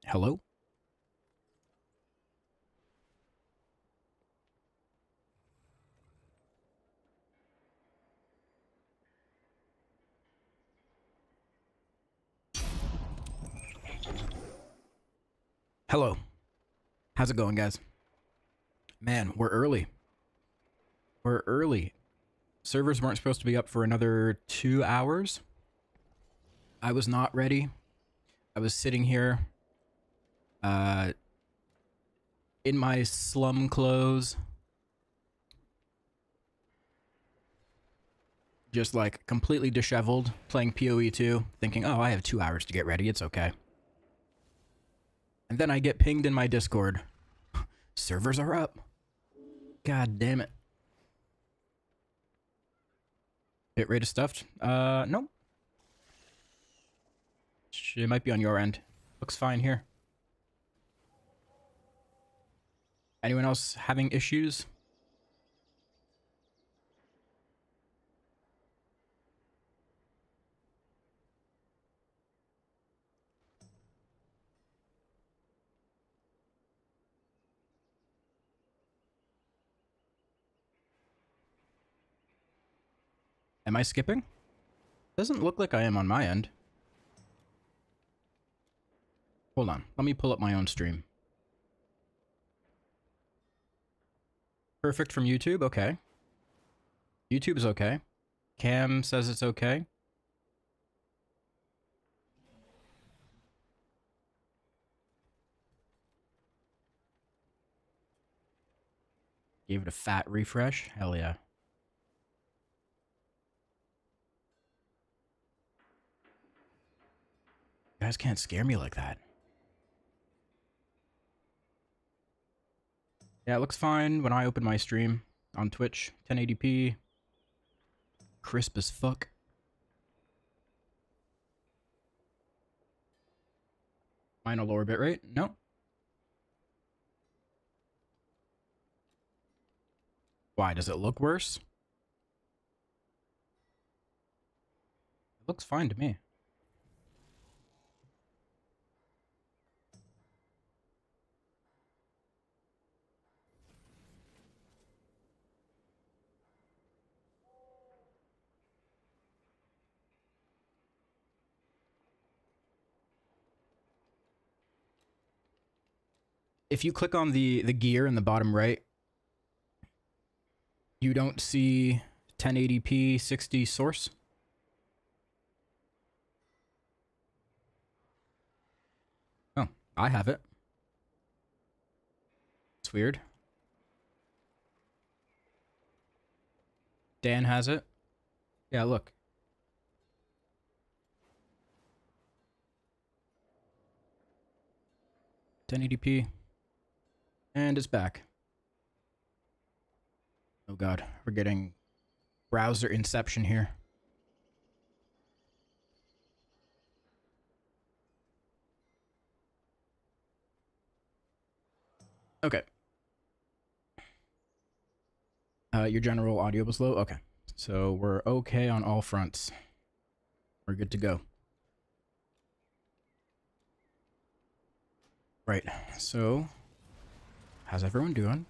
Hello? Hello. How's it going, guys? Man, we're early. We're early. Servers weren't supposed to be up for another 2 hours. I was not ready. I was sitting here, in my slum clothes. Just like completely disheveled, playing PoE 2, thinking, oh, I have 2 hours to get ready, it's okay. And then I get pinged in my Discord. Servers are up. God damn it. Bit rate is stuffed? Nope. It might be on your end. Looks fine here. Anyone else having issues? Am I skipping? Doesn't look like I am on my end. Hold on. Let me pull up my own stream. Perfect from YouTube? Okay. YouTube is okay. Cam says it's okay. Gave it a fat refresh. Hell yeah. You guys can't scare me like that. Yeah, it looks fine when I open my stream on Twitch. 1080p. Crisp as fuck. Mine a lower bitrate? No. Why? Does it look worse? It looks fine to me. If you click on the gear in the bottom right, you don't see 1080p 60 source. Oh, I have it. It's weird. Dan has it. Yeah, look. .1080p. And it's back. Oh god, we're getting browser inception here. Okay. Your general audio was low? Okay. So we're okay on all fronts. We're good to go. Right, so how's everyone doing?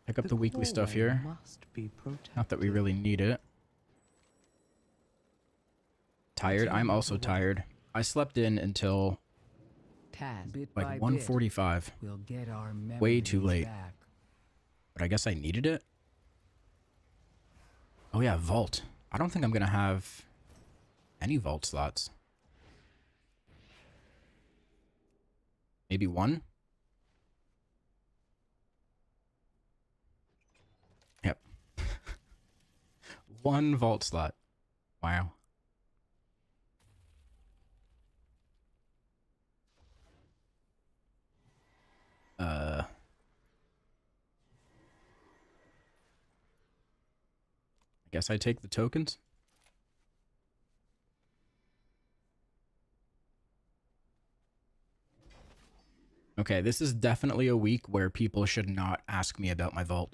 Pick up the weekly stuff here. Not that we really need it. Tired? I'm also tired. I slept in until like 1:45. Way too late. But I guess I needed it. Oh yeah, vault. I don't think I'm gonna have Any vault slots? Maybe one? Yep. One vault slot. Wow. I guess I take the tokens. Okay, this is definitely a week where people should not ask me about my vault.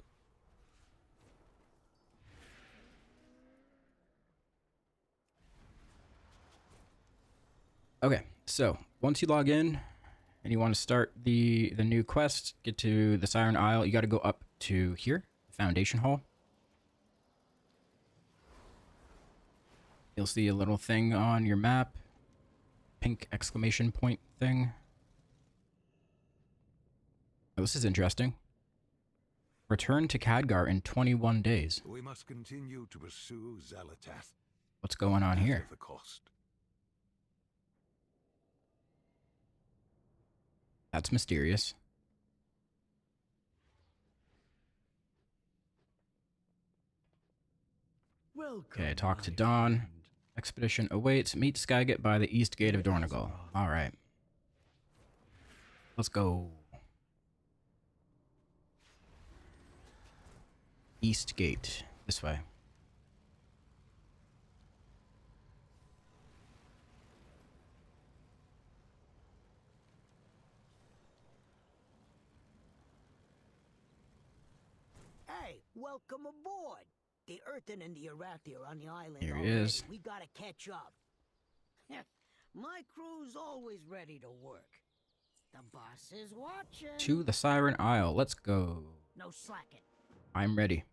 Okay, so once you log in and you want to start the new quest, get to the Siren Isle, you got to go up to here, Foundation Hall. You'll see a little thing on your map, pink exclamation point thing. Oh, this is interesting. Return to Khadgar in 21 days. We must continue to pursue Xalatath. What's going on here? The cost. That's mysterious. Welcome, Okay, talk to my Dawn. friend. Expedition awaits. Meet Skyget by the east gate of Dornagal. Alright. Let's go. East gate. This way. Hey, welcome aboard. The Earthen and the Arathi are on the island Here he already. is. We gotta catch up. My crew's always ready to work. The boss is watching. To the Siren Isle. Let's go. No slacking. I'm ready.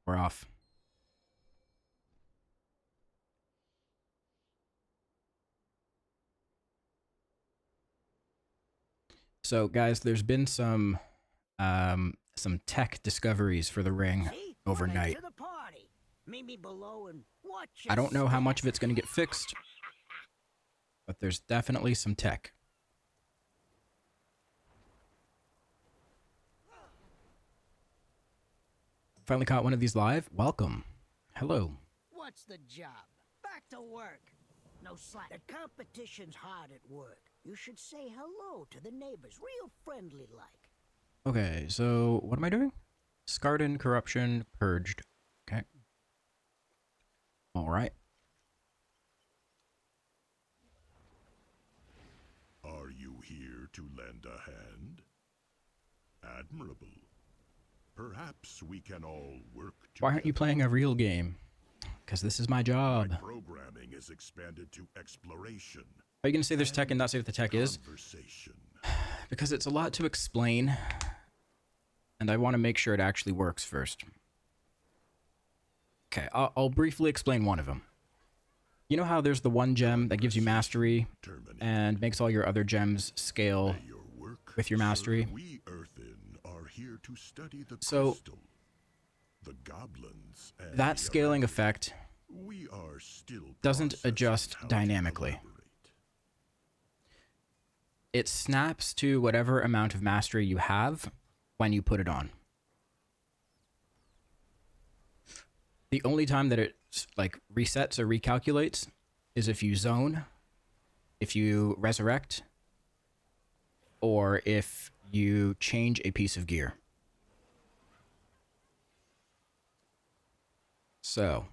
We're off. So, guys, there's been some tech discoveries for the ring See? overnight. To the party. Meet me below and watch I don't know how much of it. it's going to get fixed, but there's definitely some tech. Finally caught one of these live. Welcome. Hello. What's the job? Back to work. No slack. The competition's hard at work. You should say hello to the neighbors, real friendly like. Okay, so what am I doing? Scarden corruption purged. Okay. All right. Are you here to lend a hand? Admirable. Perhaps we can all work together. Why aren't you playing a real game? Because this is my job. My programming is expanded to exploration. Are you going to say there's tech and not say what the tech is? Conversation. Because it's a lot to explain, and I want to make sure it actually works first. Okay, I'll briefly explain one of them. You know how there's the one gem that gives you mastery and makes all your other gems scale Your work, with your mastery? sir, we Earthen are here to study the So, crystal, the goblins, and that the scaling Arathi. effect We are still doesn't processing adjust how to dynamically. elaborate. It snaps to whatever amount of mastery you have when you put it on. The only time that it like resets or recalculates is if you zone, if you resurrect, or if you change a piece of gear. So,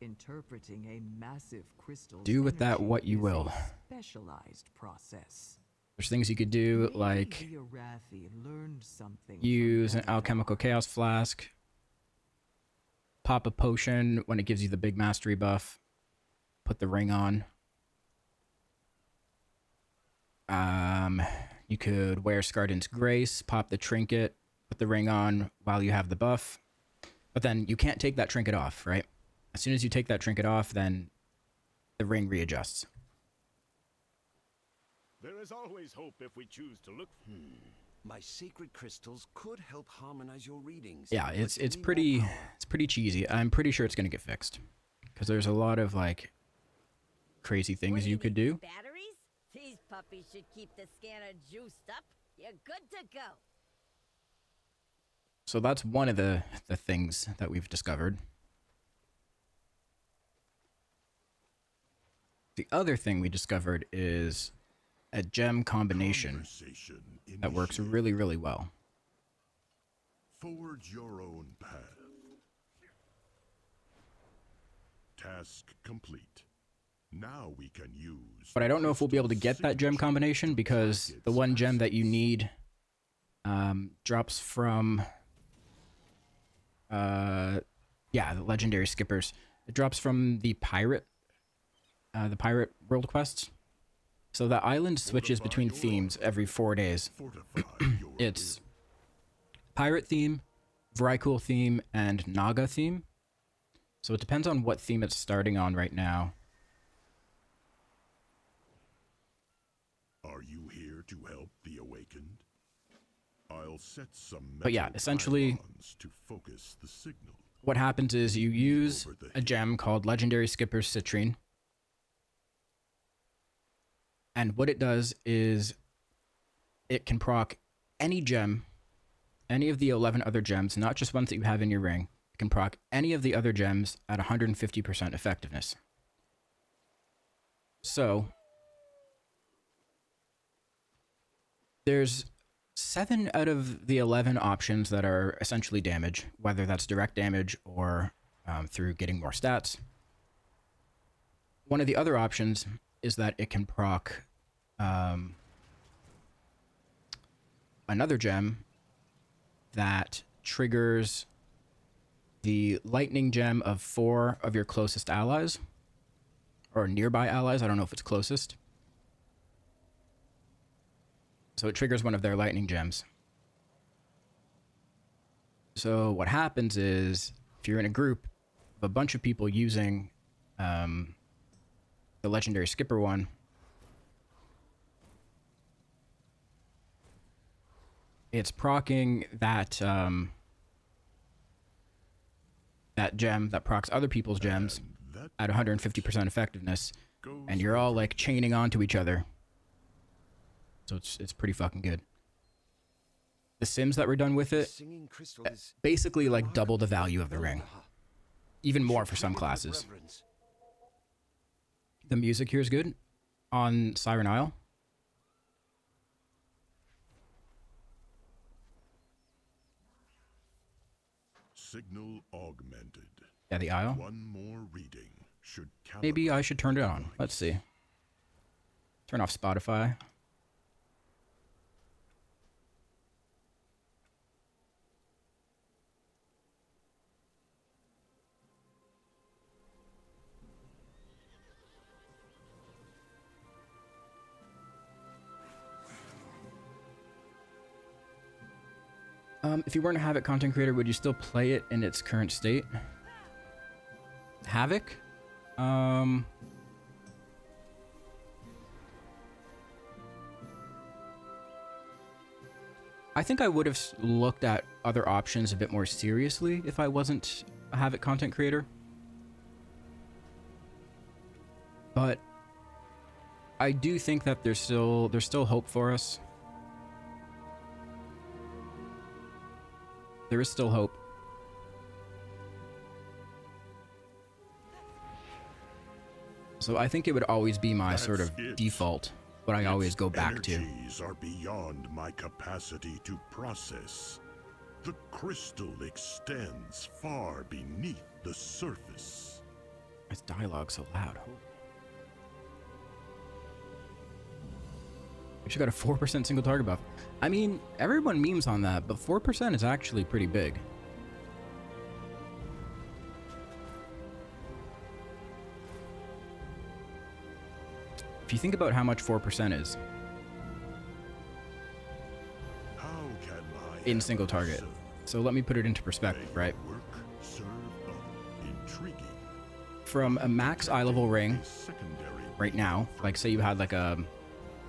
Interpreting a massive crystal. do with that what you will. Specialized process. There's things you could do like Maybe the Arathi learned something. use from an that. alchemical chaos flask, pop a potion when it gives you the big mastery buff, put the ring on. You could wear Scarden's Grace, pop the trinket, put the ring on while you have the buff. But then you can't take that trinket off, right? As soon as you take that trinket off, then the ring readjusts. There is always hope if we choose to look. My sacred crystals could help harmonize your readings. Yeah, but it's you need more pretty power. it's pretty cheesy. I'm pretty sure it's gonna get fixed because there's a lot of like crazy things you could do. Batteries? These puppies should keep the scanner juiced up. You're good to go. So that's one of the things that we've discovered. The other thing we discovered is a gem combination Conversation that works initiated. really, really well. Forge your own path. Task complete. Now we can use. But I don't know if we'll be able to get that gem combination because the one gem that you need drops from the legendary skippers. It drops from the pirate world quests. So the island switches between themes every 4 days. Fortify your It's pirate theme, Vrykul theme, and Naga theme. So it depends on what theme it's starting on right now. Are you here to help the awakened? I'll set some But yeah, metal essentially- pylons to focus the signal. What happens is you use a gem called Legendary Skipper's Citrine. And what it does is it can proc any gem, any of the 11 other gems, not just ones that you have in your ring. It can proc any of the other gems at 150% effectiveness. So there's 7 out of the 11 options that are essentially damage, whether that's direct damage or through getting more stats. One of the other options is that it can proc another gem that triggers the lightning gem of 4 of your closest allies, or nearby allies. I don't know if it's closest. So it triggers one of their lightning gems. So what happens is, if you're in a group of a bunch of people using the legendary skipper one, it's proccing that that gem that procs other people's gems That at 150% effectiveness, goes and you're all like chaining onto each other. So it's pretty fucking good. The sims that were done with it Singing crystal is basically like double the value of the ring, even more for some treated with classes. reverence. The music here is good on Siren Isle. signal augmented. Yeah, the Isle. One more reading should Maybe I should turn it on. Let's see. Turn off Spotify. If you weren't a Havoc content creator, would you still play it in its current state? Havoc? I think I would have looked at other options a bit more seriously if I wasn't a Havoc content creator. But I do think that there's still hope for us. There is still hope. So I think it would always be my sort of That's it. default, what I always go back to. Energies are beyond my capacity to process. The crystal extends far beneath the surface. This dialogue so loud. We should got a 4% single target buff. I mean, everyone memes on that, but 4% is actually pretty big. If you think about how much 4% is How can I in have single target. served? So let me put it into perspective, May right? your work serve up intriguing. From a max eye level ring A secondary right now, like say you had like a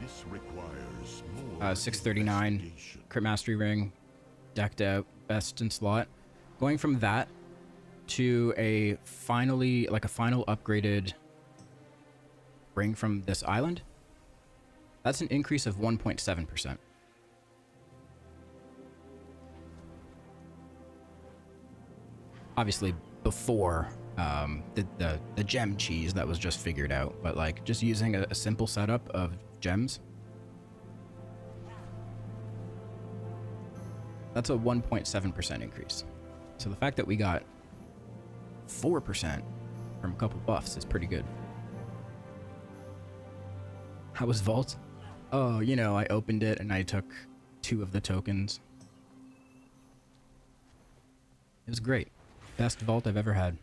This requires more 639 crit mastery ring, decked out, best in slot. Going from that to a final upgraded ring from this island, that's an increase of 1.7%. Obviously before the gem cheese that was just figured out, but like just using a simple setup of gems, that's a 1.7% increase. So the fact that we got 4% from a couple buffs is pretty good. How was Vault? Oh, you know, I opened it and I took 2 of the tokens. It was great. Best Vault I've ever had.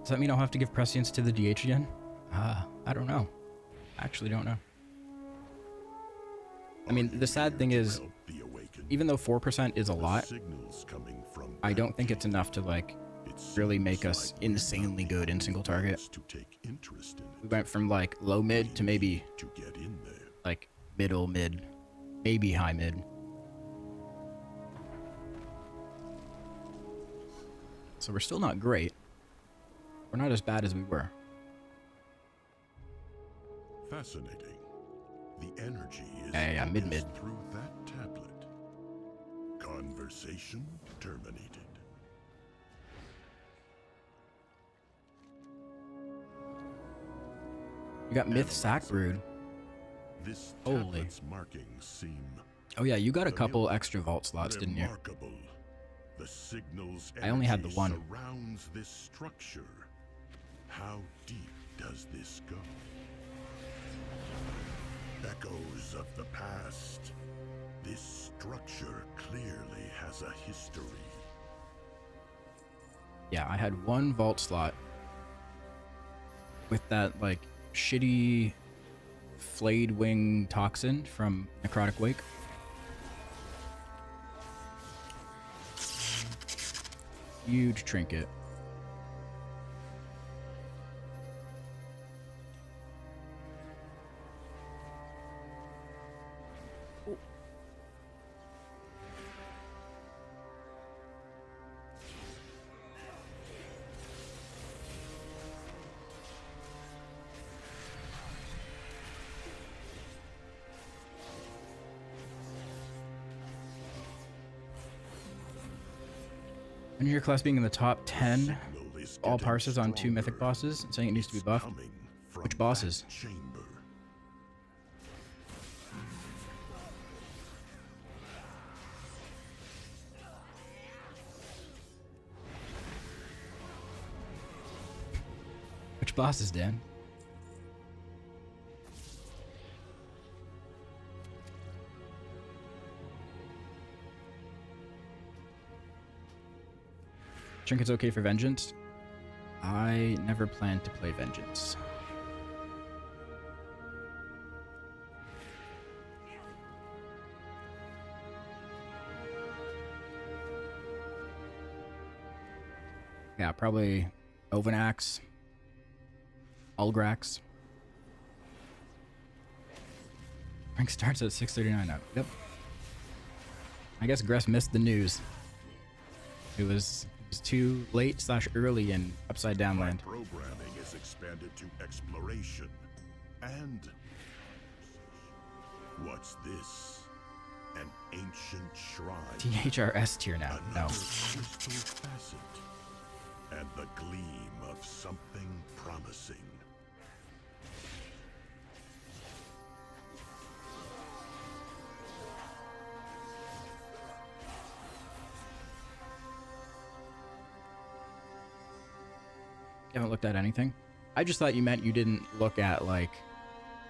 Does that mean I'll have to give prescience to the DH again? I don't know. I actually don't know. I mean, the sad thing is, even though 4% is a lot, I don't think it's enough to, like, really make us insanely good in single target. We went from, like, low mid to maybe, like, middle mid, maybe high mid. So we're still not great. We're not as bad as we were. Fascinating. The energy is mid. through that tablet. Conversation terminated. You got Myth Sack Brood. This Holy. tablet's markings seem Oh yeah, you got a couple extra vault slots, didn't you? remarkable. The signal's I only had the energy one. surrounds this structure. How deep does this go? Echoes of the past. This structure clearly has a history. Yeah, I had 1 vault slot with that, like, shitty flayed wing toxin from Necrotic Wake. Huge trinket. When your class being in the top 10 all parses on 2 mythic bosses and saying it needs to be buffed. Which bosses? Chamber. Which bosses, Dan? Trinket's okay for Vengeance? I never planned to play Vengeance. Yeah, probably Ovanax, Ulgrax. Rank starts at 639 now. Yep. I guess Gress missed the news. It was too late / early in Upside Down Land. Programming is expanded to exploration. And what's this? An ancient shrine. THRS tier now. No. Another crystal facet. And the gleam of something promising. You haven't looked at anything? I just thought you meant you didn't look at, like,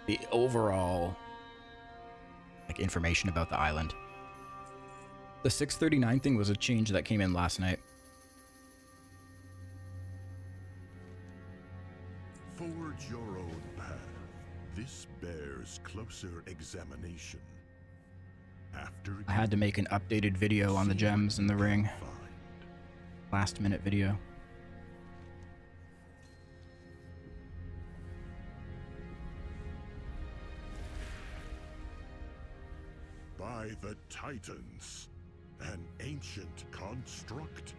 the overall, like, information about the island. The 639 thing was a change that came in last night. Forge your own path. This bears closer examination. After I had to make an updated video on the gems in the ring. Last minute video. By the Titans, an ancient construct.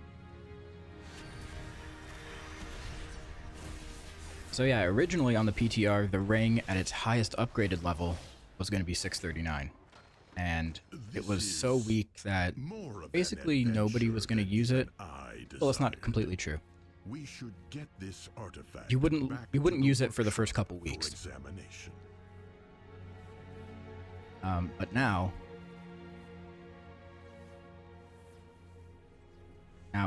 So yeah, originally on the PTR, the ring at its highest upgraded level was going to be 639. And it was so weak that basically nobody was going to use it. Well, it's not completely true. We should get this artifact. You wouldn't use it for the first couple weeks. Examination. But now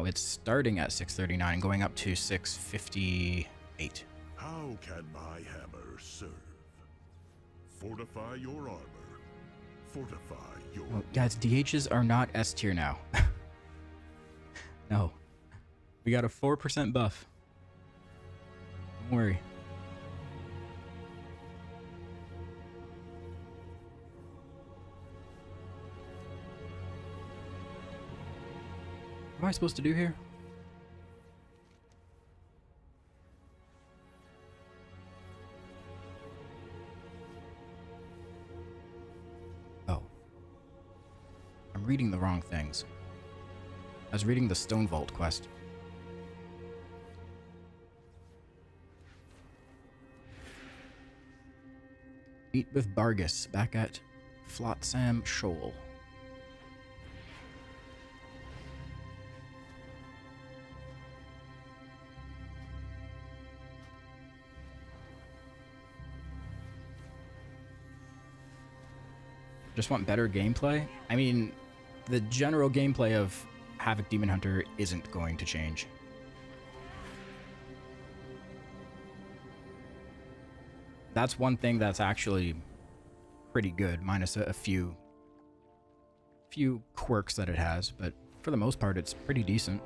it's starting at 639, going up to 658. How can my hammer serve? Fortify your armor. Fortify your... Well, guys, DHs are not S tier now. No. We got a 4% buff. Don't worry. What am I supposed to do here? Oh. I'm reading the wrong things. I was reading the Stone Vault quest. Meet with Bargus back at Flotsam Shoal. Just want better gameplay? I mean, the general gameplay of Havoc Demon Hunter isn't going to change. That's one thing that's actually pretty good, minus a few quirks that it has, but for the most part, it's pretty decent.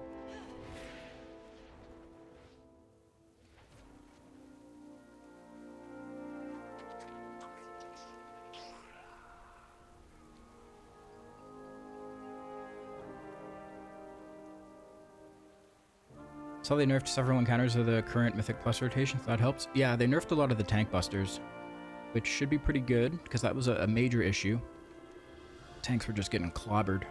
Saw they nerfed several encounters of the current Mythic Plus rotation, so that helps. Yeah, they nerfed a lot of the tank busters, which should be pretty good, because that was a major issue. Tanks were just getting clobbered.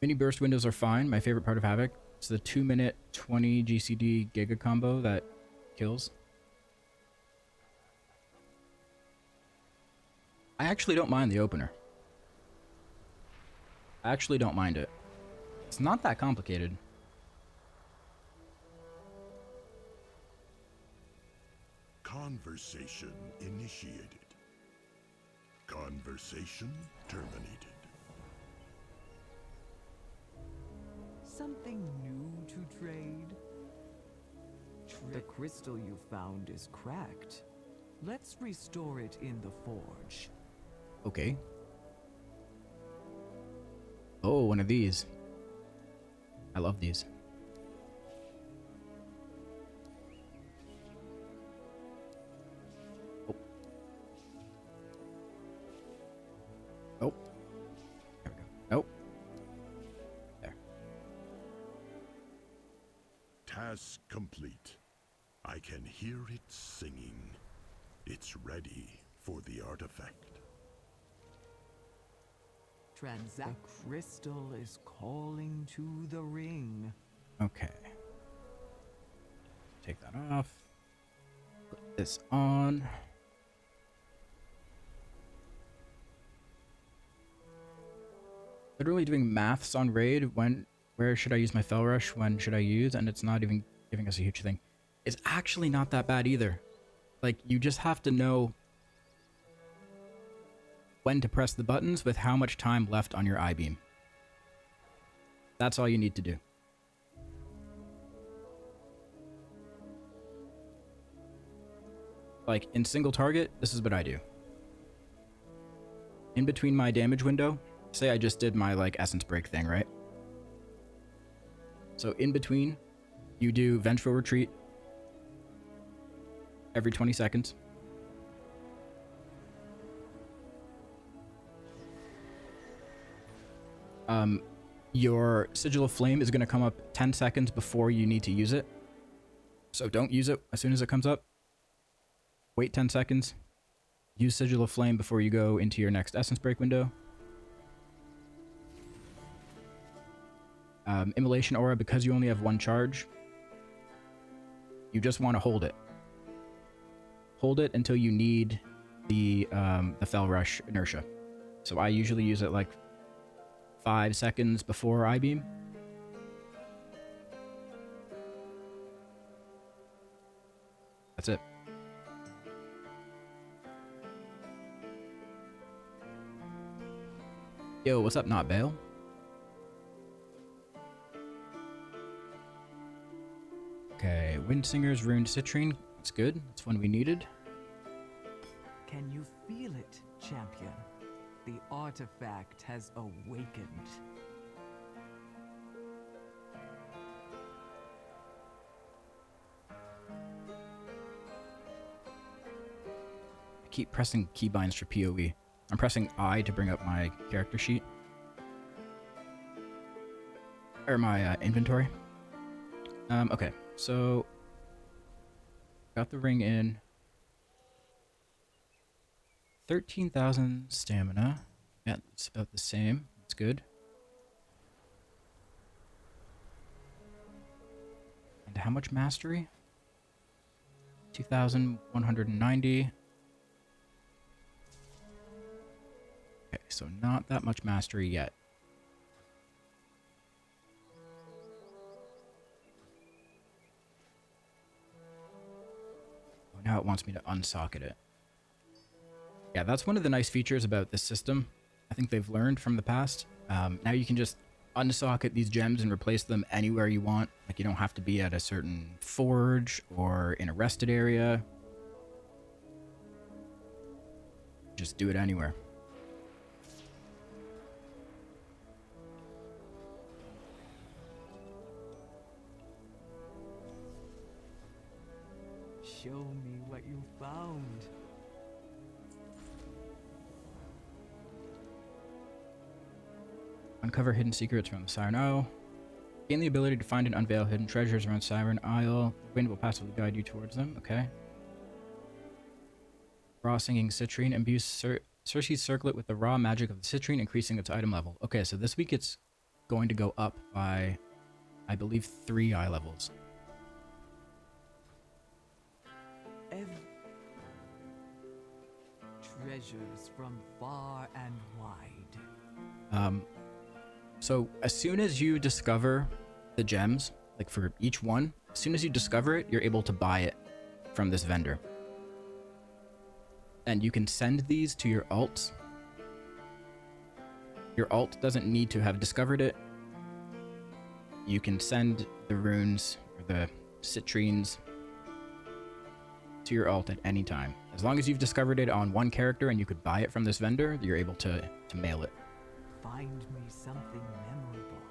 Mini burst windows are fine. My favorite part of Havoc is the 2-minute 20 GCD Giga combo that kills. I actually don't mind the opener. I actually don't mind it. It's not that complicated. Conversation initiated. Conversation terminated. Something new to trade? The crystal you found is cracked. Let's restore it in the forge. Okay. Oh, one of these. I love these. Oh. Oh. There we go. Nope. There. Task complete. I can hear it singing. It's ready for the artifact. The crystal is calling to the ring. Okay. Take that off. Put this on. Literally doing maths on raid. Where should I use my Fel Rush? When should I use? And it's not even giving us a huge thing. It's actually not that bad either. Like, you just have to know when to press the buttons with how much time left on your I-beam. That's all you need to do. Like, in single target, this is what I do. In between my damage window, say I just did my, like, essence break thing, right? So in between, you do vengeful retreat every 20 seconds. Your Sigil of Flame is going to come up 10 seconds before you need to use it. So don't use it as soon as it comes up. Wait 10 seconds. Use Sigil of Flame before you go into your next Essence Break window. Immolation Aura, because you only have one charge, you just want to hold it. Hold it until you need the Fel Rush inertia. So I usually use it like 5 seconds before I-beam. That's it. Yo, what's up, Not Bale? Okay, Windsingers, Ruined Citrine. That's good. That's one we needed. Can you feel it, champion? The artifact has awakened. I keep pressing keybinds for PoE. I'm pressing I to bring up my character sheet. Or my inventory. Okay, so got the ring in. 13,000 stamina. Yeah, it's about the same. That's good. And how much mastery? 2,190. Okay, so not that much mastery yet. Oh, now it wants me to unsocket it. Yeah, that's one of the nice features about this system. I think they've learned from the past. Now you can just unsocket these gems and replace them anywhere you want. Like, you don't have to be at a certain forge or in a rested area. Just do it anywhere. Show me what you found. Uncover hidden secrets around the Siren Isle. Gain the ability to find and unveil hidden treasures around Siren Isle. The wind will passively guide you towards them. Okay. Raw Singing Citrine imbues Circe's Circlet with the raw magic of the Citrine, increasing its item level. Okay, so this week it's going to go up by, I believe, 3 eye levels. Treasures from far and wide. So as soon as you discover the gems, like for each one, as soon as you discover it, you're able to buy it from this vendor. And you can send these to your alts. Your alt doesn't need to have discovered it. You can send the runes or the citrines to your alt at any time. As long as you've discovered it on one character and you could buy it from this vendor, you're able to mail it. Find me something memorable.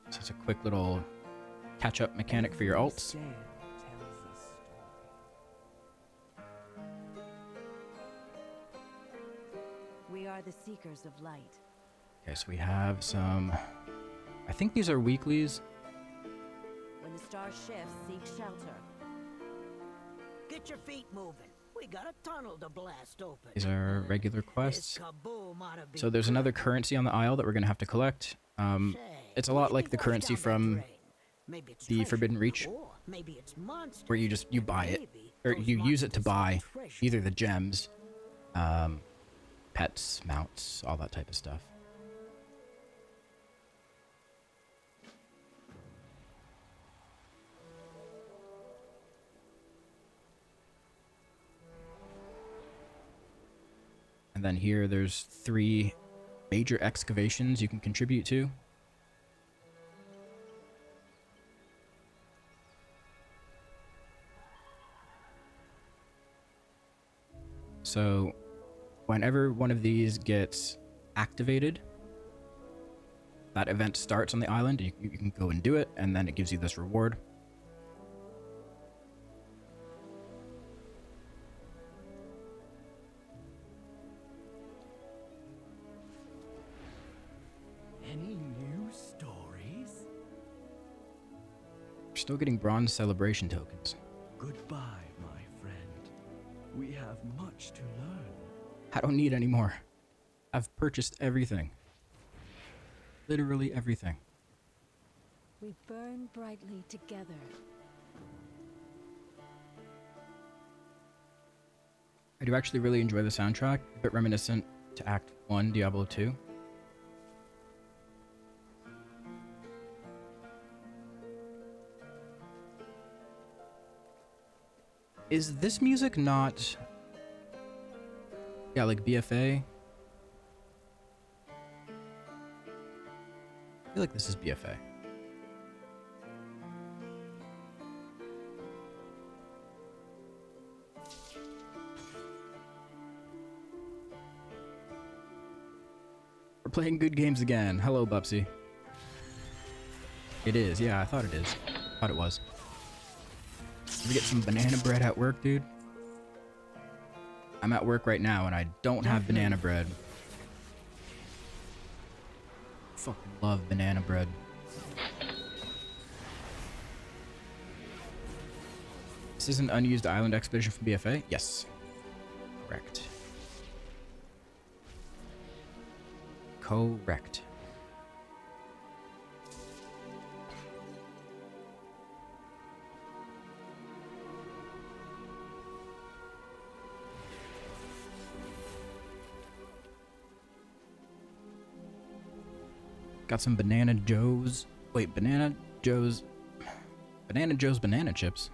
So it's a quick little catch-up mechanic for your alts. Every sail tells a story. We are the seekers of light. Okay, so we have some... I think these are weeklies. When the star shifts, seek shelter. Get your feet moving. We got a tunnel to blast open. These are regular quests. This kaboom ought to be So there's another currency on the isle that we're going to have to collect. Say, It's a lot maybe like the wash currency down that from drain. Maybe it's the treasure, Forbidden Reach, or maybe it's monsters. where you buy it, Maybe or those you use it to monsters buy have treasure. either the gems, pets, mounts, all that type of stuff. And then here there's 3 major excavations you can contribute to. So whenever one of these gets activated, that event starts on the island. You can go and do it, and then it gives you this reward. Any new stories? We're still getting bronze celebration tokens. Goodbye, my friend. We have much to learn. I don't need any more. I've purchased everything. Literally everything. We burn brightly together. I do actually really enjoy the soundtrack, a bit reminiscent to Act 1, Diablo 2. Is this music not... Yeah, like BFA? I feel like this is BFA. We're playing good games again. Hello, Bubsy. It is. Yeah, I thought it is. Thought it was. Did we get some banana bread at work, dude? I'm at work right now and I don't have banana bread. Fucking love banana bread. This is an unused island expedition from BFA? Yes. Correct. Correct. Got some Banana Joe's. Wait, Banana Joe's banana chips.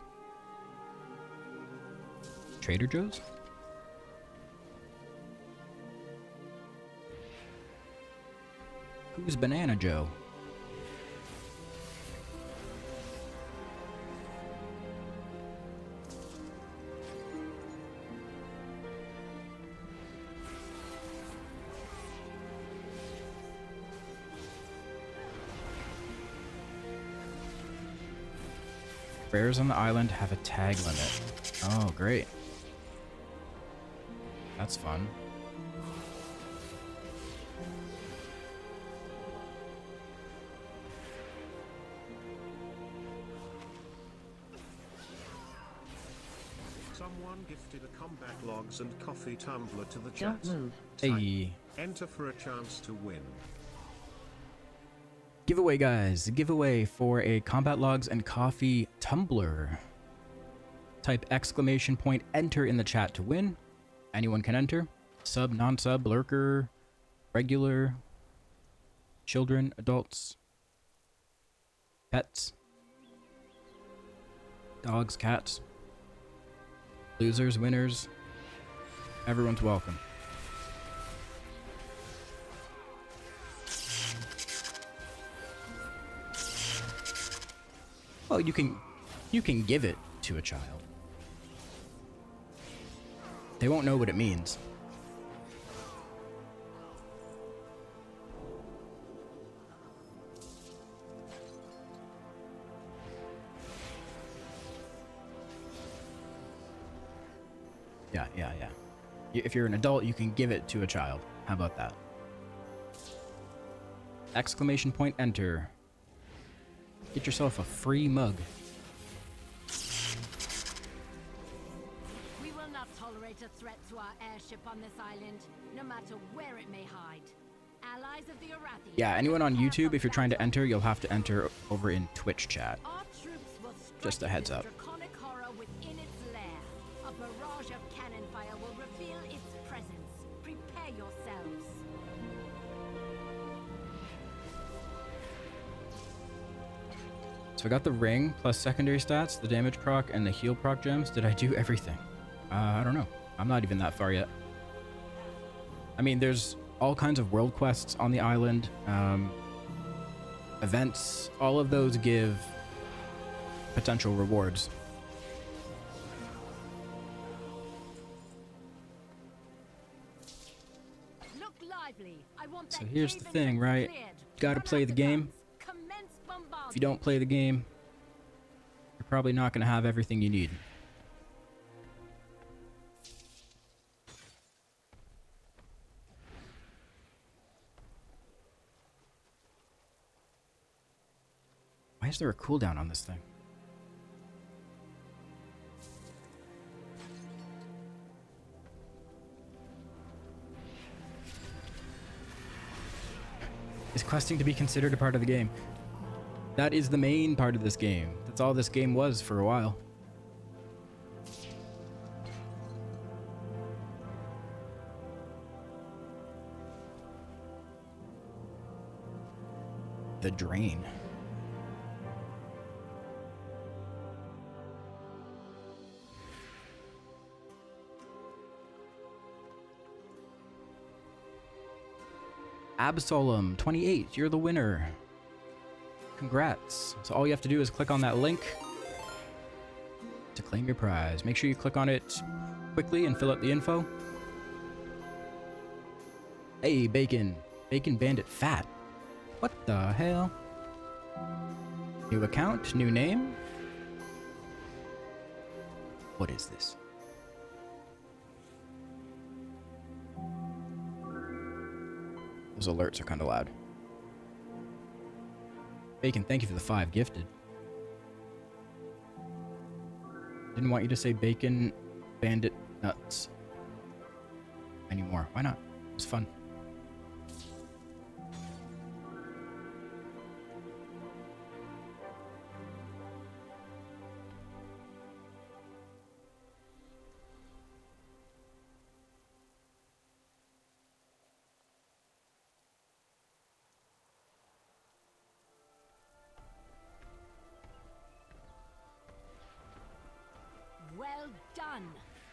Trader Joe's? Who's Banana Joe? Bears on the island have a tag limit. Oh, great. That's fun. Someone gifted a combat logs and coffee tumbler to the chat. Don't move. Hey. Enter for a chance to win. Giveaway, guys. Giveaway for a combat logs and coffee tumbler. Type exclamation point enter in the chat to win. Anyone can enter. Sub, non-sub, lurker, regular, children, adults, pets, dogs, cats, losers, winners. Everyone's welcome. Well, you can give it to a child. They won't know what it means. Yeah. If you're an adult, you can give it to a child. How about that? Exclamation point enter. Get yourself a free mug. We will not tolerate a threat to our airship on this island, no matter where it may hide. Allies of the Arathi. Yeah, anyone on YouTube, if you're trying to enter, you'll have to enter over in Twitch chat. Our troops will strike Just a heads this up. draconic horror within its lair. A barrage of cannon fire will reveal its presence. Prepare yourselves. So I got the ring plus secondary stats, the damage proc, and the heal proc gems. Did I do everything? I don't know. I'm not even that far yet. I mean, there's all kinds of world quests on the island. Events. All of those give potential rewards. lively. I want So that here's the cave thing, entrance right? cleared. Gotta Run play out the game. guns. Commence bombardment. If you don't play the game, you're probably not going to have everything you need. Why is there a cooldown on this thing? Is questing to be considered a part of the game? That is the main part of this game. That's all this game was for a while. The drain. Absolum 28, you're the winner. Congrats. So all you have to do is click on that link to claim your prize. Make sure you click on it quickly and fill out the info. Hey, Bacon. Bacon Bandit Fat. What the hell? New account, new name. What is this? Those alerts are kind of loud. Bacon, thank you for the 5 gifted. Didn't want you to say Bacon Bandit Nuts anymore. Why not? It was fun. Well done.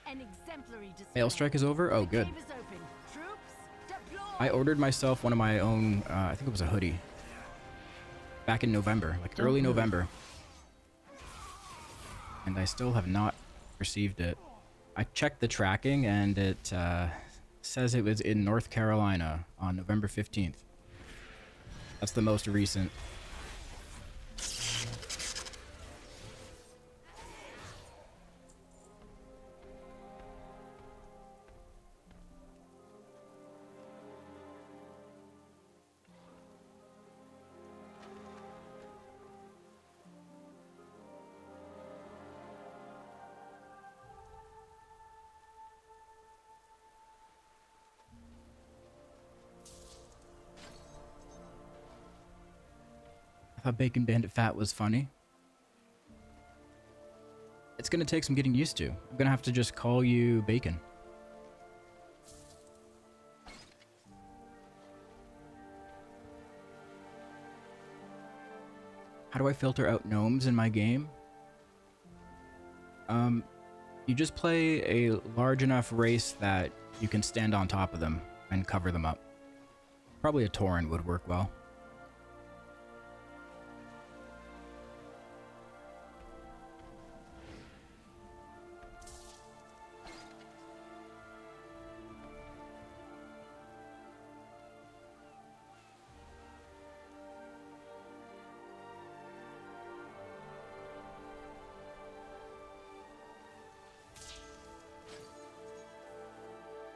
An exemplary display. Mail strike is over? Oh, The good. cave is open. Troops, deploy. I ordered myself one of my own, I think it was a hoodie. Back in November, like early November. And I still have not received it. I checked the tracking and it says it was in North Carolina on November 15th. That's the most recent. I thought Bacon Bandit Fat was funny. It's gonna take some getting used to. I'm gonna have to just call you Bacon. How do I filter out gnomes in my game? You just play a large enough race that you can stand on top of them and cover them up. Probably a Tauren would work well.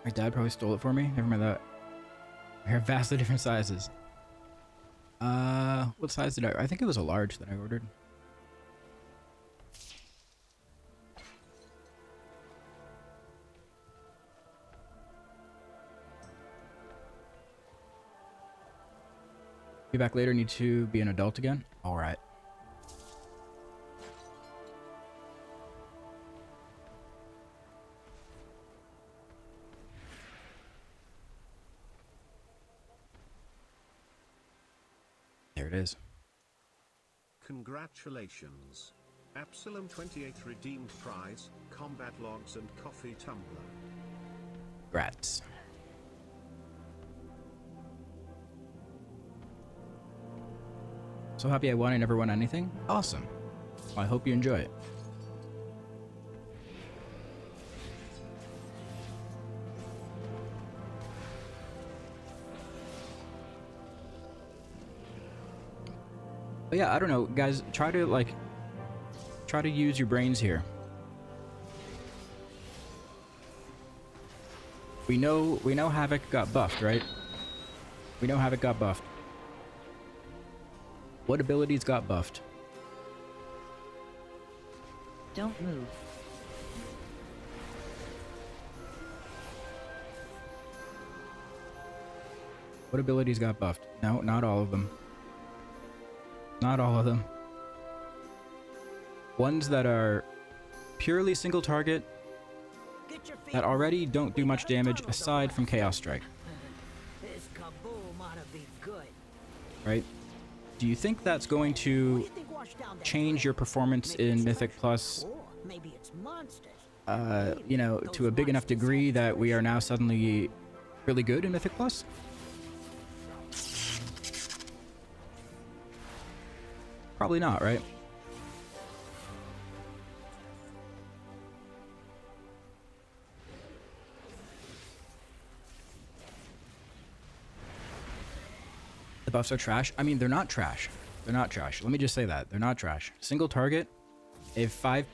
My dad probably stole it for me. Never mind that. They're vastly different sizes. What size did I think it was a large that I ordered. Be back later. Need to be an adult again. All right. There it is. Congratulations. Absalom 28 redeemed prize, combat logs and coffee tumbler. Grats. So happy I won. I never won anything. Awesome. Well, I hope you enjoy it. But yeah, I don't know, guys. Try to use your brains here. We know Havoc got buffed, right? We know Havoc got buffed. What abilities got buffed? Don't move. What abilities got buffed? No, not all of them. Not all of them. Ones that are purely single target that already don't do much damage aside from Chaos Strike. This kaboom ought to be good. Right? Do you think that's going to change your performance in Mythic Plus, Maybe it's monsters. you know, to a big enough degree that we are now suddenly really good in Mythic Plus? Probably not, right? The buffs are trash. I mean, they're not trash. They're not trash. Let me just say that. They're not trash. Single target, a 4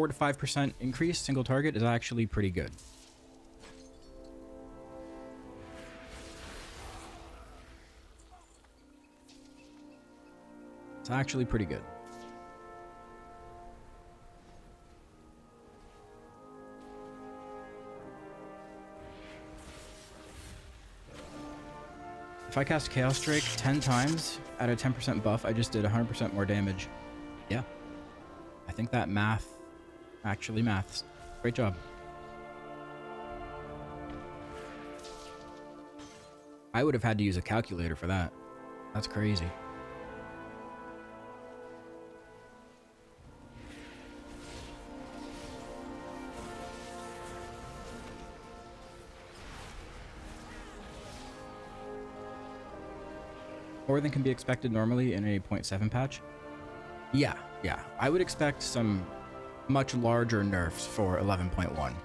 to 5% increase single target is actually pretty good. It's actually pretty good. If I cast Chaos Strike 10 times at a 10% buff, I just did 100% more damage. Yeah. I think that math actually maths. Great job. I would have had to use a calculator for that. That's crazy. More than can be expected normally in a 0.7 patch? Yeah. I would expect some much larger nerfs for 11.1.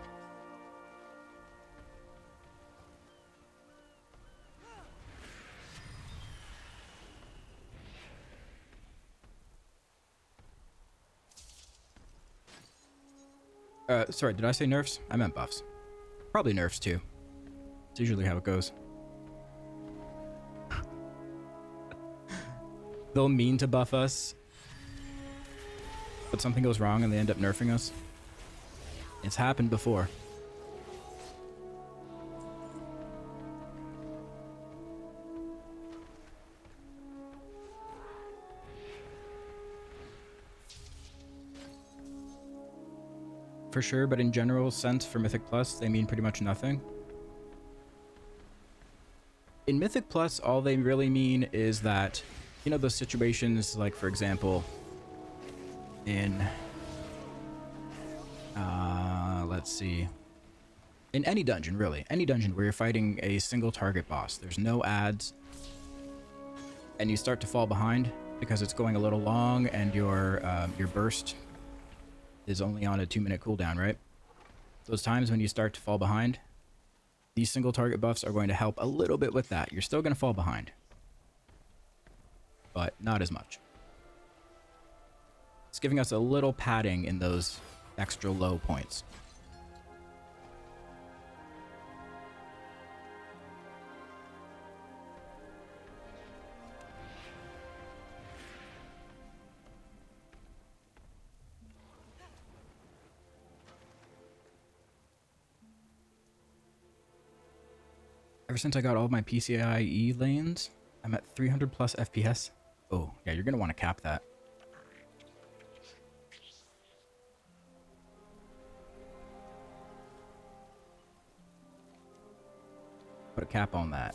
Sorry, did I say nerfs? I meant buffs. Probably nerfs too. It's usually how it goes. They'll mean to buff us, but something goes wrong and they end up nerfing us. It's happened before. For sure, but in general sense for Mythic Plus, they mean pretty much nothing. In Mythic Plus, all they really mean is that, you know, those situations, like, for example, in, let's see, in any dungeon, really, any dungeon where you're fighting a single target boss, there's no ads, and you start to fall behind because it's going a little long and your burst is only on a 2-minute cooldown, right? Those times when you start to fall behind, these single target buffs are going to help a little bit with that. You're still going to fall behind, but not as much. It's giving us a little padding in those extra low points. Ever since I got all of my PCIe lanes, I'm at 300 plus FPS. Oh, yeah, you're going to want to cap that. Put a cap on that.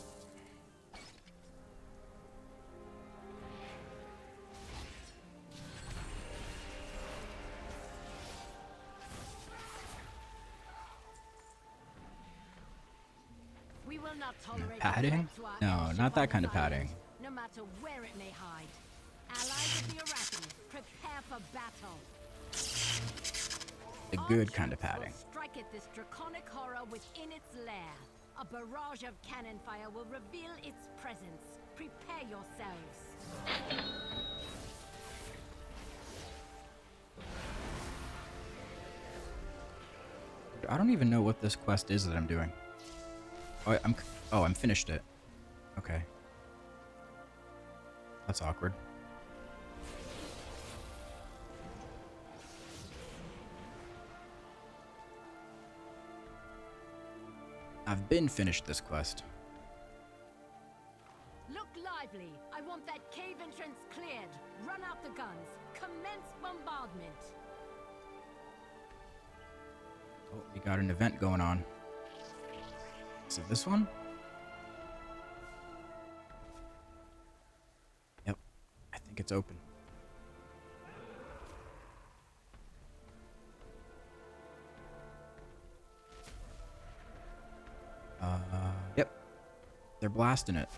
We will not tolerate Padding? No, not that kind of padding. No matter where it may hide. Allies of the Arachne, prepare for battle. The good kind of padding. Strike at this draconic horror within its lair. A barrage of cannon fire will reveal its presence. Prepare yourselves. I don't even know what this quest is that I'm doing. Oh, I'm finished it. Okay. That's awkward. I've been finished this quest. Look lively. I want that cave entrance cleared. Run out the guns. Commence bombardment. Oh, we got an event going on. Is it this one? Yep. I think it's open. Yep. They're blasting it.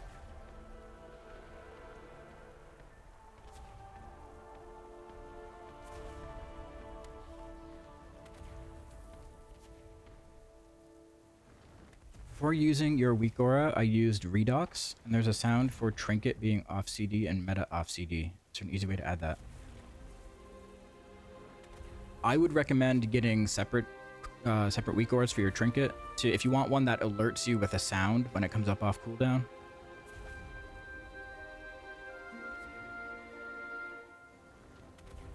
Before using your weak aura, I used Redox, and there's a sound for Trinket being off CD and Meta off CD. Is there an easy way to add that? I would recommend getting separate weak auras for your Trinket. If you want one that alerts you with a sound when it comes up off cooldown.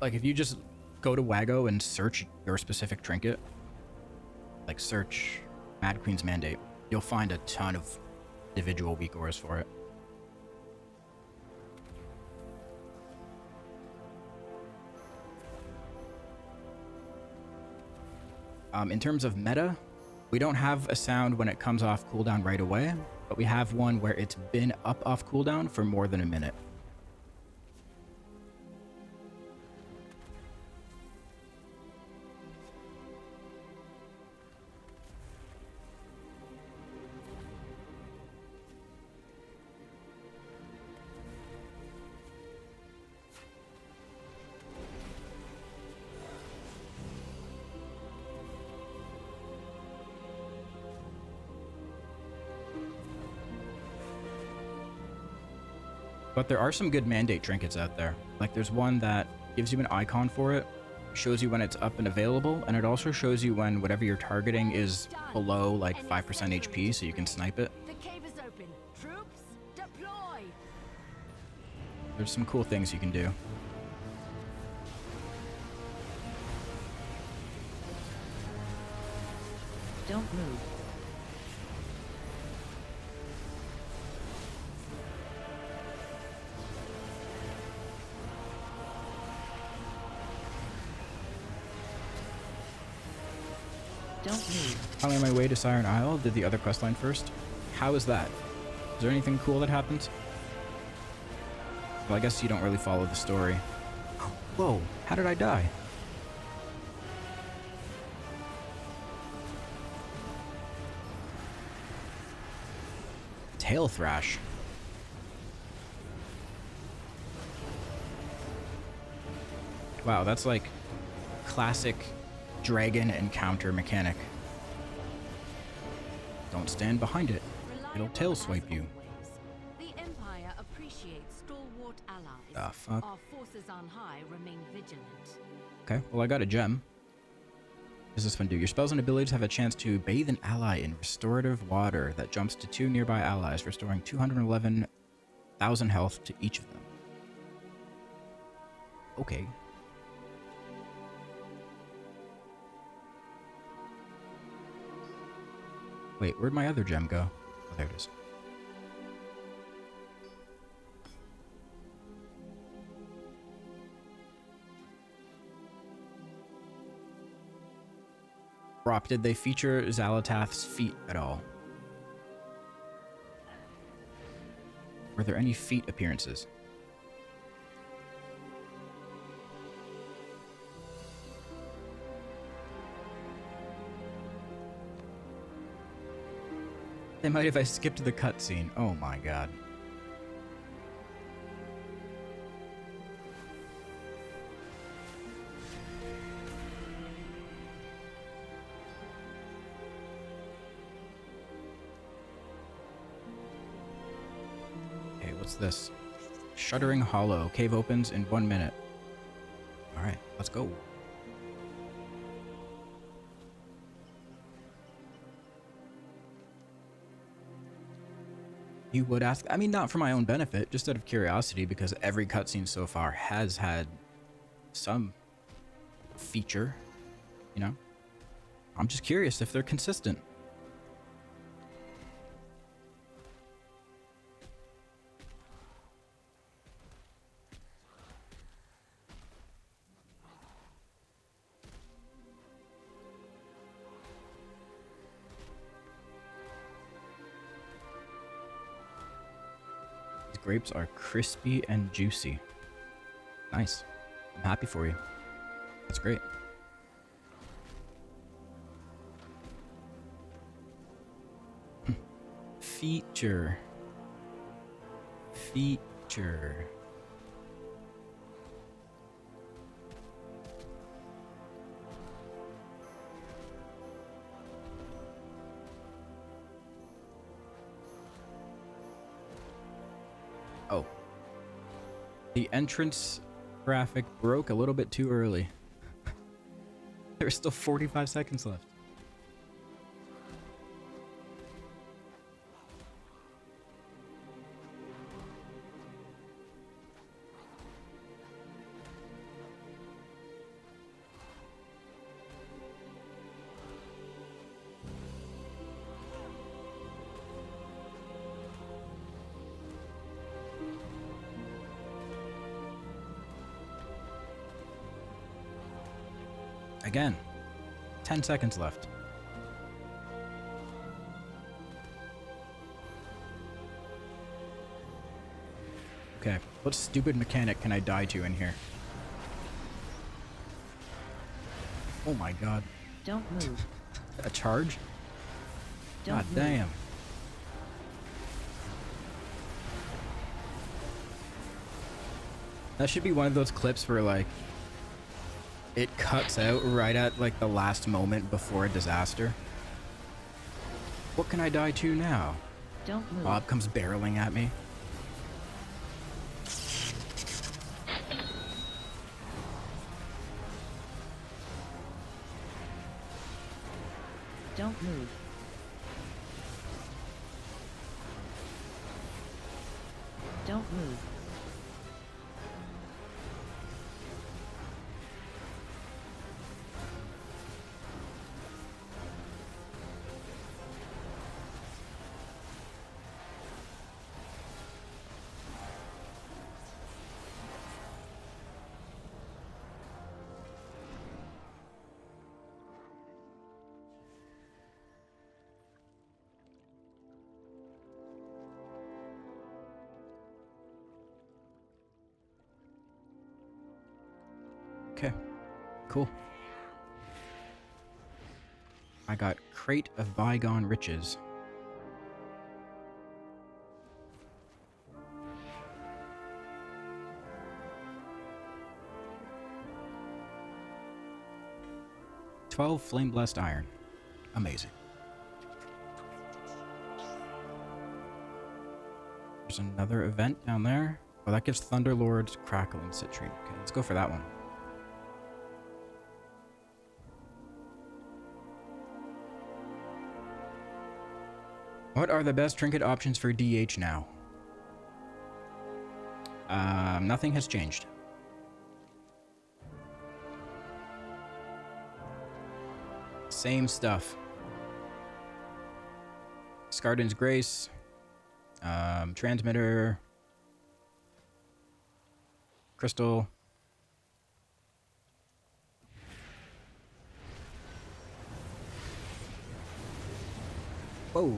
Like if you just go to Wago and search your specific Trinket, like search Mad Queen's Mandate, you'll find a ton of individual weak auras for it. In terms of meta, we don't have a sound when it comes off cooldown right away, but we have one where it's been up off cooldown for more than a minute. But there are some good mandate trinkets out there. Like there's one that gives you an icon for it, shows you when it's up and available, and it also shows you when whatever you're targeting is below like 5% HP, so you can snipe it. The cave is open. Troops, deploy. There's some cool things you can do. Don't move. Don't move. I'm on my way to Siren Isle. Did the other questline first. How is that? Is there anything cool that happens? Well, I guess you don't really follow the story. Whoa, how did I die? Tail Thrash. Wow, that's like classic dragon encounter mechanic. Don't stand behind it. It'll tail swipe you. The Empire appreciates stalwart allies. Ah, fuck. Our forces on high remain vigilant. Okay, well I got a gem. What does this one do? Your spells and abilities have a chance to bathe an ally in restorative water that jumps to 2 nearby allies, restoring 211,000 health to each of them. Okay. Wait, where'd my other gem go? Oh, there it is. Rock, did they feature Xalatath's feet at all? Were there any feet appearances? They might if I skipped the cutscene. Oh my god. Okay, what's this? Shuddering Hollow. Cave opens in 1 minute. Alright, let's go. You would ask? I mean, not for my own benefit, just out of curiosity, because every cutscene so far has had some feature, you know? I'm just curious if they're consistent. These grapes are crispy and juicy. Nice. I'm happy for you. That's great. Feature. Feature. Oh. The entrance graphic broke a little bit too early. There's still 45 seconds left. Again, 10 seconds left. Okay, what stupid mechanic can I die to in here? Oh my god. Don't move. A charge? Don't God move. damn. That should be one of those clips where, like, it cuts out right at, like, the last moment before a disaster. What can I die to now? Don't move. Bob comes barreling at me. Don't move. Don't move. Okay, cool. I got Crate of Bygone Riches. $12 Flame Blessed Iron. Amazing. There's another event down there. Oh, that gives Thunderlord's Crackling Citrine. Okay, let's go for that one. What are the best trinket options for DH now? Nothing has changed. Same stuff. Scarden's Grace. Transmitter. Crystal. Whoa.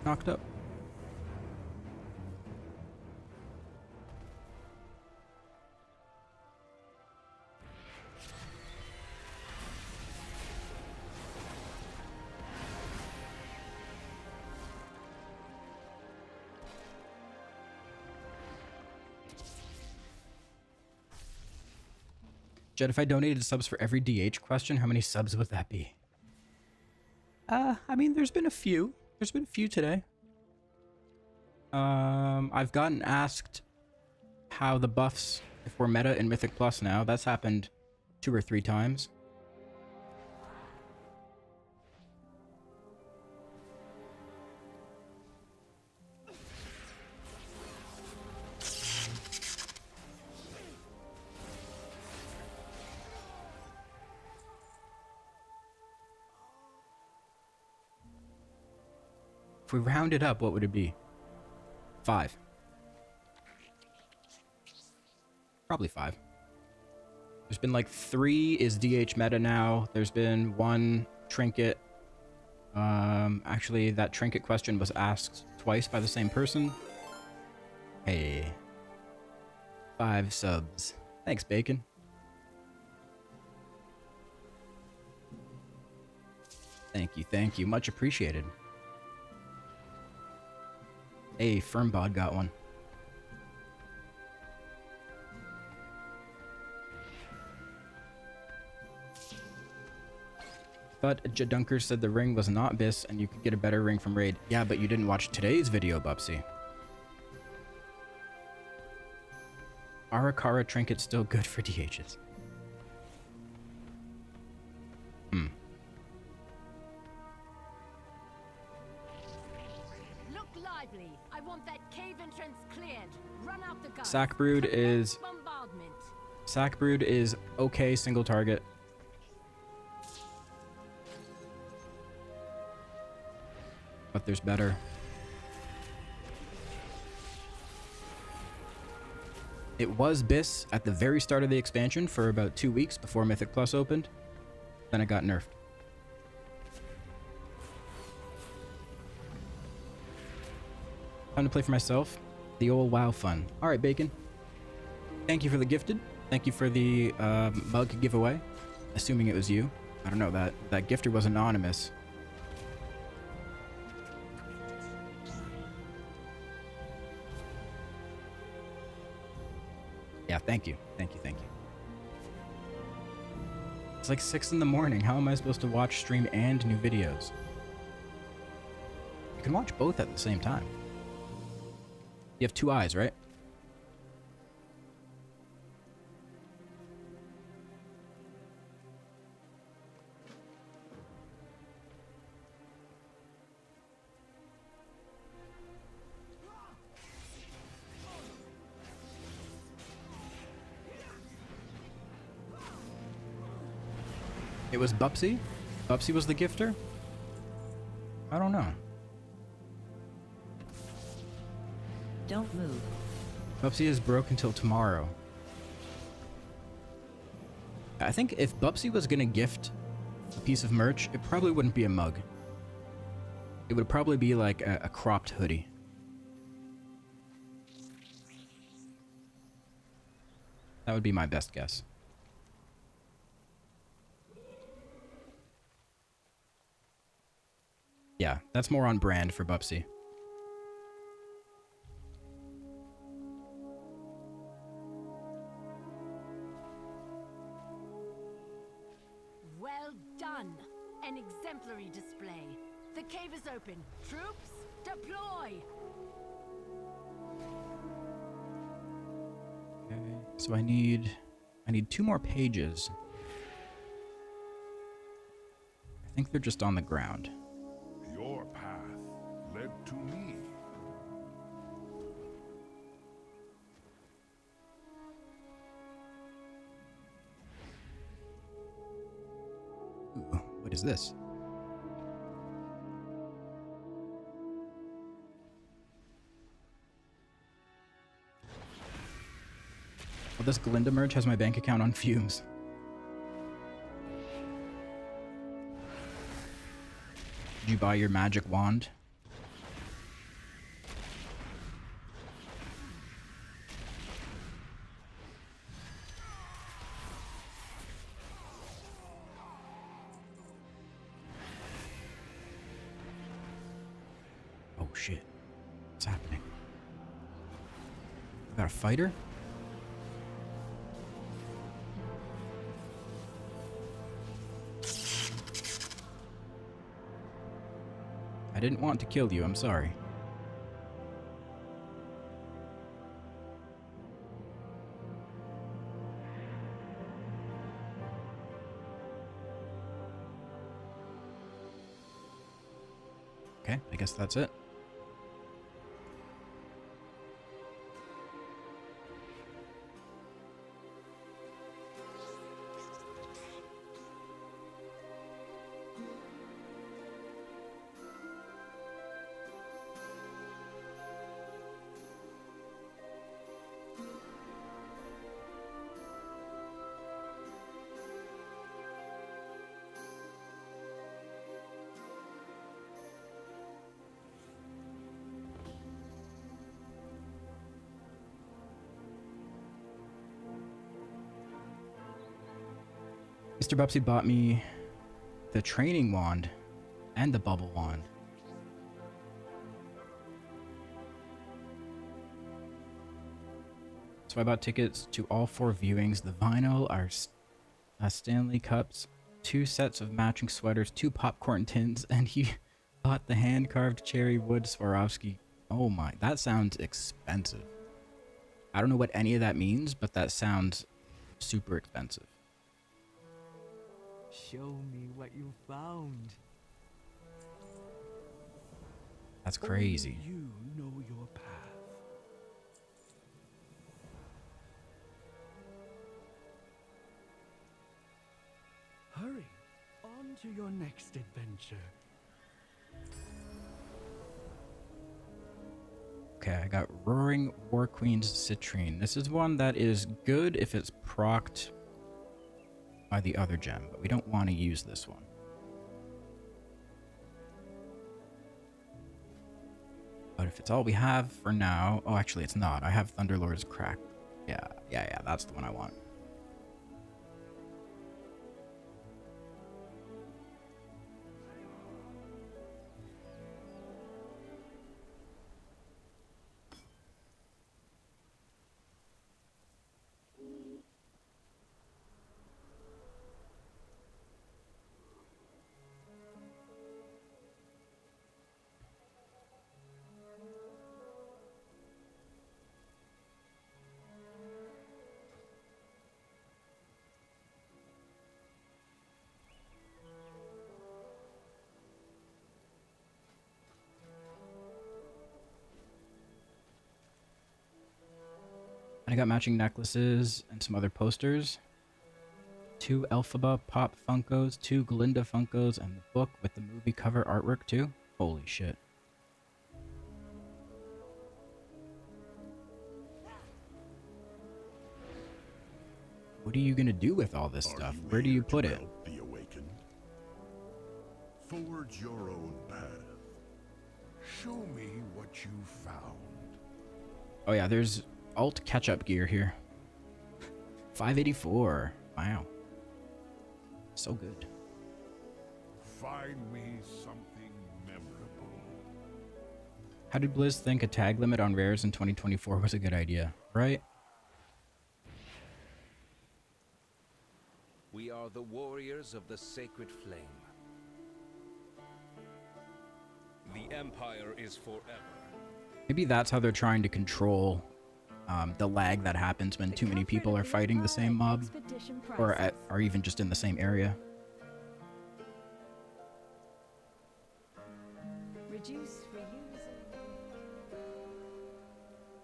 Knocked up. Jed, if I donated subs for every DH question, how many subs would that be? I mean, there's been a few. There's been a few today. I've gotten asked how the buffs, if we're meta in Mythic Plus now. That's happened 2 or 3 times. If we round it up, what would it be? 5. Probably 5. There's been like 3 is DH meta now. There's been 1 trinket. Actually, that trinket question was asked twice by the same person. Hey. 5 subs. Thanks, Bacon. Thank you. Much appreciated. Hey, Firmbod got one. But Jadunker said the ring was not Biss and you could get a better ring from Raid. Yeah, but you didn't watch today's video, Bubsy. Arakara trinket still good for DHs. Look lively. I want that cave entrance cleared. Run out the guards. Sackbrood is bombardment. Sackbrood is okay single target. But there's better. It was Biss at the very start of the expansion for about 2 weeks before Mythic Plus opened. Then it got nerfed. Time to play for myself. The old WoW fun. Alright, Bacon. Thank you for the gifted. Thank you for the mug giveaway. Assuming it was you. I don't know, that gifter was anonymous. Yeah, thank you. Thank you. It's like 6 in the morning. How am I supposed to watch, stream, and new videos? You can watch both at the same time. You have 2 eyes, right? It was Bubsy? Bubsy was the gifter? I don't know. Don't move. Bubsy is broke until tomorrow. I think if Bubsy was gonna gift a piece of merch, it probably wouldn't be a mug. It would probably be like a cropped hoodie. That would be my best guess. Yeah, that's more on brand for Bubsy. Well done. An exemplary display. The cave is open. Troops, deploy. Okay, so I need 2 more pages. I think they're just on the ground. Your path led to me. Ooh, what is this? Well, this Glinda merch has my bank account on fumes. Did you buy your magic wand? Oh shit. What's happening? I got a fighter? I didn't want to kill you, I'm sorry. Okay, I guess that's it. Mr. Bubsy bought me the training wand and the bubble wand. So I bought tickets to all 4 viewings. The vinyl, our Stanley cups, 2 sets of matching sweaters, 2 popcorn tins, and he bought the hand-carved cherry wood Swarovski. Oh my, that sounds expensive. I don't know what any of that means, but that sounds super expensive. Show me what you found. That's crazy. Only you know your path. Hurry, on to your next adventure. Okay, I got Roaring War Queen's Citrine. This is one that is good if it's procced by the other gem, but we don't want to use this one. But if it's all we have for now... Oh, actually, it's not. I have Thunderlord's Crack. Yeah, that's the one I want. I got matching necklaces and some other posters. 2 Elphaba Pop Funkos, 2 Glinda Funkos, and the book with the movie cover artwork too. Holy shit. What are you gonna do with all this stuff? Where do you put it? The awakened? Forge your own path. Show me what you found. Oh yeah, there's alt catch-up gear here. 584. Wow. So good. Find me something memorable. How did Blizz think a tag limit on rares in 2024 was a good idea, right? We are the warriors of the sacred flame. The Empire is forever. Maybe that's how they're trying to control the lag that happens when too many people are fighting the same mob, or even just in the same area. Reduce, reuse.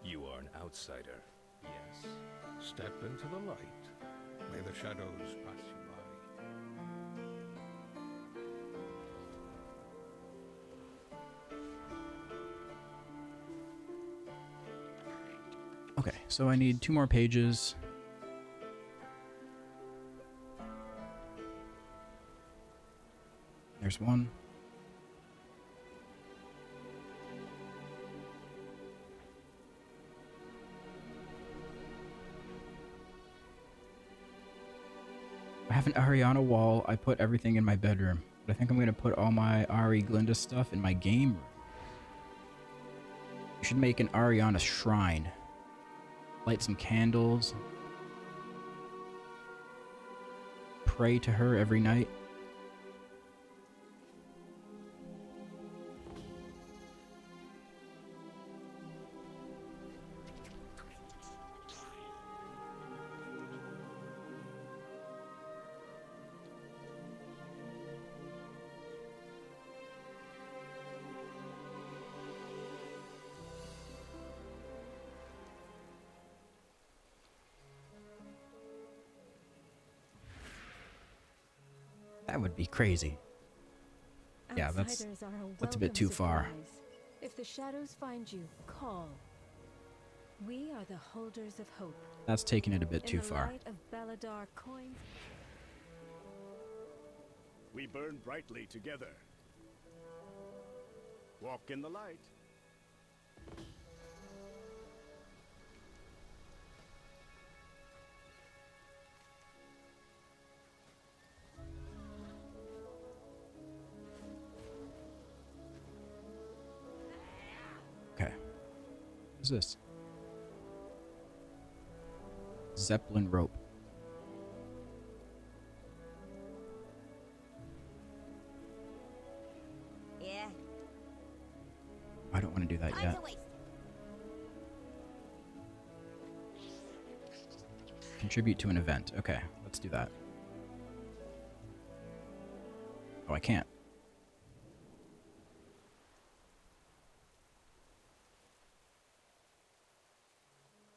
You are an outsider. Yes. Step into the light. May the shadows pass you by. Okay, so I need 2 more pages. There's one. I have an Ariana wall. I put everything in my bedroom. But I think I'm going to put all my Ari Glinda stuff in my game room. We should make an Ariana shrine. Light some candles. Pray to her every night. That would be crazy. Yeah, that's a bit too far. If the shadows find you, call. We are the holders of hope. That's taking it a bit too far. Light of Baladar coins. We burn brightly together. Walk in the light. is this? Zeppelin rope. Yeah. I don't want to do that yet. Contribute to an event. Okay, let's do that. Oh, I can't.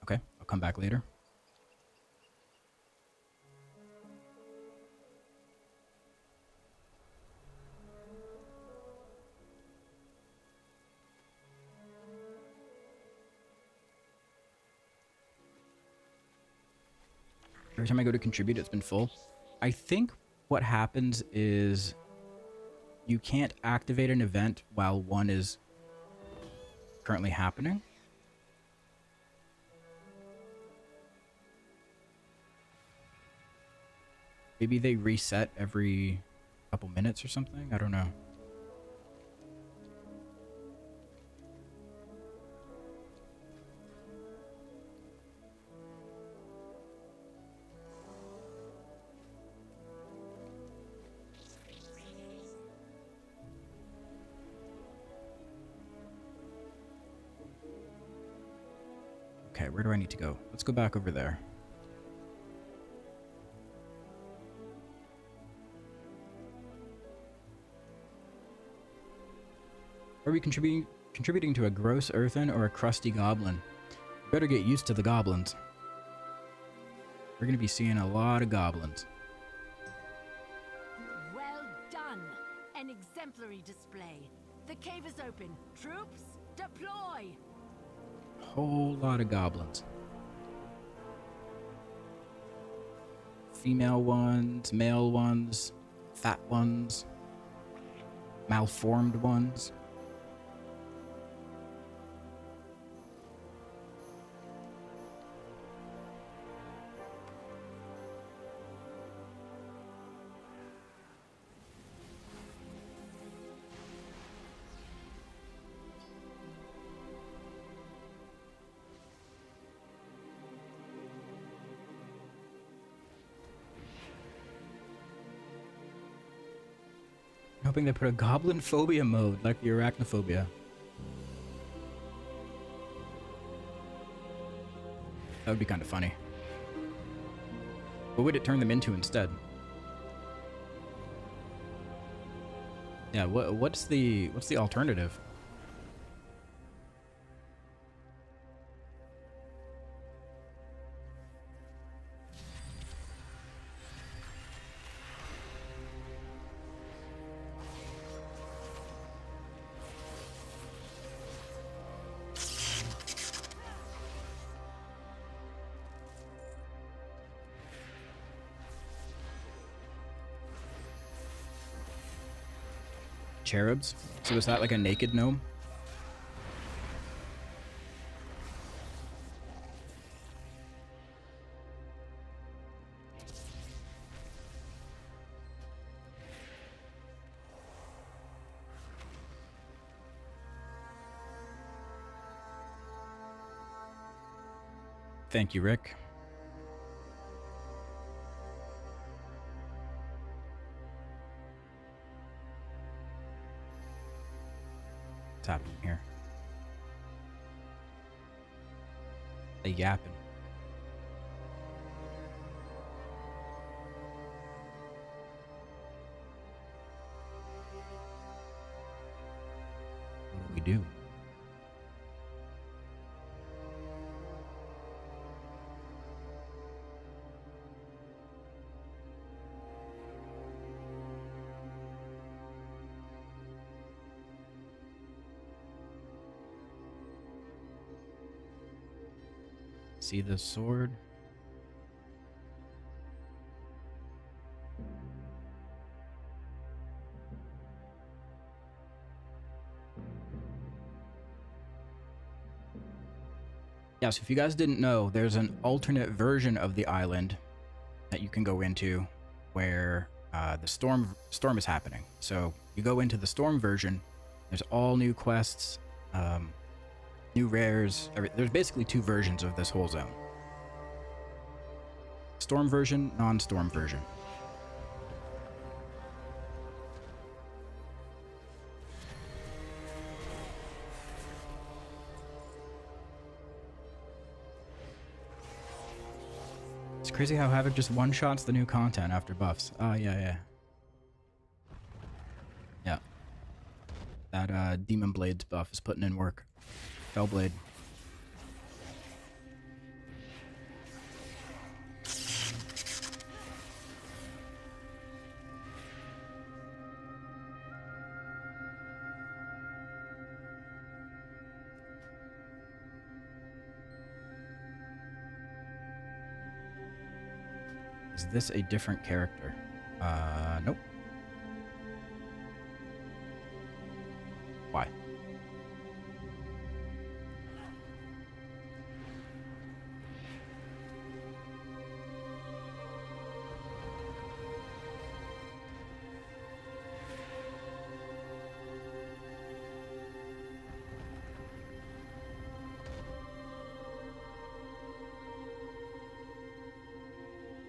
Okay, I'll come back later. Every time I go to contribute, it's been full. I think what happens is you can't activate an event while one is currently happening. Maybe they reset every couple minutes or something? I don't know. Okay, where do I need to go? Let's go back over there. Are we contributing to a gross earthen or a crusty goblin? Better get used to the goblins. We're going to be seeing a lot of goblins. Well done. An exemplary display. The cave is open. Troops, deploy. Whole lot of goblins. Female ones, male ones, fat ones, malformed ones. Hoping they put a goblin phobia mode like the arachnophobia. That would be kind of funny. What would it turn them into instead? Yeah, what's the alternative? Cherubs? So is that like a naked gnome? Thank you, Rick. What's happening here? They yapping. What do we do? See the sword? Yeah, so if you guys didn't know, there's an alternate version of the island that you can go into where the storm is happening. So you go into the storm version, there's all new quests, New rares. There's basically 2 versions of this whole zone. Storm version, non-storm version. It's crazy how Havoc just one-shots the new content after buffs. Oh, yeah. Yeah. That Demon Blades buff is putting in work. Fellblade. Is this a different character? Nope. Why?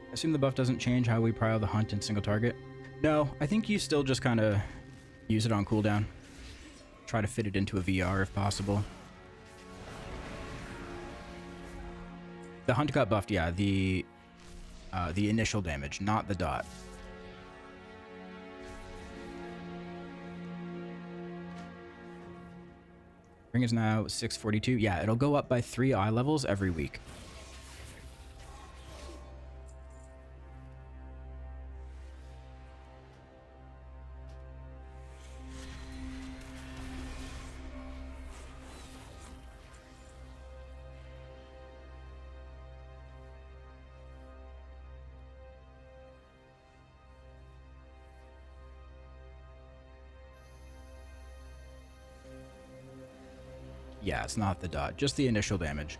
I assume the buff doesn't change how we prio the hunt in single target. No, I think you still just kind of use it on cooldown. Try to fit it into a VR if possible. The hunt got buffed, yeah. The initial damage, not the dot. Ring is now 642. Yeah, it'll go up by 3 eye levels every week. Yeah, it's not the dot, just the initial damage.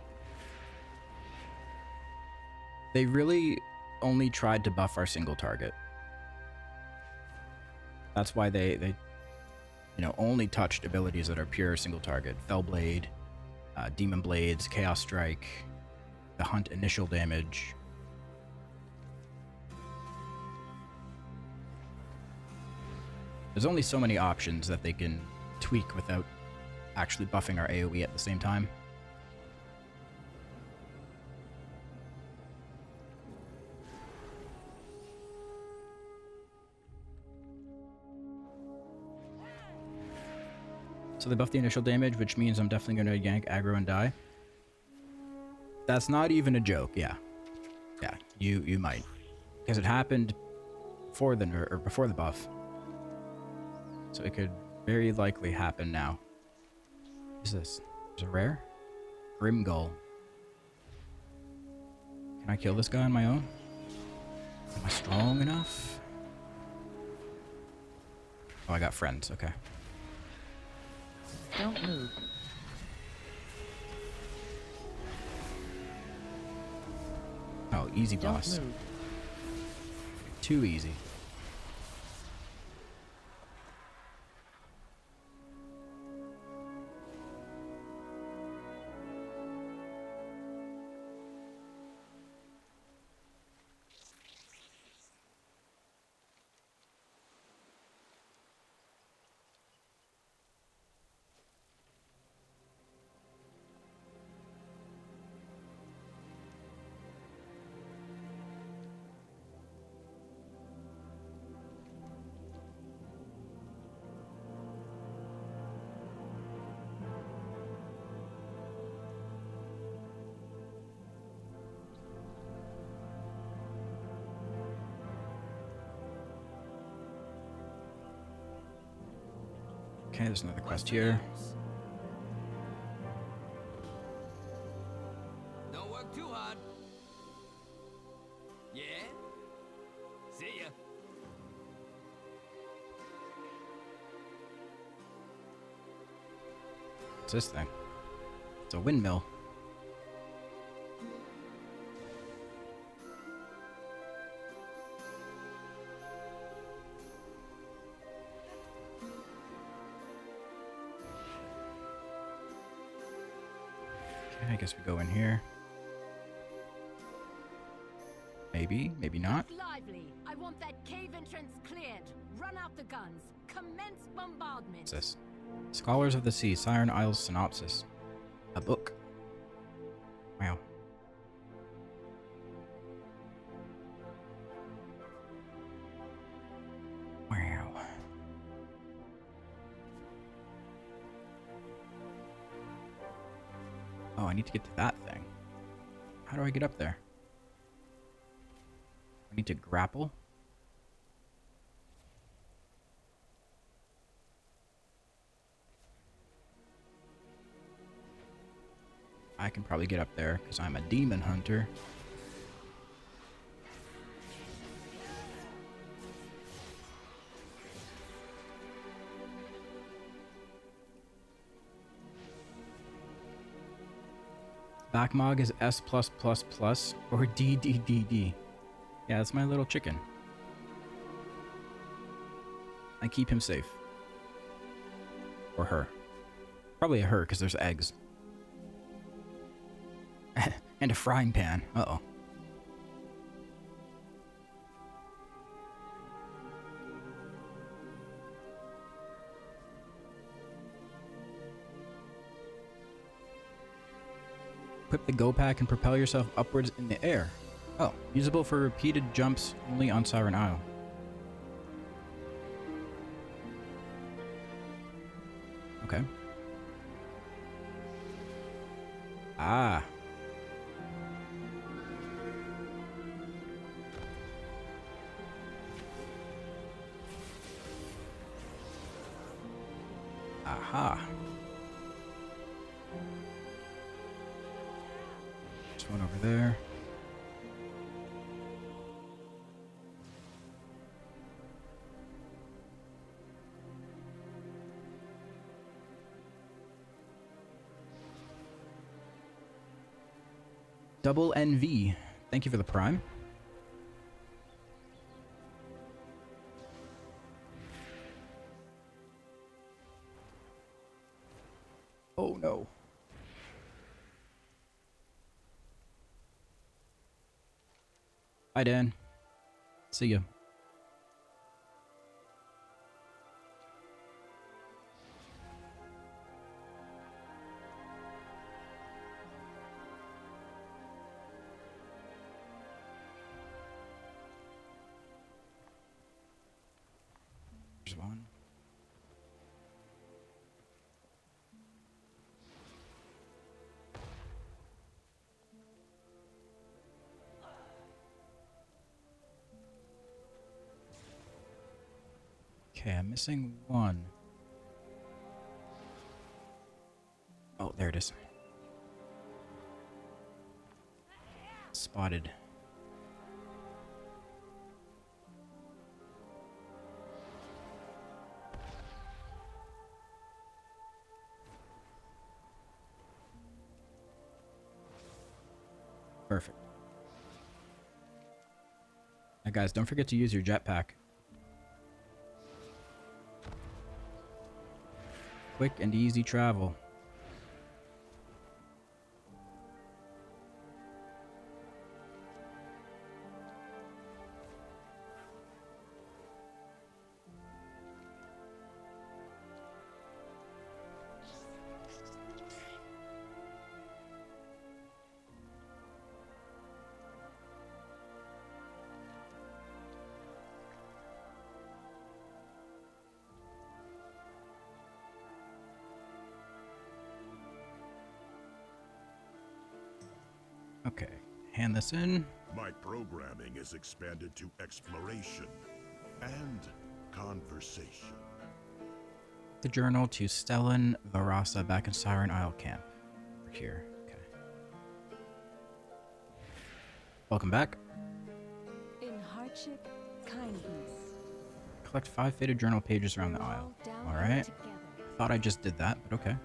They really only tried to buff our single target. That's why they only touched abilities that are pure single target. Fellblade, Demon Blades, Chaos Strike, the hunt initial damage. There's only so many options that they can tweak without actually buffing our AoE at the same time. So they buff the initial damage, which means I'm definitely going to yank aggro and die. That's not even a joke, yeah. Yeah, you might. Because it happened before the nerf, or before the buff. So it could very likely happen now. What is this? There's a rare? Grimgull. Can I kill this guy on my own? Am I strong enough? Oh, I got friends. Okay. Don't move. Oh, easy boss. Don't move. Too easy. Okay, there's another quest here. Don't work too hard. Yeah? See ya. What's this thing? It's a windmill. guess we go in here. Maybe, maybe not. Lively. I want that cave entrance cleared. Run out the guns. Commence bombardment. What's this? Scholars of the Sea, Siren Isle's synopsis. A book. Wow. Wow. Oh, I need to get to that thing. How do I get up there? I need to grapple. I can probably get up there because I'm a demon hunter. Backmog is S+++ or DDDD. Yeah, that's my little chicken. I keep him safe. Or her. Probably a her because there's eggs. And a frying pan. Uh-oh. Equip the Go Pack and propel yourself upwards in the air. Oh, usable for repeated jumps only on Siren Isle. Okay. Ah. Aha. There's one over there. Double NV. Thank you for the prime. Oh no. Hi, Dan. See ya. There's one. Okay, I'm missing one. Oh, there it is. Spotted. Perfect. Now guys, don't forget to use your jetpack. Quick and easy travel. Okay, hand this in. My programming is expanded to exploration and conversation. The journal to Stellan Varasa back in Siren Isle camp. We're here. Okay. Welcome back. In hardship, kindness. Collect 5 faded journal pages around the isle. Alright. Thought I just did that, but okay.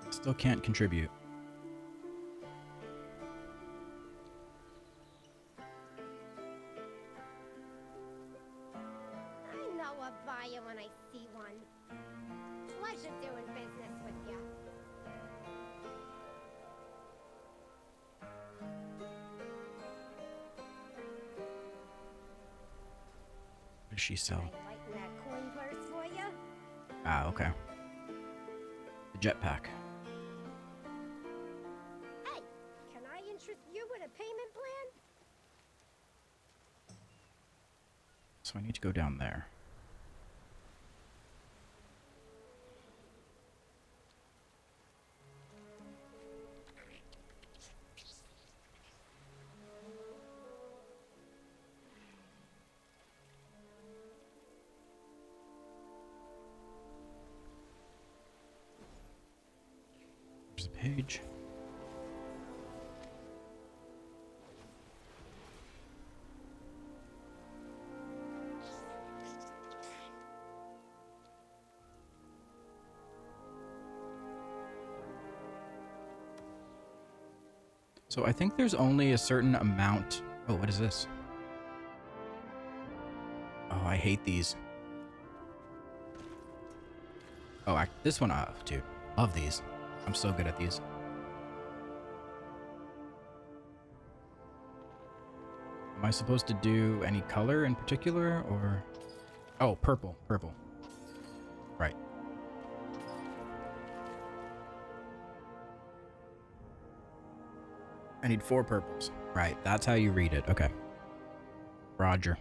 Still can't contribute. I know a buyer when I see one. Pleasure doing business with you. What does she sell? I lighten that coin purse for you? Ah, okay. The jetpack. Hey, can I interest you in a payment plan? So I need to go down there. There's a page. So I think there's only a certain amount. Oh, what is this? Oh, I hate these. Oh, this one, dude. Love these. I'm so good at these. Am I supposed to do any color in particular, or? Oh, purple. Purple. Right. I need 4 purples. Right, that's how you read it. Okay. Roger.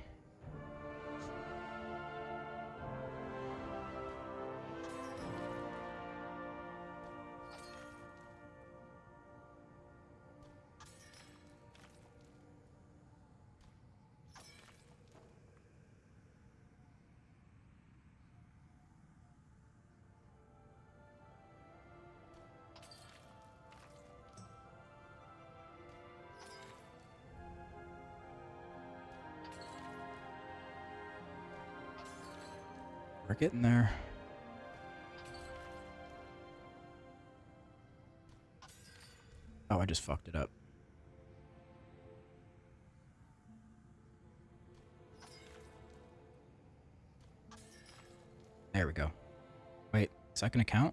We're getting there. Oh, I just fucked it up. There we go. Wait, is that gonna count?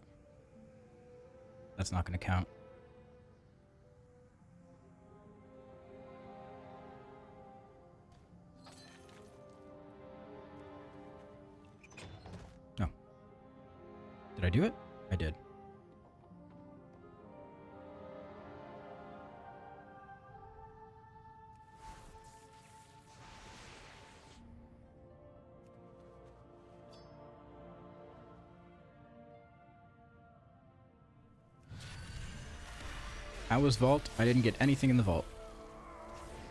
That's not gonna count. No. Did I do it? I did. How was vault? I didn't get anything in the vault.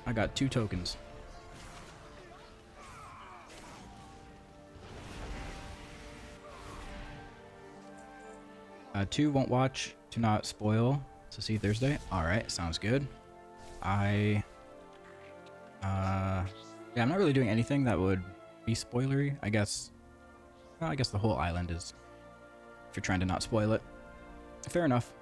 I got 2 tokens. Two, won't watch to not spoil. So see Thursday. Alright, sounds good. Yeah, I'm not really doing anything that would be spoilery. I guess, well, I guess the whole island is, if you're trying to not spoil it. Fair enough.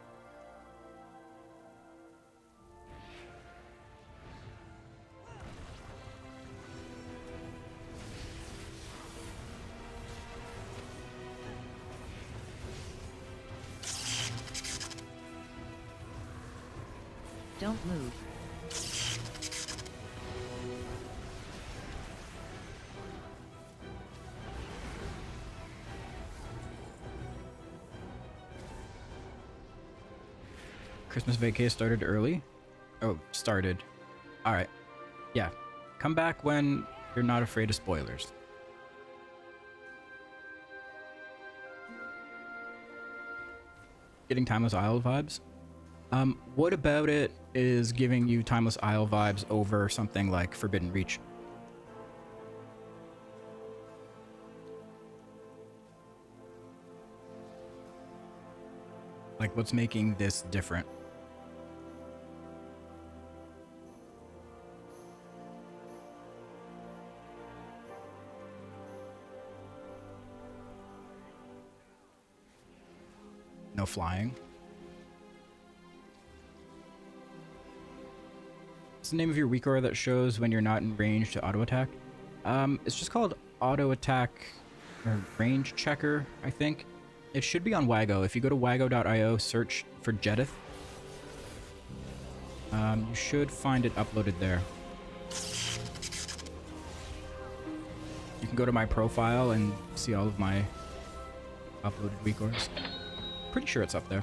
Don't move. Christmas vacay started early? Oh, started. Alright. Yeah. Come back when you're not afraid of spoilers. Getting Timeless Isle vibes? What about it is giving you Timeless Isle vibes over something like Forbidden Reach? Like, what's making this different? No flying. What's the name of your weak aura that shows when you're not in range to auto attack? It's just called auto attack or range checker, I think. It should be on Wago. If you go to wago.io, search for Jedith. You should find it uploaded there. You can go to my profile and see all of my uploaded WeCores. Pretty sure it's up there.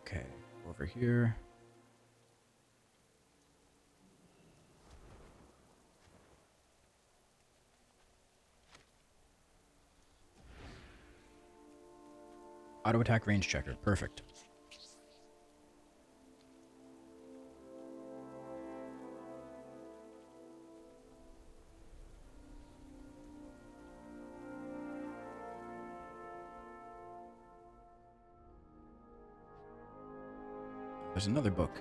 Okay, over here. Auto attack range checker. Perfect. There's another book.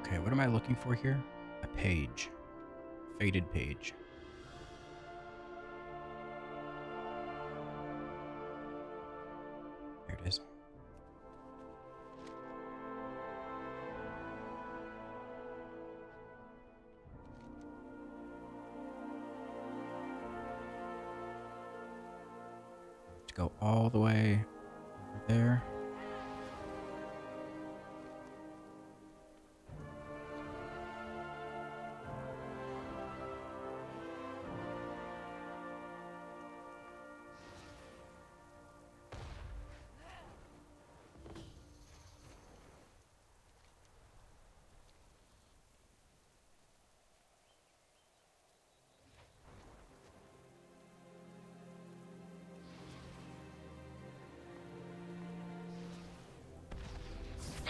Okay, what am I looking for here? A page. Faded page. There it is. Go all the way over there.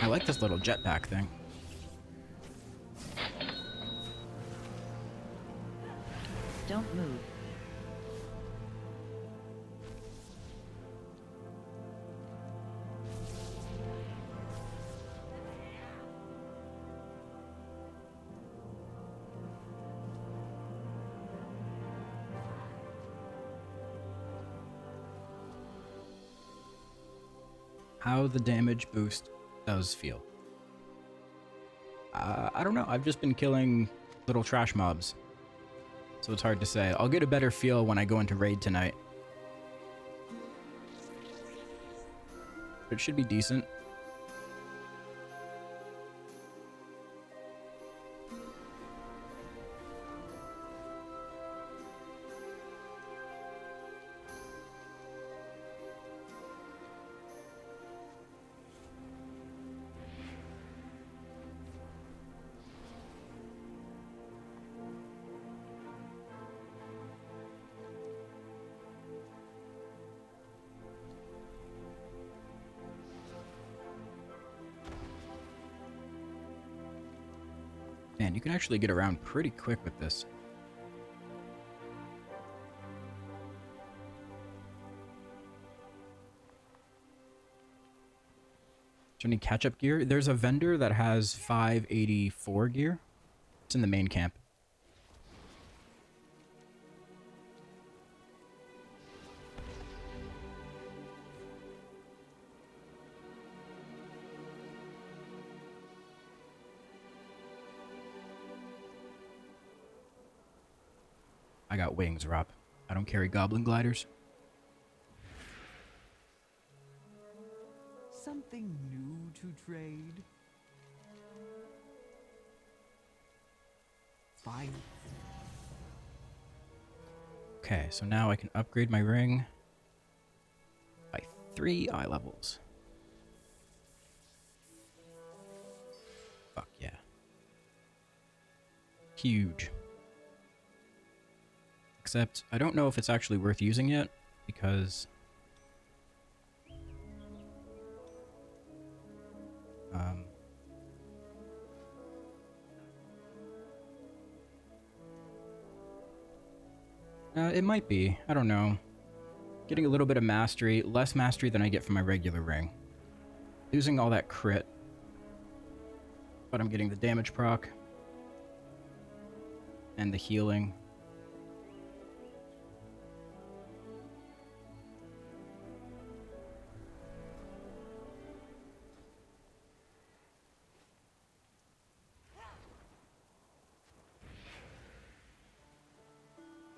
I like this little jetpack thing. Don't move. How the damage boost does feel. I don't know. I've just been killing little trash mobs, so it's hard to say. I'll get a better feel when I go into raid tonight. But it should be decent. Man, you can actually get around pretty quick with this. Is there any catch-up gear? There's a vendor that has 584 gear. It's in the main camp. I got wings, Rob. I don't carry goblin gliders. Something new to trade? Fine. Okay, so now I can upgrade my ring by 3 eye levels. Fuck yeah. Huge. Except, I don't know if it's actually worth using yet, because It might be. I don't know. Getting a little bit of mastery, less mastery than I get from my regular ring. Losing all that crit. But I'm getting the damage proc. And the healing.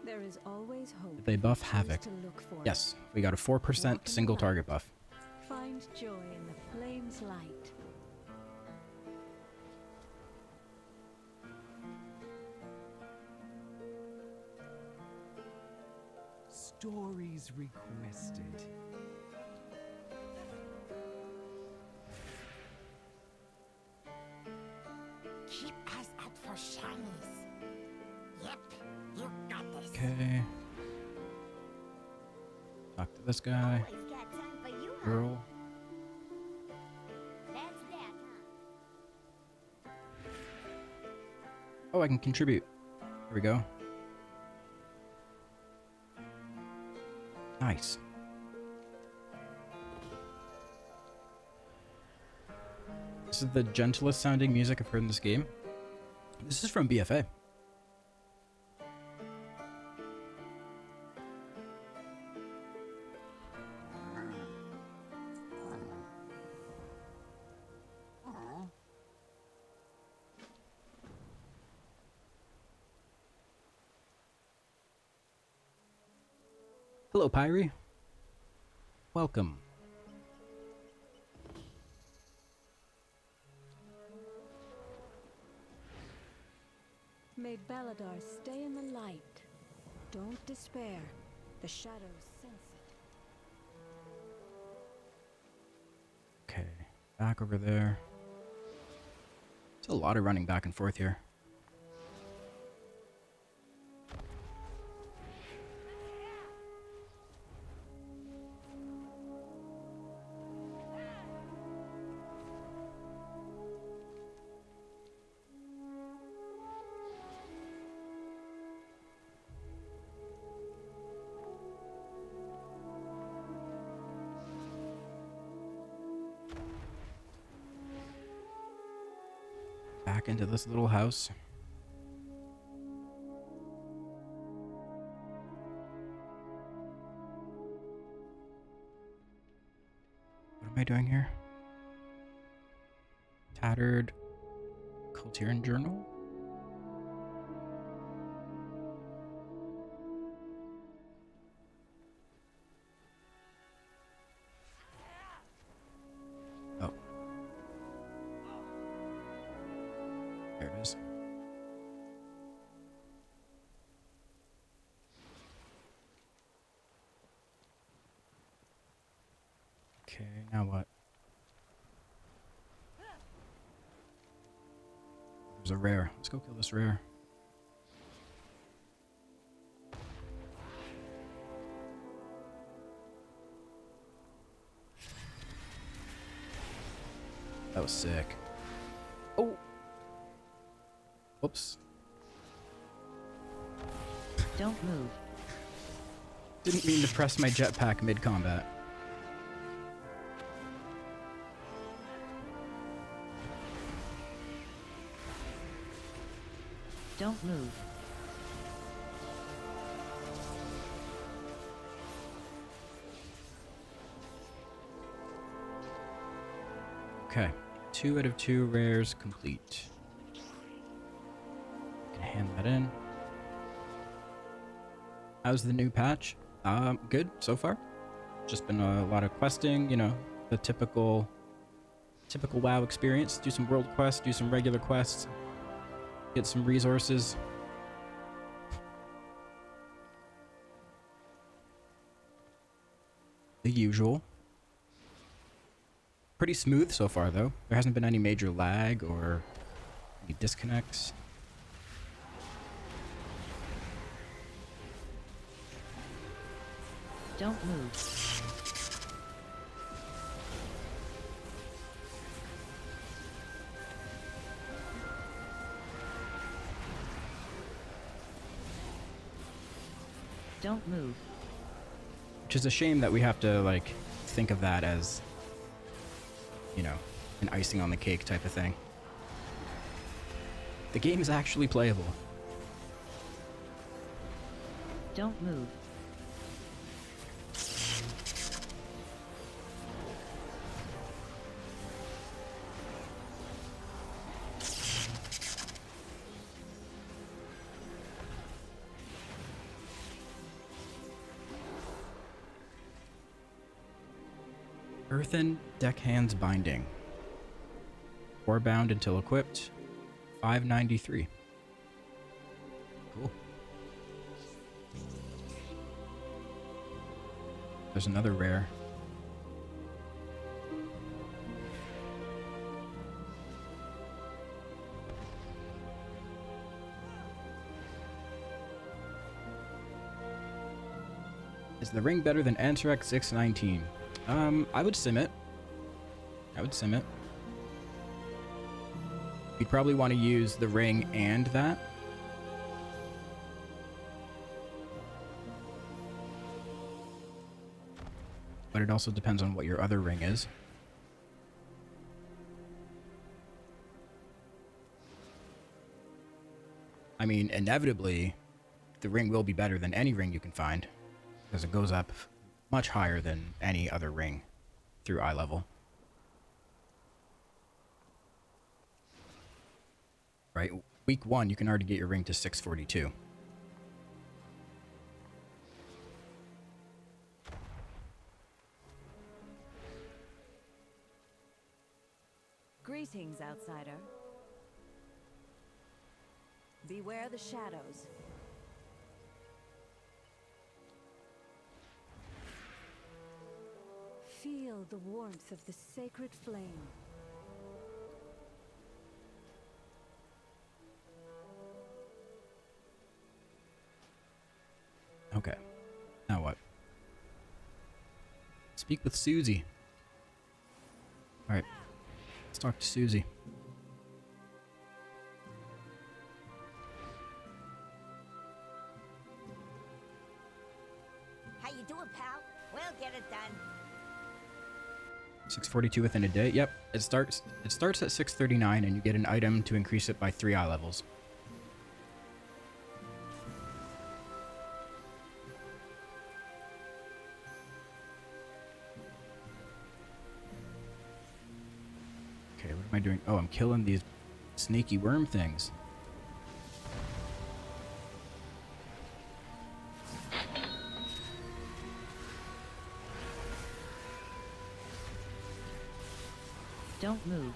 There is always hope. Did they buff Havoc? To look for Yes, we got a 4% single target buff. Find joy in the flame's light. Stories requested. Keep eyes out for shinies. Yep, you got this. Okay. Talk to this guy. Always got time for you, huh? Girl. That's that, huh? Oh, I can contribute. There we go. Nice. This is the gentlest sounding music I've heard in this game. This is from BFA. Hello, Pyrie. Welcome. May Baladar stay in the light. Don't despair. The shadows sense it. Okay, back over there. There's a lot of running back and forth here. Back into this little house. What am I doing here? Tattered Culturian Journal? Oh. There it is. Okay, now what? There's a rare. Let's go kill this rare. That was sick. Oh! Whoops. Don't move. Didn't mean to press my jetpack mid-combat. Don't move. Okay. 2 out of 2 rares complete. Can hand that in. How's the new patch? Good so far. Just been a lot of questing, you know, the typical WoW experience. Do some world quests, do some regular quests, get some resources. The usual. Pretty smooth so far, though. There hasn't been any major lag or any disconnects. Don't move. Don't move. Which is a shame that we have to, like, think of that as, you know, an icing on the cake type of thing. The game is actually playable. Don't move. Earthen Deckhand's Binding. Warbound until equipped. 593. Cool. There's another rare. Is the ring better than Antarac 619? I would sim it. You'd probably want to use the ring and that. But it also depends on what your other ring is. I mean, inevitably, the ring will be better than any ring you can find, because it goes up much higher than any other ring through eye level. Right? Week 1, you can already get your ring to 642. Greetings, outsider. Beware the shadows. Feel the warmth of the sacred flame. Okay. Now what? Speak with Susie. Alright. Let's talk to Susie. How you doing, pal? We'll get it done. 642 within a day. Yep. It starts at 639 and you get an item to increase it by 3 eye levels. Okay, what am I doing? Oh, I'm killing these snaky worm things. Don't move.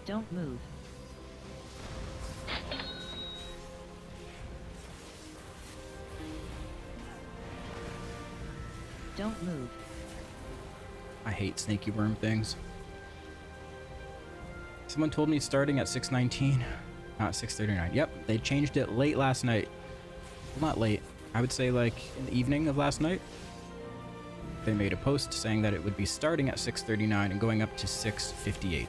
Don't move. Don't move. I hate snaky worm things. Someone told me starting at 619, not 639. Yep, they changed it late last night. Well, not late. I would say like in the evening of last night. They made a post saying that it would be starting at 639 and going up to 658.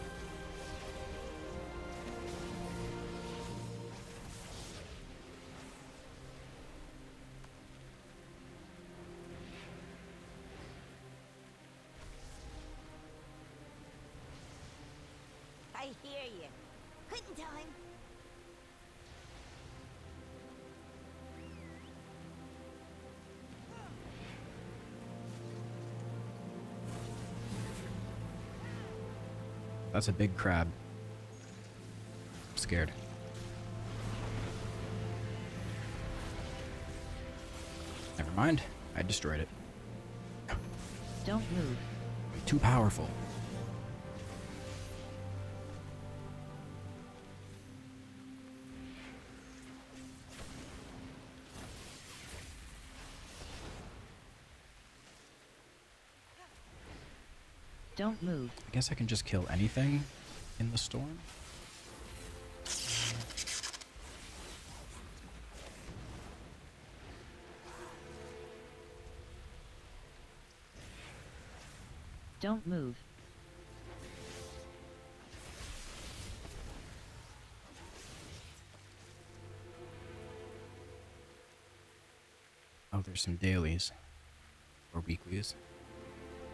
I hear you. Couldn't tell him. That's a big crab. I'm scared. Never mind. I destroyed it. Don't move. I'm too powerful. Don't move. I guess I can just kill anything in the storm. Don't move. Oh, there's some dailies. Or weeklies.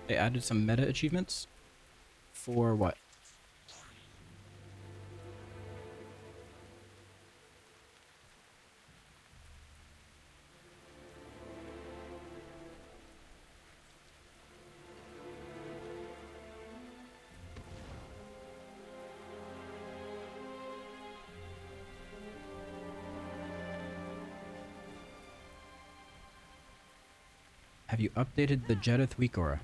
They added some meta achievements? For what? Have you updated the Jedith weak aura?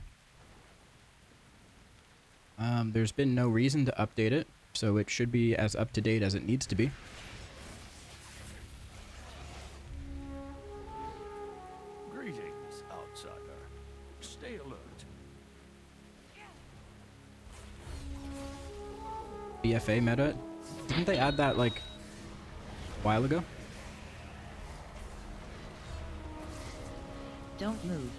There's been no reason to update it, so it should be as up to date as it needs to be. Greetings, outsider. Stay alert. BFA meta? Didn't they add that like a while ago? Don't move.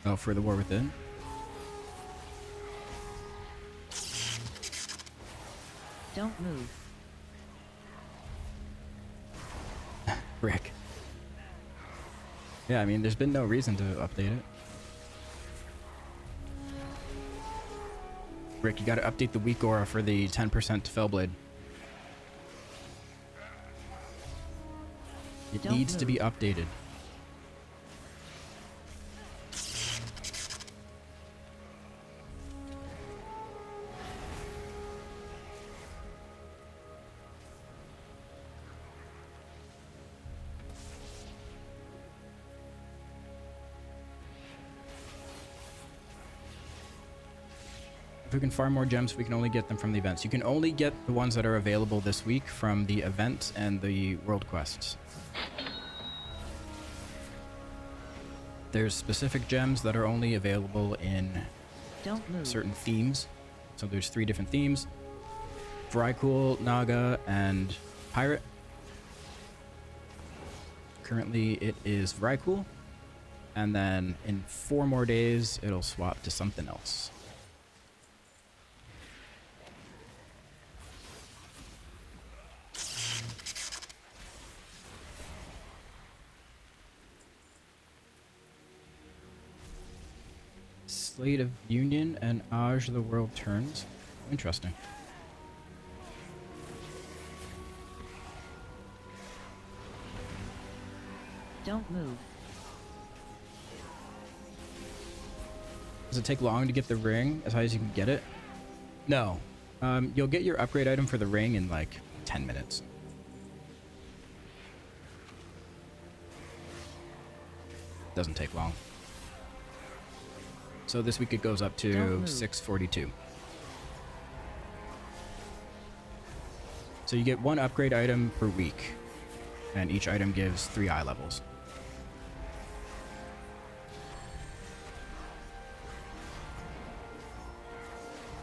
Oh, for the War Within? Don't move. Rick. Yeah, I mean, there's been no reason to update it. Rick, you gotta update the weak aura for the 10% Fellblade. It Don't needs to move. be updated. If we can farm more gems, we can only get them from the events. You can only get the ones that are available this week from the events and the world quests. There's specific gems that are only available in Don't move. certain themes. So there's 3 different themes. Vrykul, Naga, and Pirate. Currently it is Vrykul. And then in 4 more days, it'll swap to something else. Slate of Union and Aj the World Turns. Interesting. Don't move. Does it take long to get the ring as high as you can get it? No. You'll get your upgrade item for the ring in like 10 minutes. Doesn't take long. So this week it goes up Don't to move. 642. So you get 1 upgrade item per week, and each item gives 3 eye levels.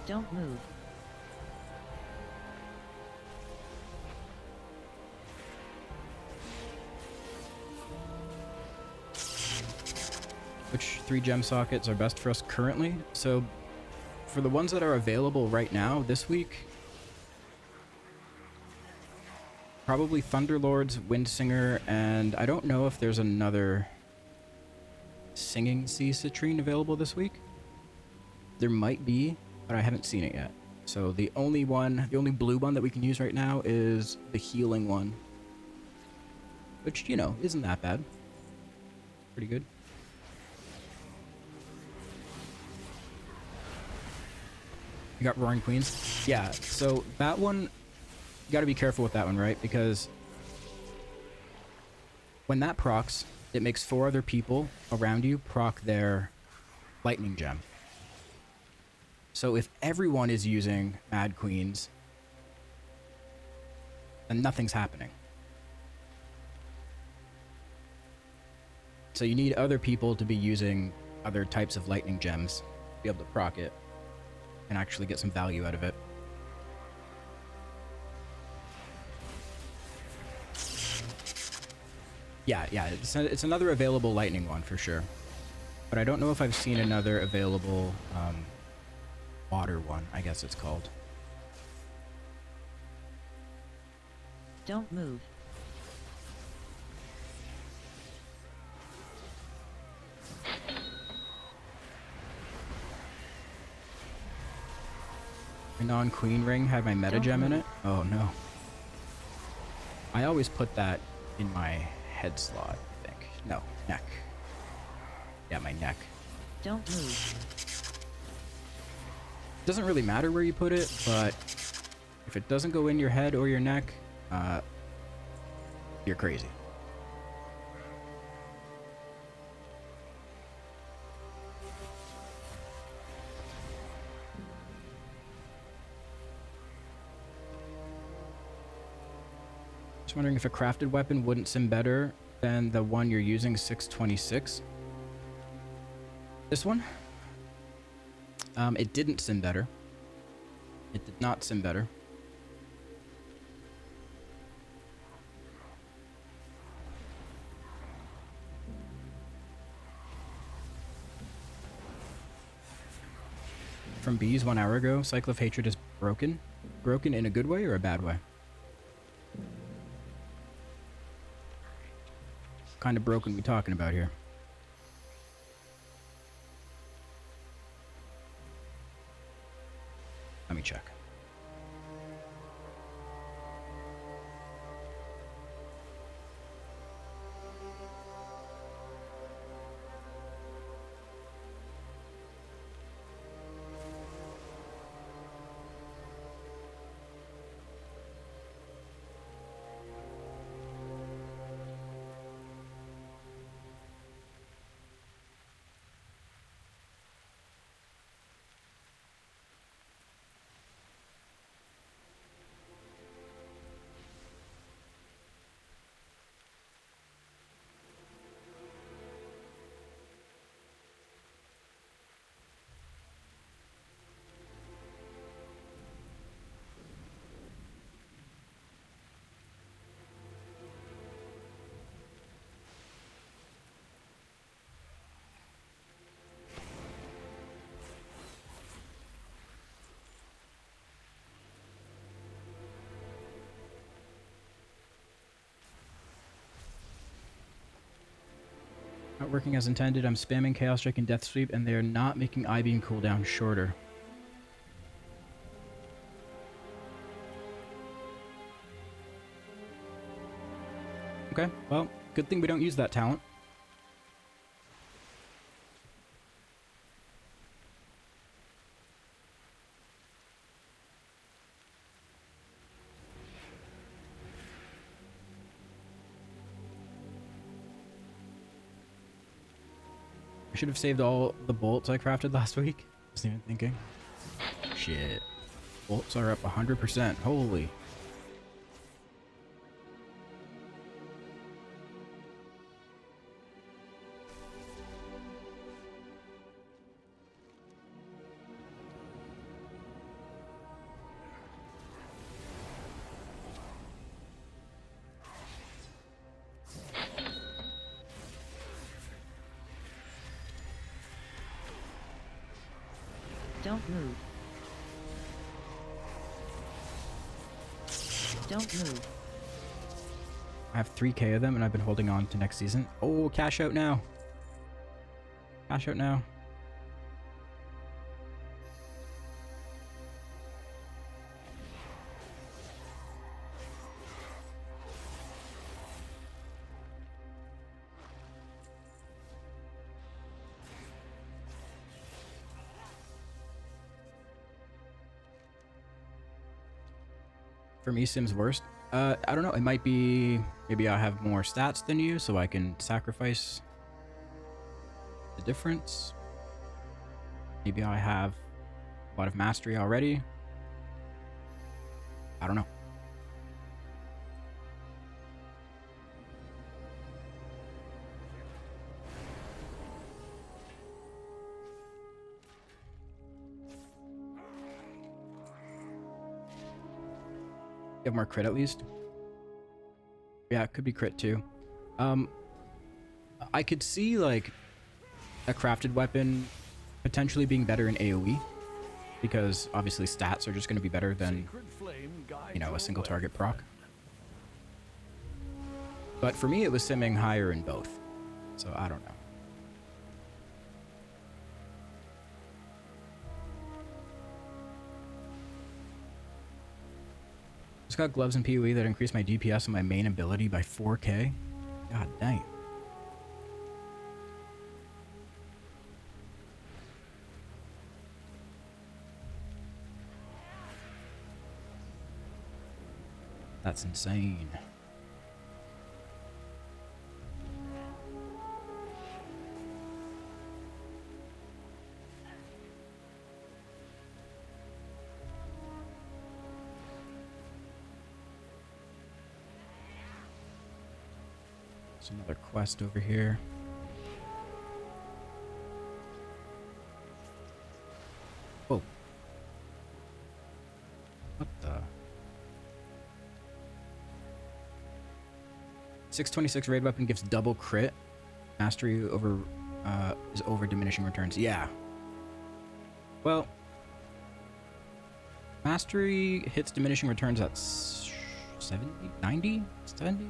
Don't move. Which 3 gem sockets are best for us currently? So for the ones that are available right now this week, probably Thunderlords, Windsinger, and I don't know if there's another Singing Sea Citrine available this week. There might be, but I haven't seen it yet. So the only blue one that we can use right now is the healing one. Which, you know, isn't that bad. Pretty good. You got Roaring Queens? Yeah, so that one, you gotta be careful with that one, right? Because when that procs, it makes 4 other people around you proc their lightning gem. So if everyone is using Mad Queens, then nothing's happening. So you need other people to be using other types of lightning gems to be able to proc it and actually get some value out of it. Yeah, it's another available lightning one for sure. But I don't know if I've seen another available water one, I guess it's called. Don't move. My non-queen ring had my meta gem in it? Oh no. I always put that in my head slot, I think. No, neck. Yeah, my neck. Don't move. Doesn't really matter where you put it, but if it doesn't go in your head or your neck, you're crazy. Just wondering if a crafted weapon wouldn't sim better than the one you're using, 626. This one? It didn't sim better. It did not sim better. From Bees 1 hour ago, Cycle of Hatred is broken. Broken in a good way or a bad way? What kind of broken we talking about here? Let me check. Not working as intended. I'm spamming Chaos Strike and Death Sweep, and they're not making I-Beam cooldown shorter. Okay, well, good thing we don't use that talent. I should have saved all the bolts I crafted last week. Wasn't even thinking. Shit. Bolts are up 100%. Holy. Don't move. Don't move. I have 3k of them, and I've been holding on to next season. Oh, cash out now. Cash out now. For me, Sim's worst. I don't know. It might be... Maybe I have more stats than you, so I can sacrifice the difference. Maybe I have a lot of mastery already. I don't know. You have more crit at least? Yeah, it could be crit too. I could see like a crafted weapon potentially being better in AoE, because obviously stats are just going to be better than, you know, a single target proc. But for me, it was simming higher in both, so I don't know. Just got gloves and PoE that increase my DPS and my main ability by 4k. God dang. That's insane. There's another quest over here. Oh. What the? 626 raid weapon gives double crit. Mastery over is over diminishing returns. Yeah. Well, mastery hits diminishing returns at 70, 90, 70,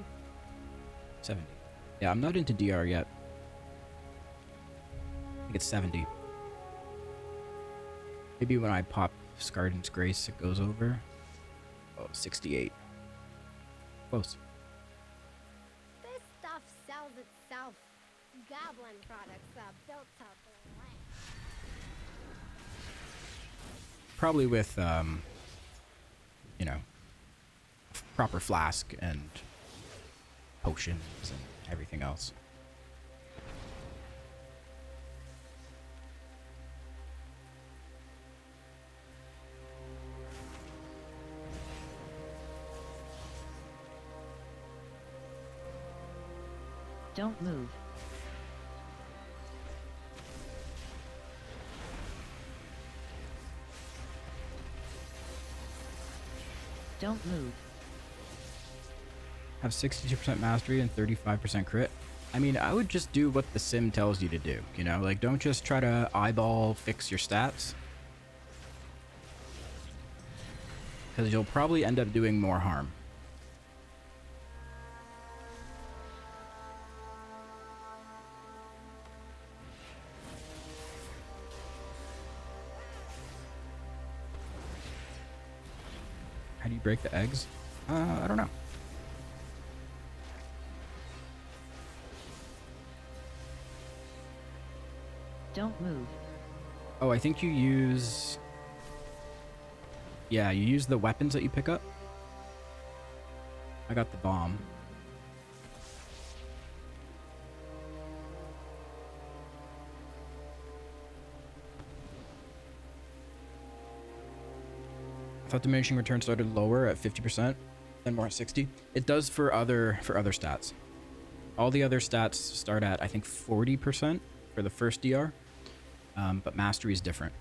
70. Yeah, I'm not into DR yet. I think it's 70. Maybe when I pop Scarden's Grace, it goes over. Oh, 68. Close. This stuff sells itself. Goblin products are built to last. Probably with, you know, proper flask and potions and everything else. Don't move. Don't move. Have 62% mastery and 35% crit. I mean, I would just do what the sim tells you to do, you know? Like, don't just try to eyeball fix your stats, because you'll probably end up doing more harm. How do you break the eggs? I don't know. Don't move. Oh, I think you use... Yeah, you use the weapons that you pick up. I got the bomb. I thought diminishing return started lower at 50%, then more at 60. It does for other stats. All the other stats start at, I think, 40% for the first DR, but mastery is different.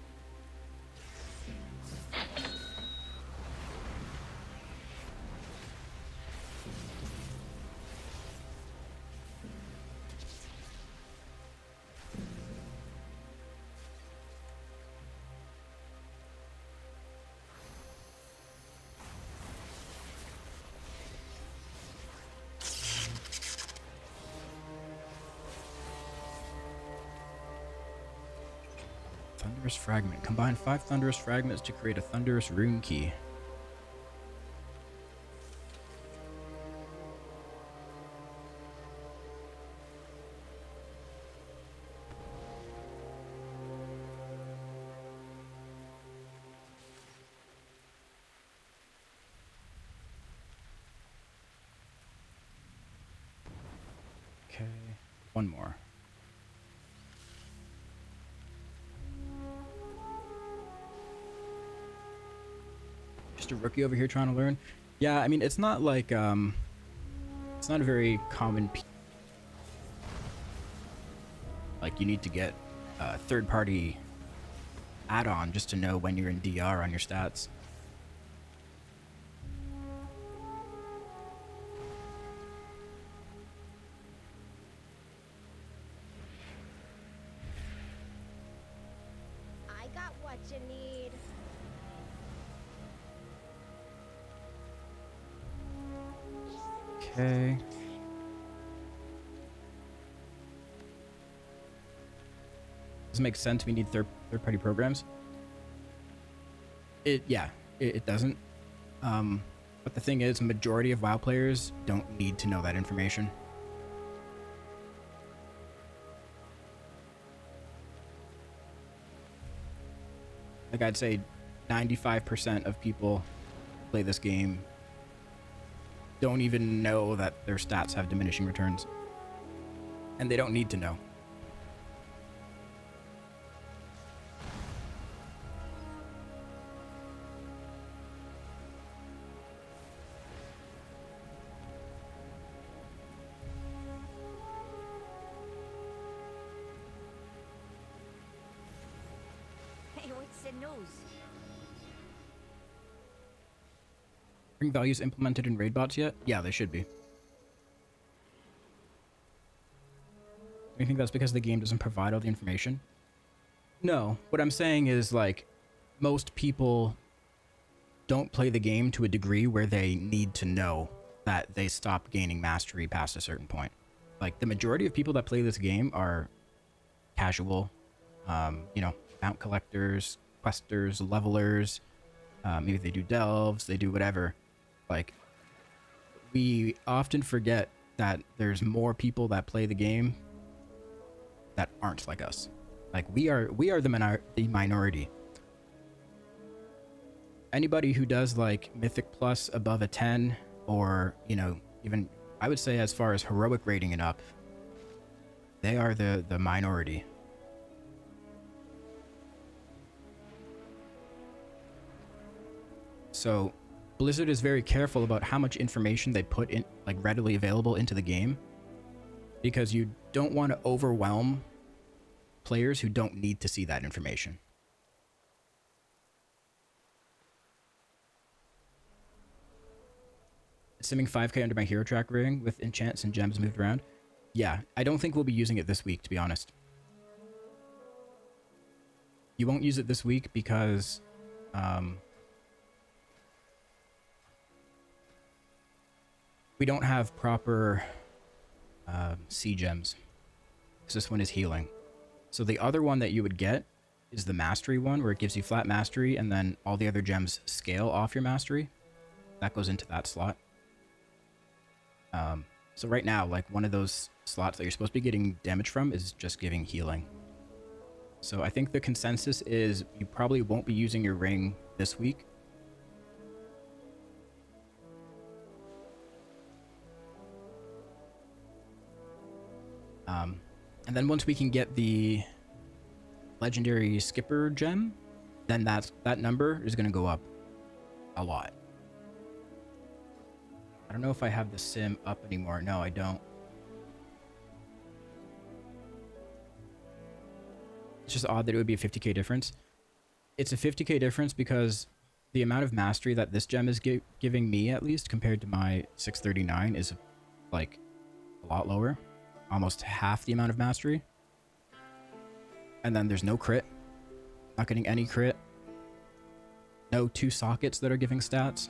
Thunderous Fragment. Combine 5 Thunderous Fragments to create a Thunderous Rune Key. Okay, one more. Just a rookie over here trying to learn. Yeah, I mean, it's not like, it's not a very common like, you need to get a third-party add-on just to know when you're in DR on your stats. you need. Okay. Does it make sense we need third-party programs? It doesn't. But the thing is, majority of WoW players don't need to know that information. Like, I'd say 95% of people who play this game don't even know that their stats have diminishing returns. And they don't need to know. Hey, what's the news? Ring values implemented in raid bots yet? Yeah, they should be. Do you think that's because the game doesn't provide all the information? No. What I'm saying is, like, most people don't play the game to a degree where they need to know that they stop gaining mastery past a certain point. Like, the majority of people that play this game are casual, you know, mount collectors, questers, levelers, maybe they do delves, they do whatever. Like, we often forget that there's more people that play the game that aren't like us. Like, we are the minority. Anybody who does like Mythic Plus above a 10, or, you know, even I would say as far as heroic rating and up, they are the minority. So Blizzard is very careful about how much information they put in, like, readily available into the game, because you don't want to overwhelm players who don't need to see that information. Simming 5k under my hero track ring with enchants and gems moved around. Yeah, I don't think we'll be using it this week, to be honest. You won't use it this week because we don't have proper sea gems, because this one is healing. So the other one that you would get is the mastery one, where it gives you flat mastery and then all the other gems scale off your mastery. That goes into that slot. So right now, like, one of those slots that you're supposed to be getting damage from is just giving healing. So I think the consensus is you probably won't be using your ring this week. And then once we can get the legendary skipper gem, then that number is going to go up a lot. I don't know if I have the sim up anymore. No, I don't. It's just odd that it would be a 50k difference. It's a 50k difference because the amount of mastery that this gem is giving me, at least, compared to my 639, is, like, a lot lower. Almost half the amount of mastery. And then there's no crit. Not getting any crit. No 2 sockets that are giving stats.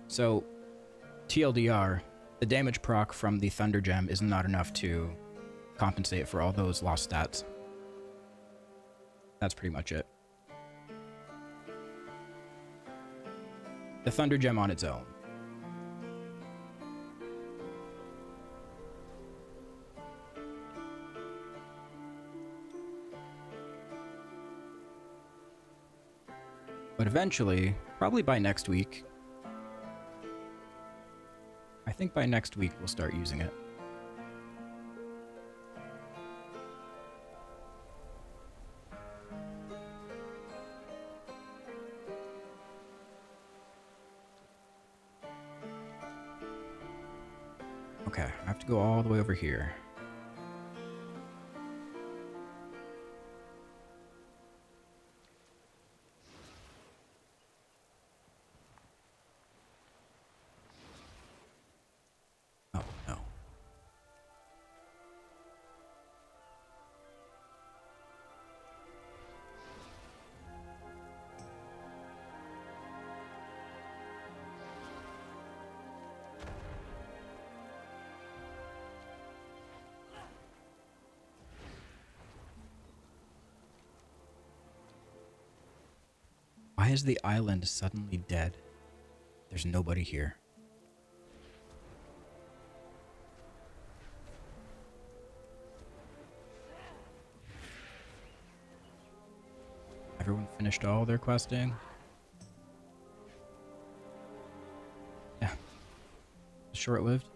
So, TLDR, the damage proc from the Thunder Gem is not enough to compensate for all those lost stats. That's pretty much it. The Thunder Gem on its own. But eventually, probably by next week, I think by next week we'll start using it. Okay, I have to go all the way over here. is the island suddenly dead? There's nobody here. Everyone finished all their questing? Yeah. Short-lived.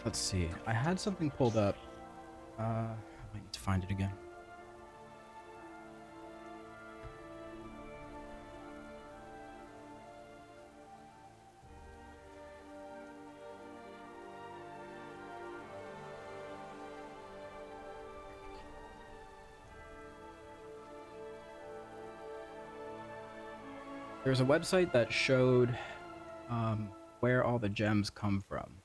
Let's see. I had something pulled up. I might need to find it again. There's a website that showed where all the gems come from.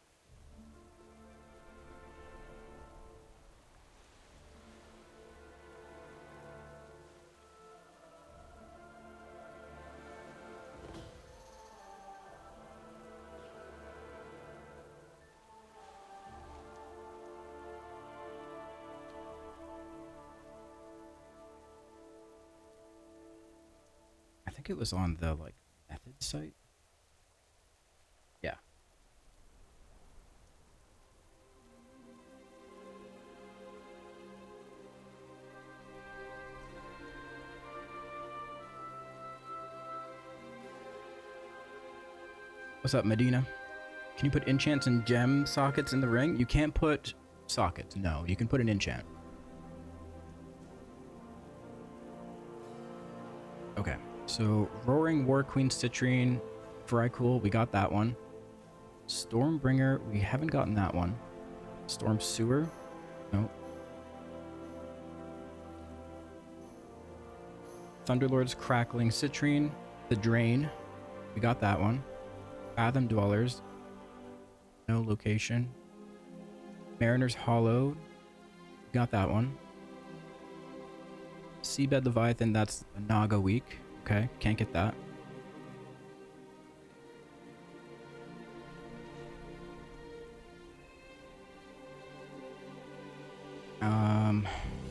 I think it was on the like method site. Yeah. What's up, Medina? Can you put enchants and gem sockets in the ring? You can't put sockets. No, you can put an enchant. Okay. So, Roaring War Queen Citrine, very cool. We got that one. Stormbringer, we haven't gotten that one. Storm Sewer, nope. Thunderlord's Crackling Citrine, the Drain, we got that one. Fathom Dwellers, no location. Mariner's Hollow, we got that one. Seabed Leviathan, that's a Naga week. Okay, can't get that.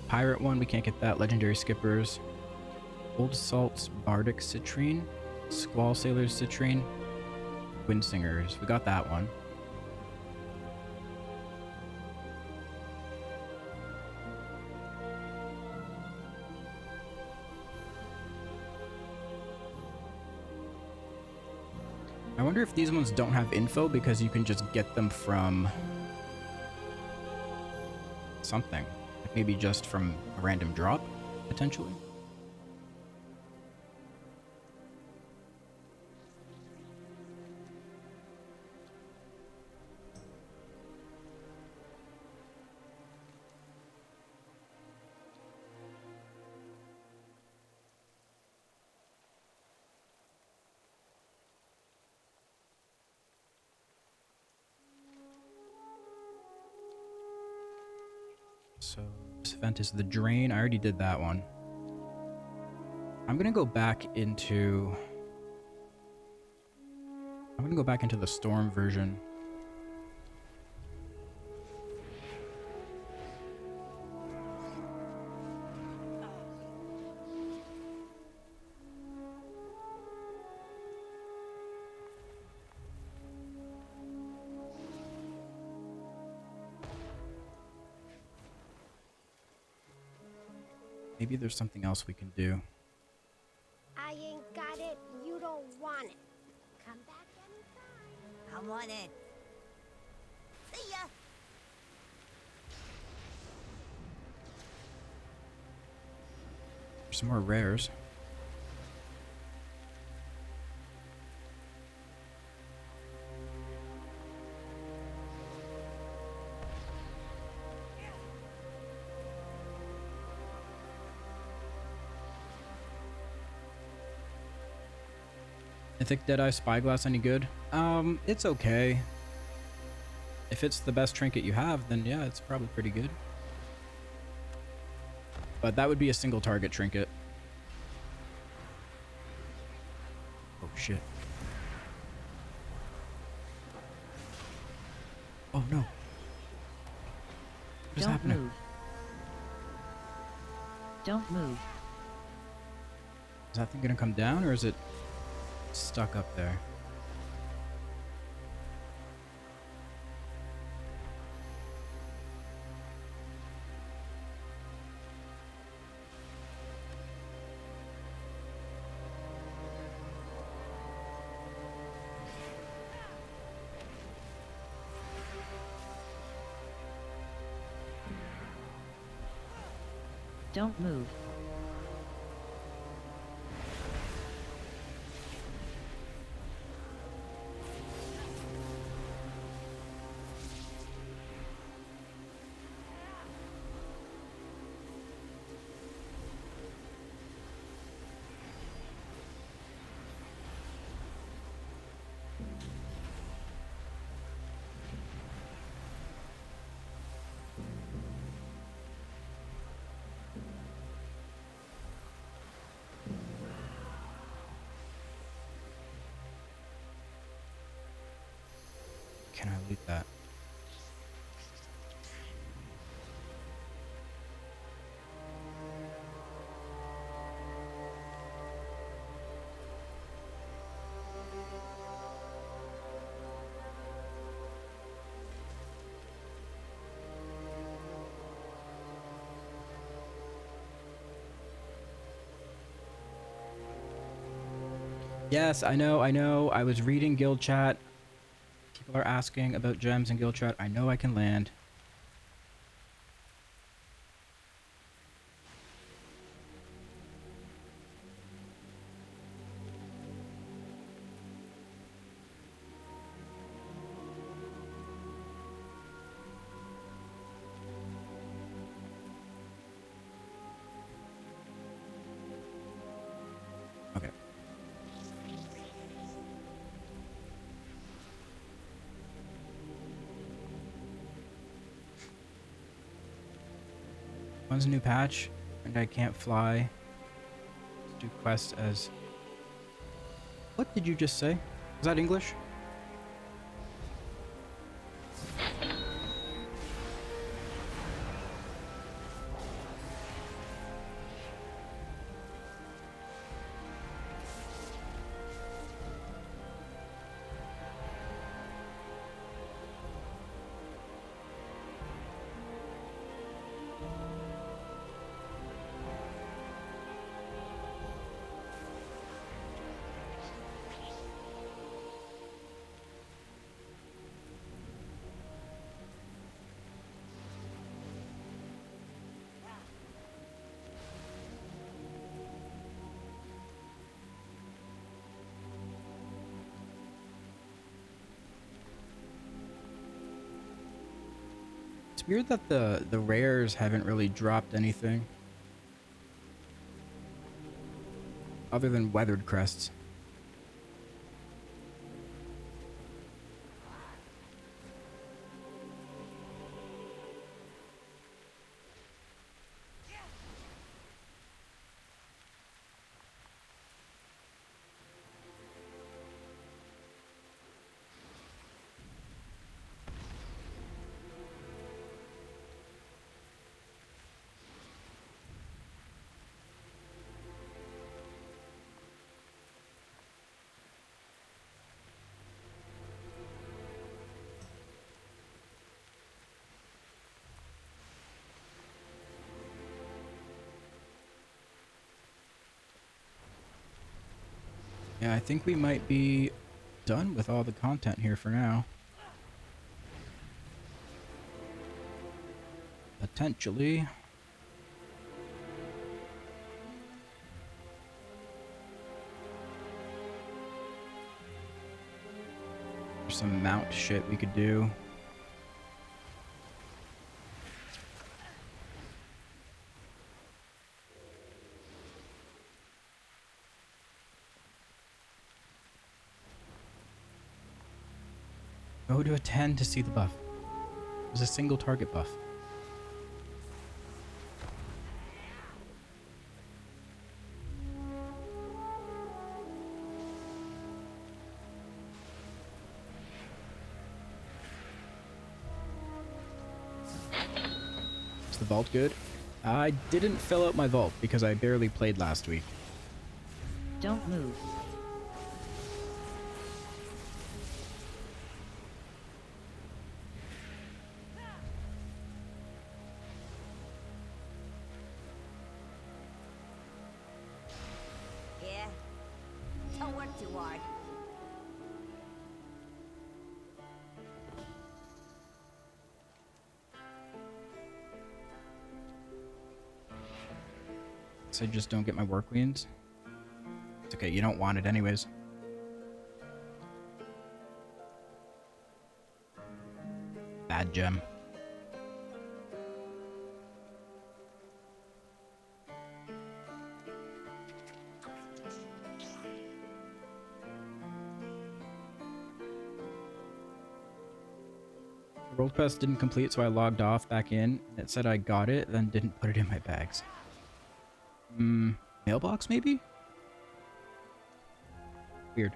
Pirate one, we can't get that. Legendary Skippers. Old Salt's Bardic Citrine. Squall Sailor's Citrine. Windsingers, we got that one. I wonder if these ones don't have info because you can just get them from something. Like maybe just from a random drop, potentially. So this event is the Drain. I already did that one. I'm gonna go back into the Storm version. Maybe there's something else we can do. I ain't got it. You don't want it. Come back anytime. I want it. See ya. Some more rares. Mythic Deadeye Spyglass any good? It's okay. If it's the best trinket you have, then yeah, it's probably pretty good. But that would be a single target trinket. Oh shit. Oh no. What's Don't happening? move. Don't move. Is that thing gonna come down or is it stuck up there? Don't move. Can I loot that? Yes, I know. I was reading guild chat. People are asking about gems in guild chat. I know I can land. Okay. When's a new patch? And I can't fly. Let's do quests as... What did you just say? Was that English? It's weird that the rares haven't really dropped anything other than weathered crests. Yeah, I think we might be done with all the content here for now. Potentially. There's some mount shit we could do. Go to attend to see the buff. There's a single target buff. Is the vault good? I didn't fill out my vault because I barely played last week. Don't move. Yeah? Don't work too hard. So I just don't get my work queens. It's okay, you don't want it anyways. Bad gem. The world quest didn't complete, so I logged off back in. It said I got it, then didn't put it in my bags. Mailbox maybe? Weird.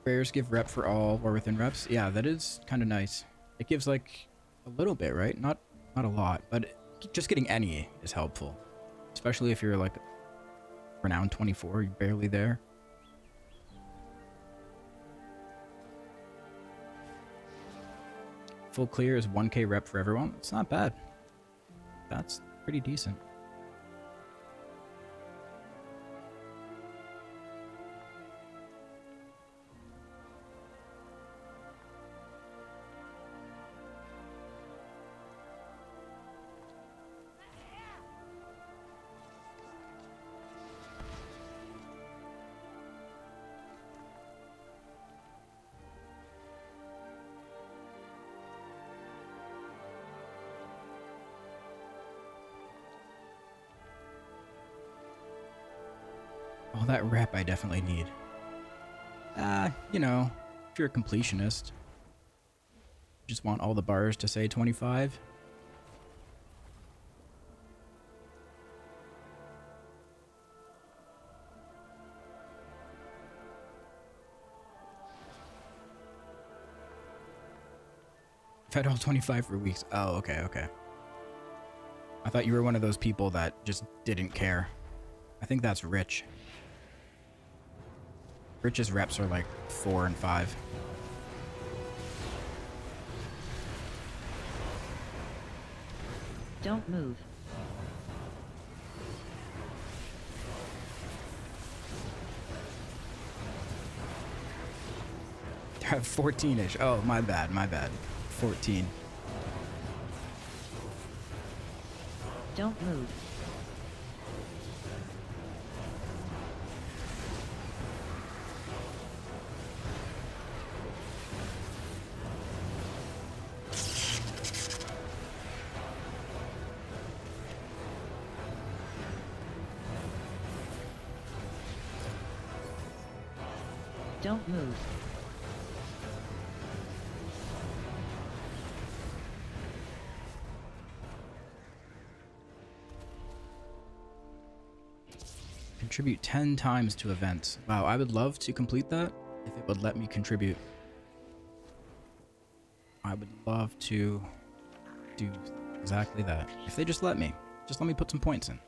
Prayers give rep for all or within reps. Yeah, that is kind of nice. It gives like a little bit, right? Not a lot, but just getting any is helpful. Especially if you're like renowned 24, you're barely there. Full clear is 1k rep for everyone. It's not bad. That's pretty decent. All that rep I definitely need. You know, if you're a completionist, you just want all the bars to say 25. I've had all 25 for weeks. Oh, okay, okay. I thought you were one of those people that just didn't care. I think that's Rich. Rich's reps are like 4 and 5. Don't move. I have 14-ish. Oh, my bad, my bad. 14. Don't move. Don't move. Contribute 10 times to events. Wow, I would love to complete that if it would let me contribute. I would love to do exactly that. If they just let me put some points in.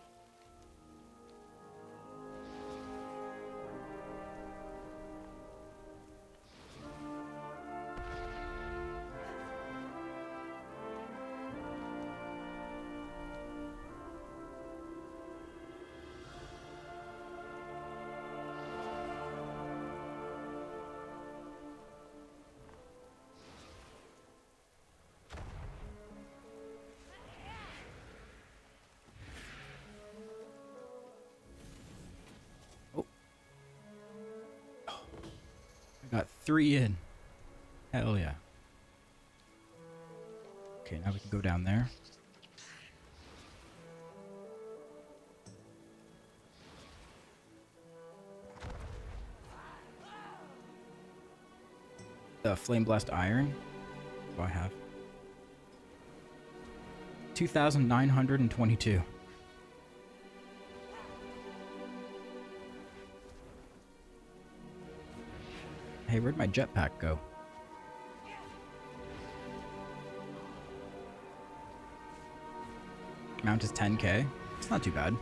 Got 3 in. Hell yeah. Okay, now we can go down there. The Flame Blast Iron. What do I have? 2,922. Hey, where'd my jetpack go? Mount is 10k. It's not too bad.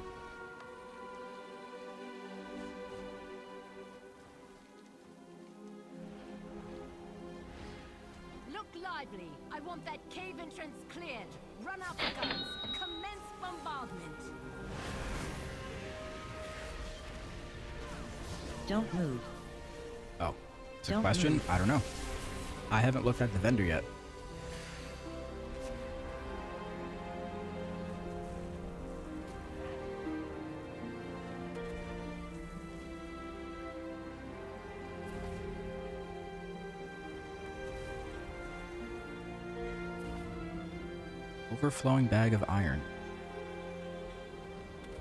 Look lively. I want that cave entrance cleared. Run out the guns. Commence bombardment. Don't move. Oh, it's a Don't question? move. I don't know. I haven't looked at the vendor yet. Overflowing bag of iron.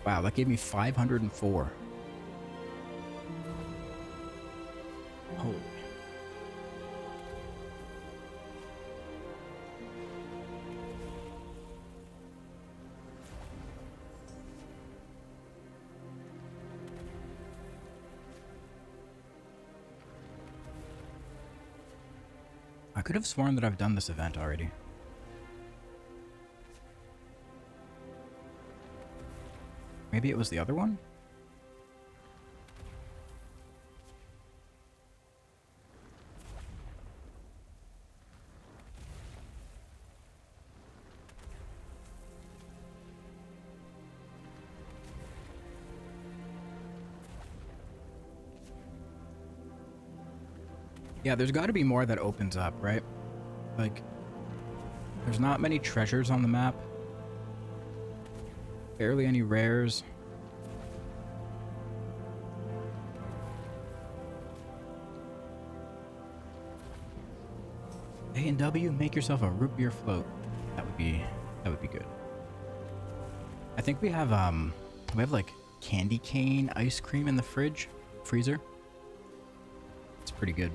Wow, that gave me 504. Holy. I could have sworn that I've done this event already. Maybe it was the other one? Yeah, there's got to be more that opens up, right? Like, there's not many treasures on the map. Barely any rares. A&W, make yourself a root beer float. That would be good. I think we have like candy cane ice cream in the freezer. It's pretty good.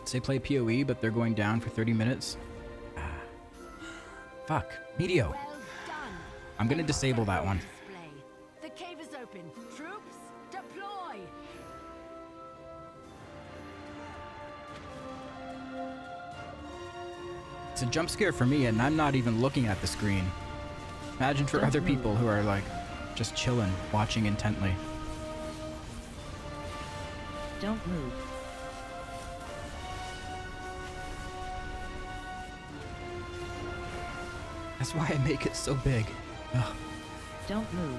Say play PoE, but they're going down for 30 minutes. Fuck. Medio. Well done. I'm gonna disable that one. Display. The cave is open. Troops, deploy. It's a jump scare for me, and I'm not even looking at the screen. Imagine for other people who are like just chilling, watching intently. Don't move. That's why I make it so big. Ugh. Don't move.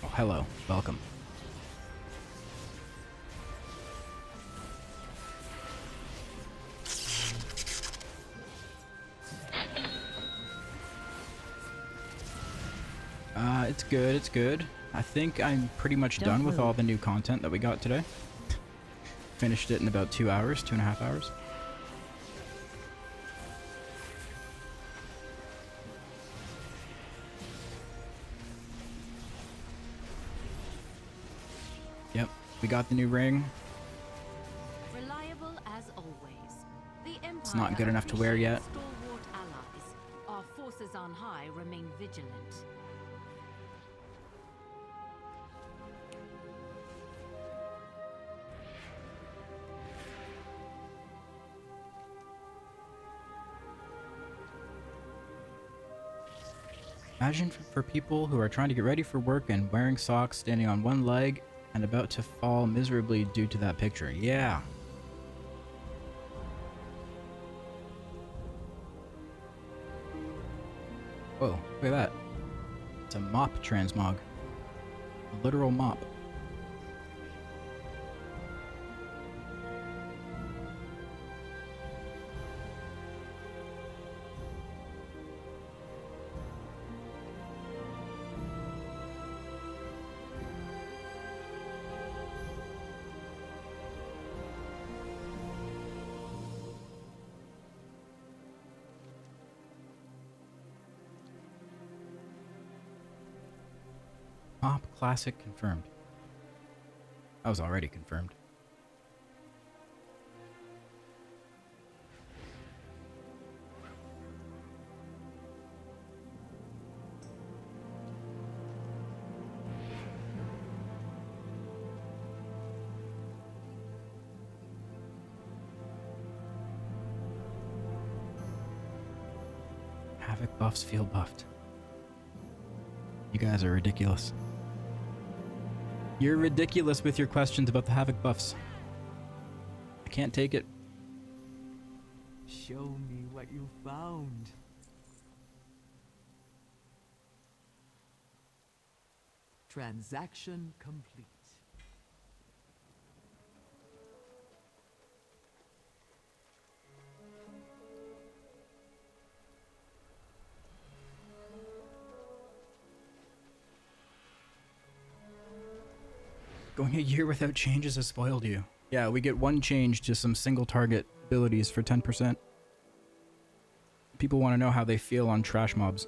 Oh, hello. Welcome. It's good, it's good. I think I'm pretty much done with all the new content that we got today. Finished it in about 2 hours, 2.5 hours. Yep, we got the new ring. Reliable as always. The Empire It's not good enough to wear yet. stalwart allies. Our forces on high remain vigilant. Imagine for people who are trying to get ready for work and wearing socks, standing on one leg, and about to fall miserably due to that picture. Yeah. Whoa, look at that. It's a mop transmog. A literal mop. Top classic confirmed. I was already confirmed. Havoc buffs feel buffed. You guys are ridiculous. You're ridiculous with your questions about the Havoc buffs. I can't take it. Show me what you found. Transaction complete. Going a year without changes has spoiled you. Yeah, we get one change to some single target abilities for 10%. People want to know how they feel on trash mobs.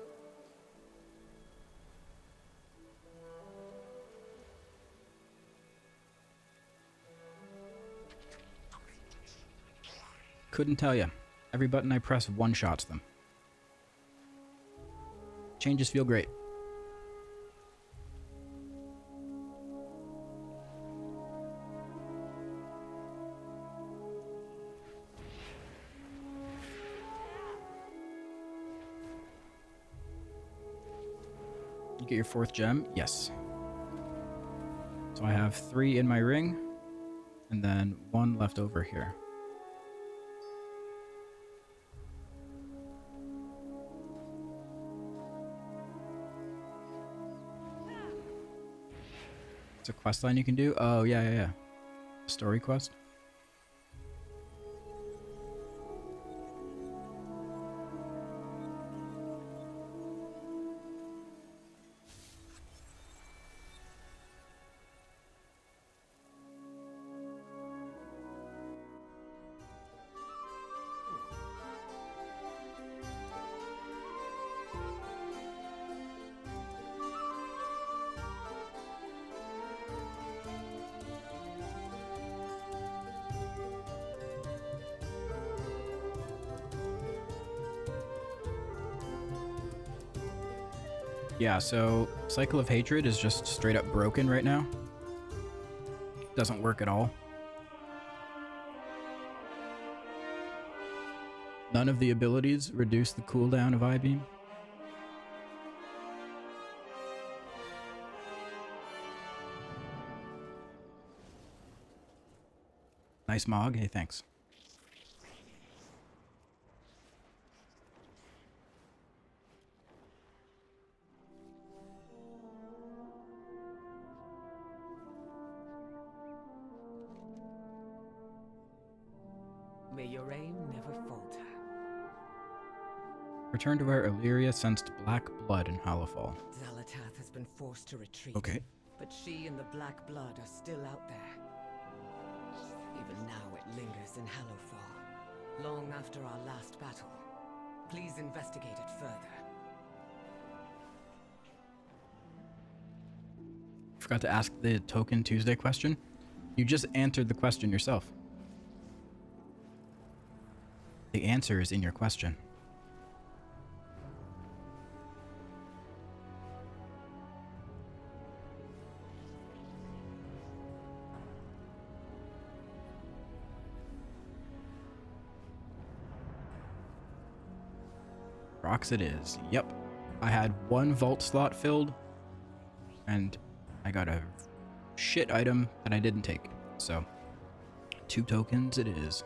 Couldn't tell you. Every button I press one-shots them. Changes feel great. You get your 4th gem? Yes. So I have 3 in my ring, and then 1 left over here. It's a quest line you can do? Oh, yeah. Story quest? Yeah, so Cycle of Hatred is just straight up broken right now. Doesn't work at all. None of the abilities reduce the cooldown of I-Beam. Nice Mog. Hey, thanks. May your aim never falter. Return to where Illyria sensed black blood in Hallowfall. Xalatath has been forced to retreat. Okay. But she and the Black Blood are still out there. Even now it lingers in Hallowfall, long after our last battle. Please investigate it further. Forgot to ask the Token Tuesday question. You just answered the question yourself. The answer is in your question. Rocks it is. Yep. I had 1 vault slot filled, and I got a shit item that I didn't take. So, 2 tokens it is.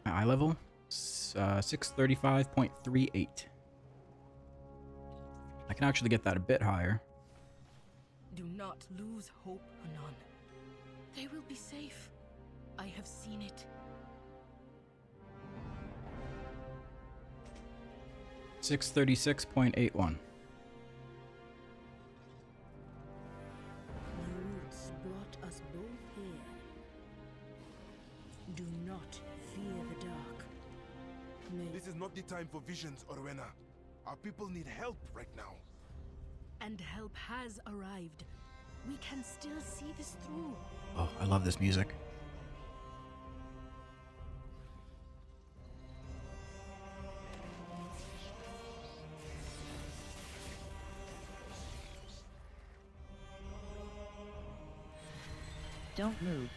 Eye level 635.38. I can actually get that a bit higher. Do not lose hope, Anon. They will be safe. I have seen it. 636.81. The roots brought us both here. Do not fear the dark. This is not the time for visions, Orwena. Our people need help right now. And help has arrived. We can still see this through. Oh, I love this music. Don't move.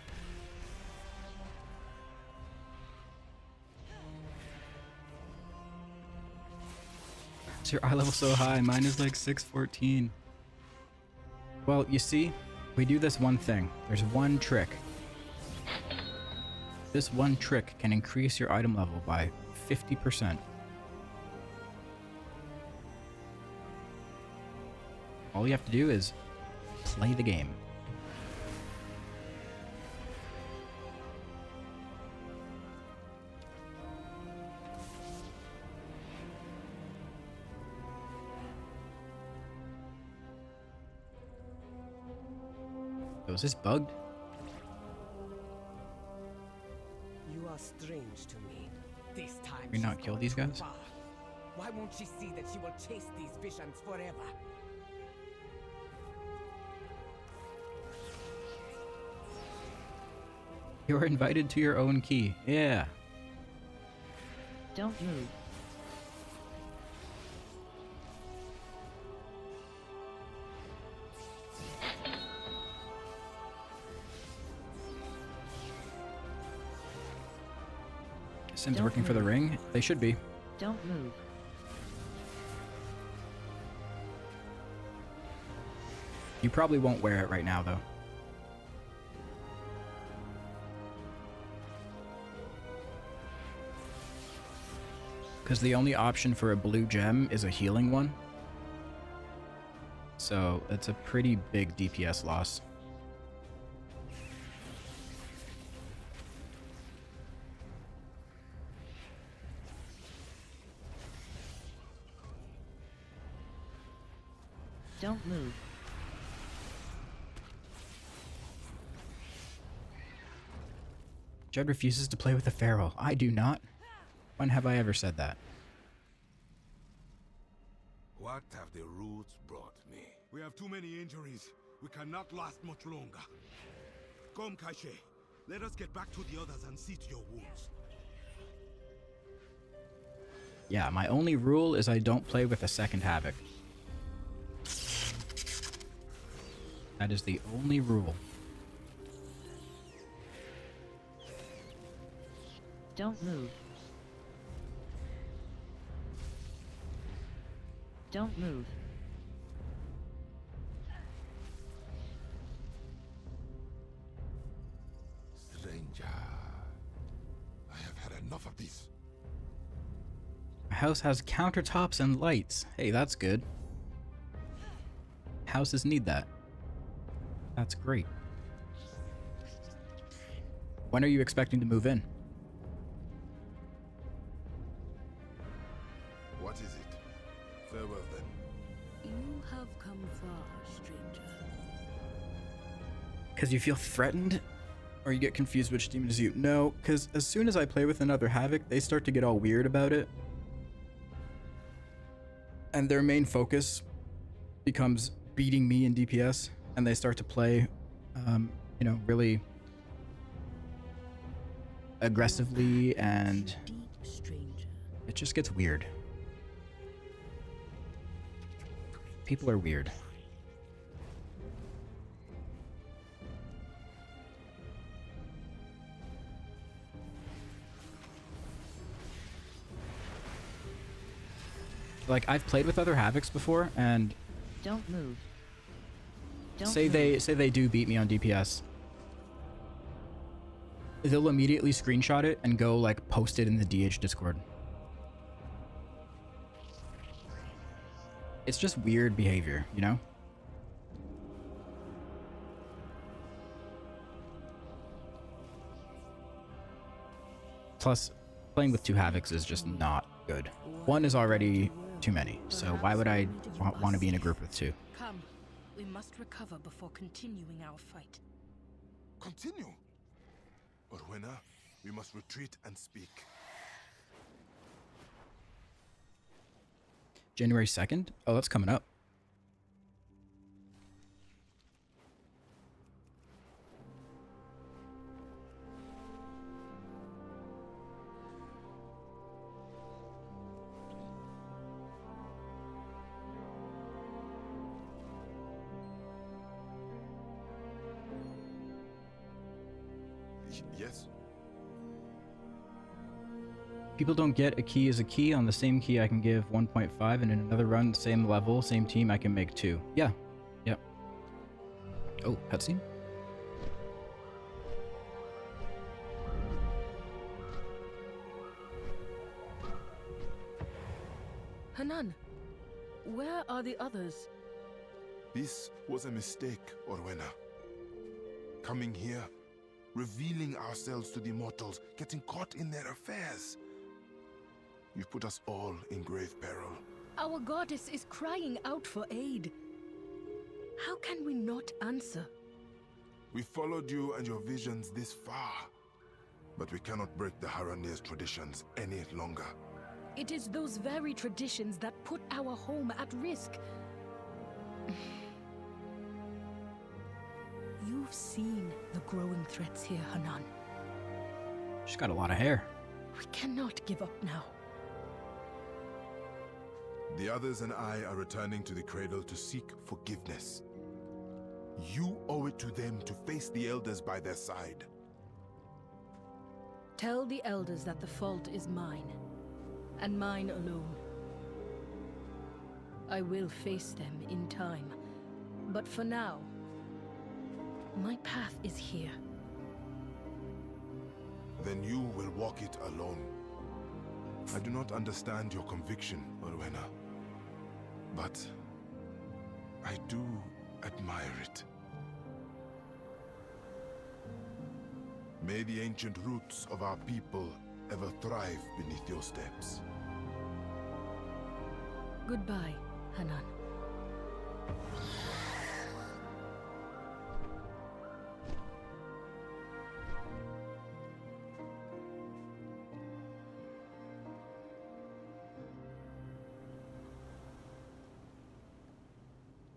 Is your eye level so high? Mine is like 614. Well, you see, we do this one thing. There's one trick. This one trick can increase your item level by 50%. All you have to do is play the game. Oh, is this bugged? You are strange to me. This time Can we not she's kill gone these too guys? far. Why won't she see that she will chase these visions forever? You're invited to your own key. Yeah. Don't move. Sims Don't working for the move. ring? They should be. Don't move. You probably won't wear it right now, though. Because the only option for a blue gem is a healing one. So it's a pretty big DPS loss. Don't move. Jed refuses to play with the feral. I do not. When have I ever said that? What have the roots brought me? We have too many injuries. We cannot last much longer. Come, Kaishe. Let us get back to the others and see to your wounds. Yeah, my only rule is I don't play with a second Havoc. That is the only rule. Don't move. Don't move. Stranger, I have had enough of this. My house has countertops and lights. Hey, that's good. Houses need that. That's great. When are you expecting to move in? What is it? Farewell then. You have come far, stranger. Because you feel threatened? Or you get confused which demon is you? No, because as soon as I play with another Havoc, they start to get all weird about it. And their main focus becomes beating me in DPS. And they start to play, you know, really aggressively, and it just gets weird. People are weird. Like, I've played with other Havocs before, and Don't move. Don't say move. they do beat me on DPS. They'll immediately screenshot it and go like post it in the DH Discord. It's just weird behavior, you know? Plus, playing with 2 Havocs is just not good. 1 is already too many, so why would I want to be in a group with 2? Come, we must recover before continuing our fight. Continue. Orwena, we must retreat and speak. January 2nd? Oh, that's coming up. Yes. People don't get a key as a key. On the same key, I can give 1.5, and in another run, same level, same team, I can make 2. Yeah. Yep. Oh, cutscene? Hanan, where are the others? This was a mistake, Orwena. Coming here, revealing ourselves to the immortals, getting caught in their affairs. You've put us all in grave peril. Our goddess is crying out for aid. How can we not answer? We followed you and your visions this far, but we cannot break the Haranir's traditions any longer. It is those very traditions that put our home at risk. You've seen the growing threats here, Hanan. She's got a lot of hair. We cannot give up now. The others and I are returning to the cradle to seek forgiveness. You owe it to them to face the elders by their side. Tell the elders that the fault is mine, and mine alone. I will face them in time, but for now, my path is here. Then you will walk it alone. I do not understand your conviction, Orwena, but I do admire it. May the ancient roots of our people ever thrive beneath your steps. Goodbye, Hanan.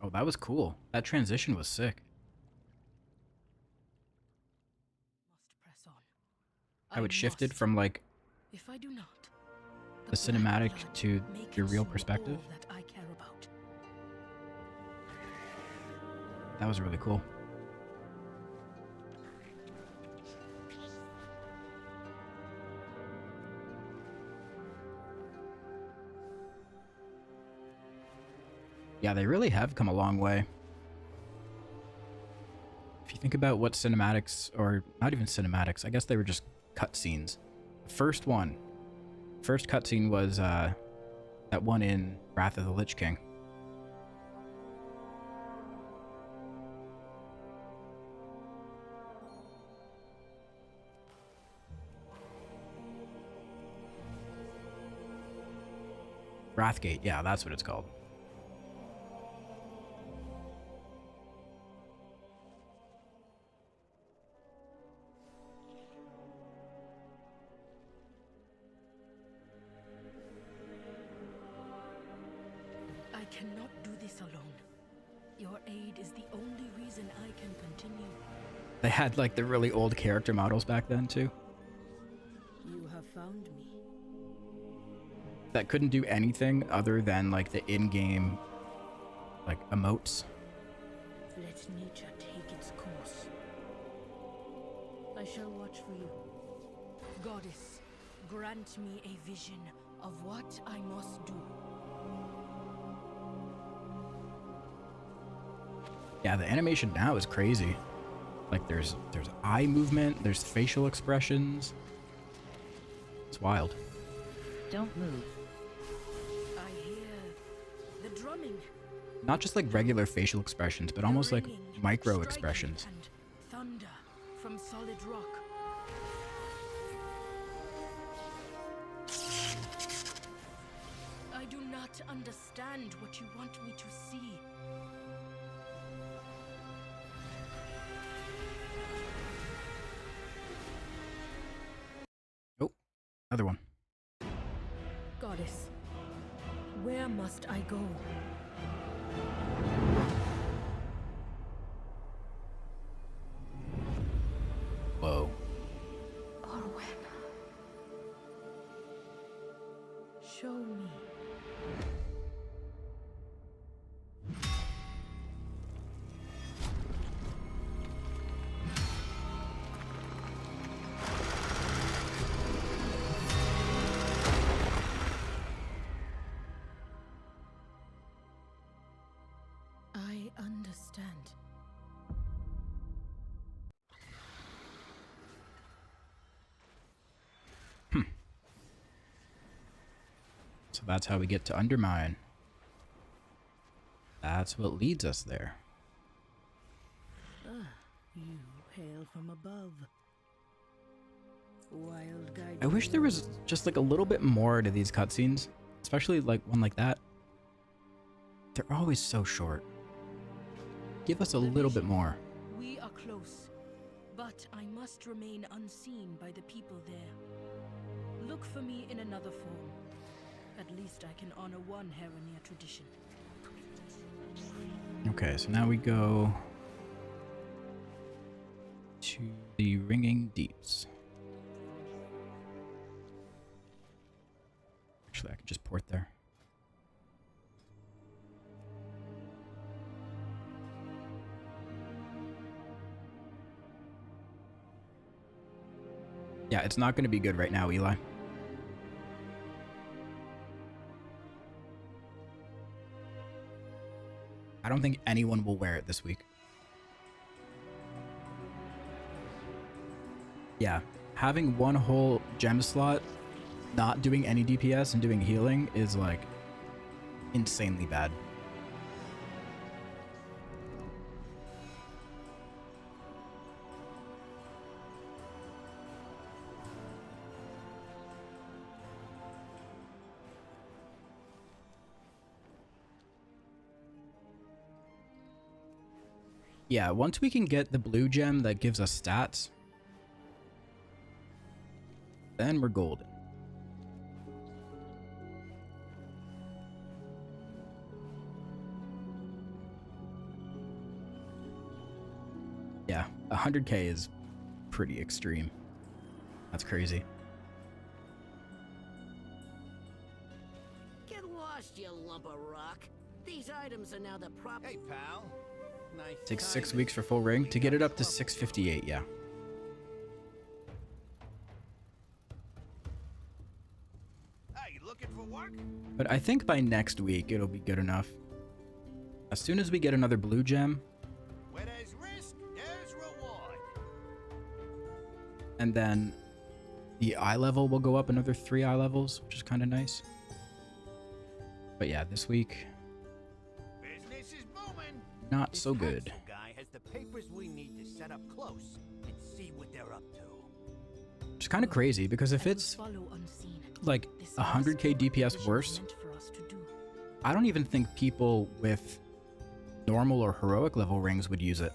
Oh, that was cool. That transition was sick. Must press on. How it shifted from like If I do not, the cinematic to your real perspective. that I care about. That was really cool. Yeah, they really have come a long way. If you think about what cinematics, or not even cinematics, I guess they were just cutscenes. The first cutscene was that one in Wrath of the Lich King. Wrathgate, yeah, that's what it's called. I cannot do this alone. Your aid is the only reason I can continue. They had like the really old character models back then too, You have found me. that couldn't do anything other than like the in-game like emotes. Let nature take its course. I shall watch for you. Goddess, grant me a vision of what I must do. Yeah, the animation now is crazy. Like there's eye movement, there's facial expressions. It's wild. Don't move. I hear the drumming. Not just like regular facial expressions, but almost like micro expressions. And thunder from solid rock. not understand what you want me to see. Oh, another one. Goddess, where must I go? Whoa. Orwen. Show me. I understand. So that's how we get to Undermine. That's what leads us there. Ah, you hail from above. Wild guide. I wish there was just like a little bit more to these cutscenes, especially like one like that. They're always so short. Give us a little bit more. We are close, but I must remain unseen by the people there. Look for me in another form. At least I can honor one Heronir tradition. Okay, so now we go to the Ringing Deeps. Actually, I can just port there. Yeah, it's not going to be good right now, Eli. I don't think anyone will wear it this week. Yeah, having one whole gem slot, not doing any DPS and doing healing is like insanely bad. Yeah, once we can get the blue gem that gives us stats, then we're golden. Yeah, 100k is pretty extreme. That's crazy. Get lost, you lump of rock. These items are now the prop. Hey, pal. Nice. Takes 6 weeks for full ring to get it up to 658, yeah. Hey, you looking for work? But I think by next week it'll be good enough. As soon as we get another blue gem, Where there's risk, there's reward. and then the eye level will go up another 3 eye levels, which is kind of nice. But yeah, this week, Business is booming. not so good. This guy has the papers we need to set up close and see what they're up to. Which is kind of crazy, because if it's like 100k DPS worse, I don't even think people with normal or heroic level rings would use it.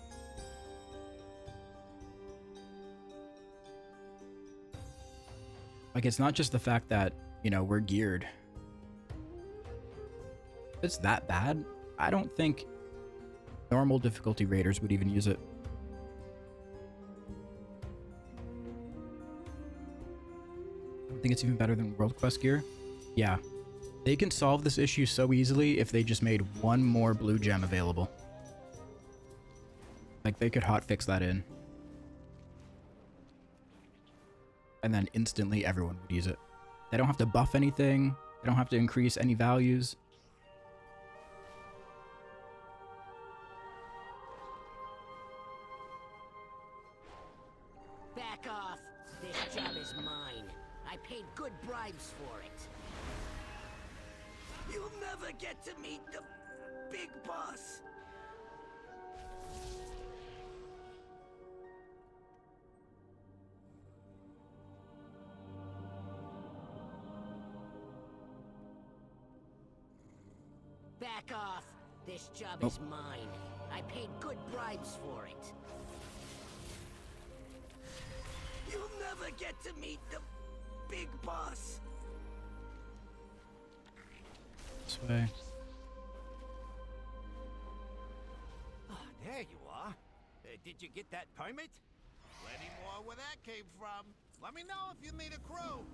Like, it's not just the fact that, you know, we're geared. If it's that bad, I don't think normal difficulty raiders would even use it. I think it's even better than World Quest gear. Yeah. They can solve this issue so easily if they just made one more blue gem available. Like, they could hotfix that in. And then instantly everyone would use it. They don't have to buff anything. They don't have to increase any values. Back off. This job is mine. I paid good bribes for it. You'll never get to meet the big boss. Back off. This job Oh. is mine. I paid good bribes for it. You'll never get to meet the big boss. This way. Ah, there you are. Did you get that permit? Plenty more where that came from. Let me know if you need a crew.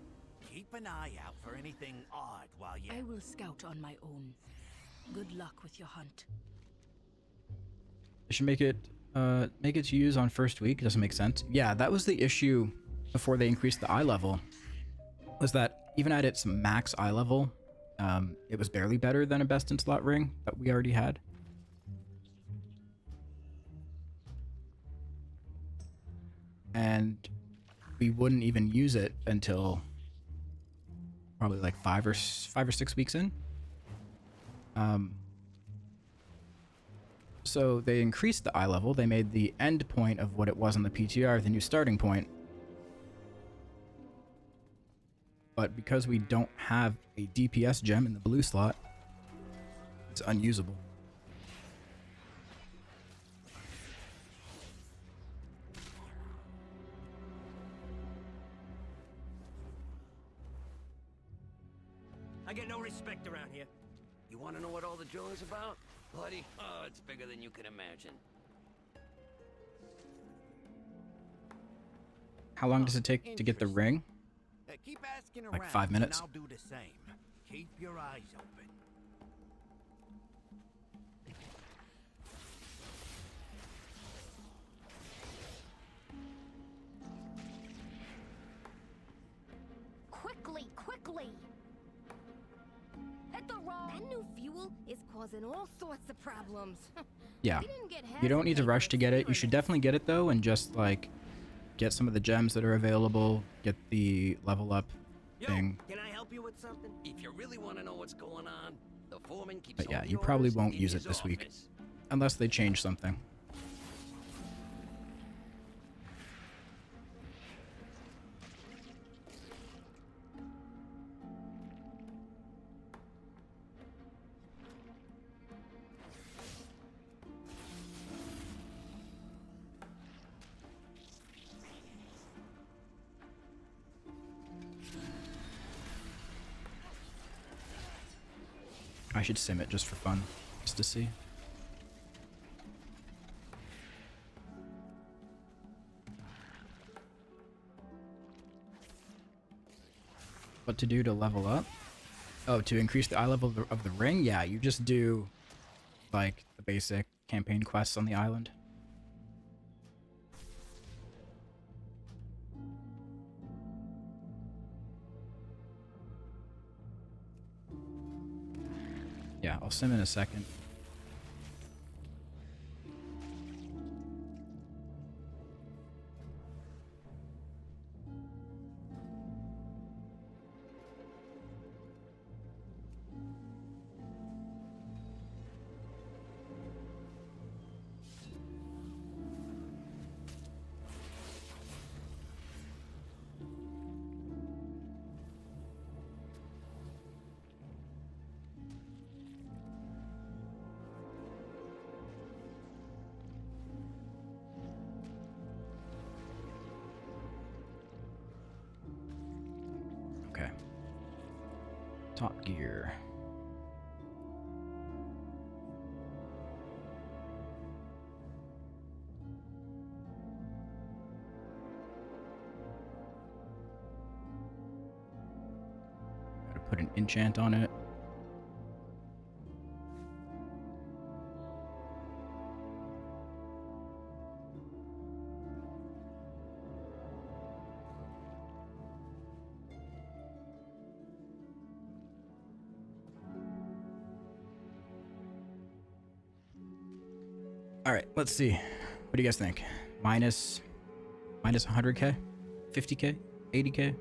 Keep an eye out for anything odd while you... I will scout on my own. Good luck with your hunt. They should make it to use on first week. Doesn't make sense. Yeah, that was the issue before they increased the eye level. Was that even at its max eye level, it was barely better than a best in slot ring that we already had. And we wouldn't even use it until probably like 5 or 6 weeks in. So they increased the eye level. They made the end point of what it was on the PTR the new starting point. But because we don't have a DPS gem in the blue slot, it's unusable. I get no respect around here. You want to know what all the drilling's about? Buddy, oh, it's bigger than you can imagine. How long does it take to get the ring? Keep asking Like around, 5 minutes? And I'll do the same. Keep your eyes open. Quickly, quickly! Hit the road! That new fuel is causing all sorts of problems. Yeah. We didn't get You don't need to Havoc rush to get it. You should definitely get it though, and just like get some of the gems that are available, get the level up thing. Can I help you with something? If you really want to know what's going on, the foreman keeps But yeah, all the you probably orders won't in use it his this week. office. Unless they change something. I should sim it just for fun, just to see. What to do to level up? Oh, to increase the eye level of the ring? Yeah, you just do like the basic campaign quests on the island. Yeah, I'll sim in a second. Okay. Top gear. Gotta put an enchant on it. All right, let's see. What do you guys think? Minus 100k? 50k? 80k?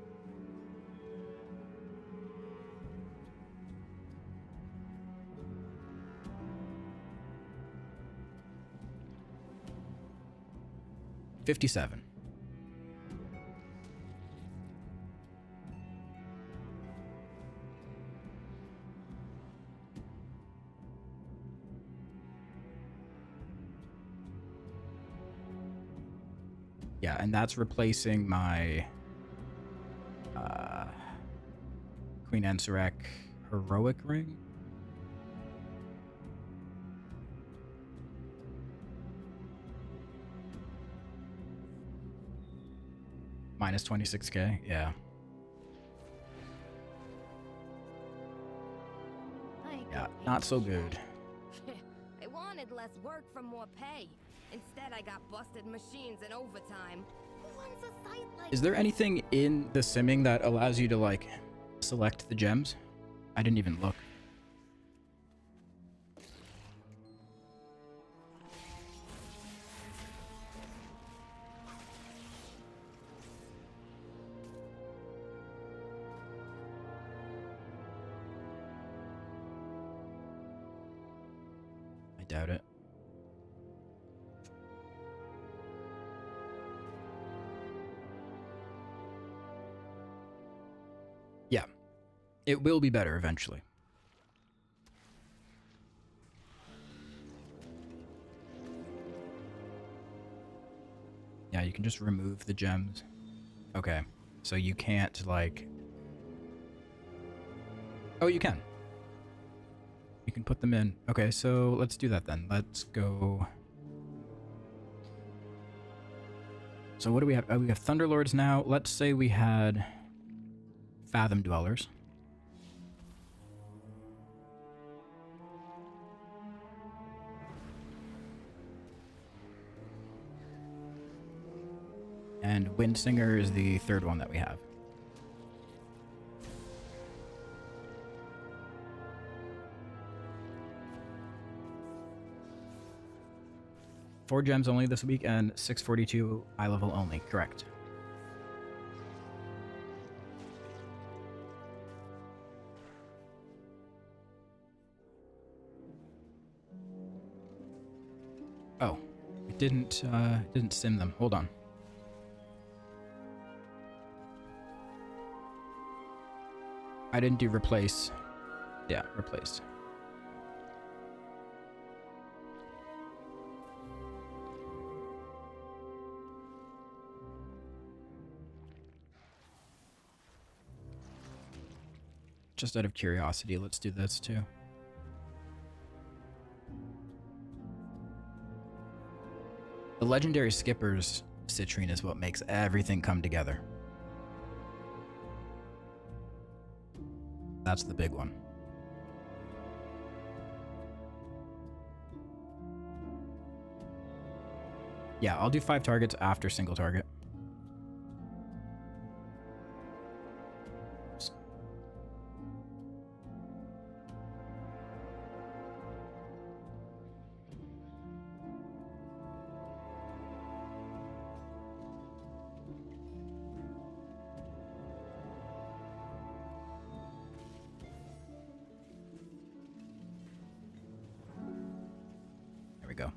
$57. Yeah, and that's replacing my Queen Ansarek heroic ring. Minus 26k, yeah. Yeah, not so good. I wanted less work for more pay. Instead, I got busted machines and overtime. Who runs a site like Is there anything in the simming that allows you to, like, select the gems? I didn't even look. I doubt it. Yeah. It will be better eventually. Yeah, you can just remove the gems. Okay. So you can't, like... Oh, you can. You can put them in. Okay, so let's do that then. Let's go... So what do we have? Oh, we have Thunderlords now. Let's say we had Fathom Dwellers. And Windsinger is the third one that we have. Four gems only this week and 642 eye level only, correct. Oh, it didn't sim them. Hold on. I didn't do replace. Yeah, replace. Just out of curiosity, let's do this too. The legendary skipper's citrine is what makes everything come together. That's the big one. Yeah, I'll do 5 targets after single target. There we go.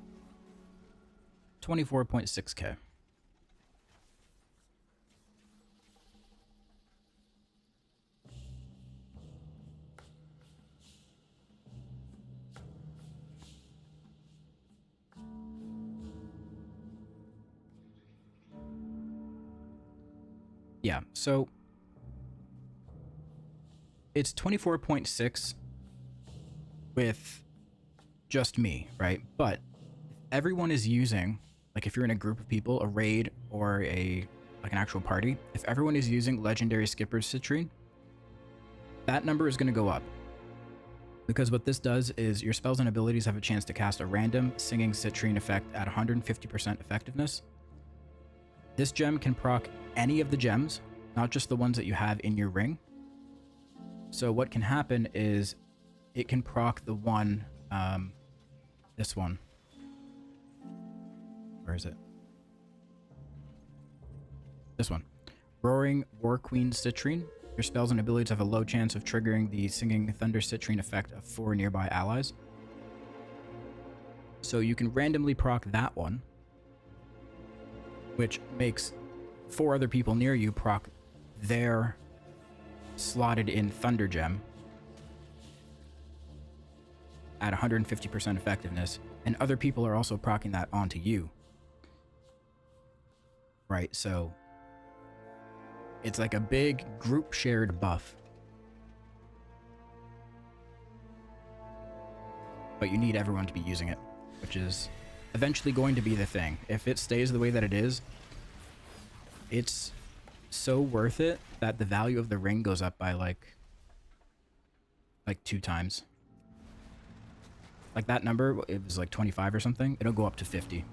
24.6k. Yeah, so it's 24.6 with just me, right? But if everyone is using, like if you're in a group of people, a raid or an actual party, if everyone is using Legendary Skipper's Citrine, that number is going to go up. Because what this does is your spells and abilities have a chance to cast a random singing Citrine effect at 150% effectiveness. This gem can proc any of the gems, not just the ones that you have in your ring. So what can happen is it can proc the one, this one. Where is it? This one. Roaring War Queen Citrine. Your spells and abilities have a low chance of triggering the Singing Thunder Citrine effect of 4 nearby allies. So you can randomly proc that one, which makes 4 other people near you proc their slotted in Thunder Gem at 150% effectiveness, and other people are also proccing that onto you. right? So it's like a big group shared buff. But you need everyone to be using it, which is eventually going to be the thing. If it stays the way that it is, it's so worth it that the value of the ring goes up by like 2 times. Like that number, it was like 25 or something. It'll go up to 50.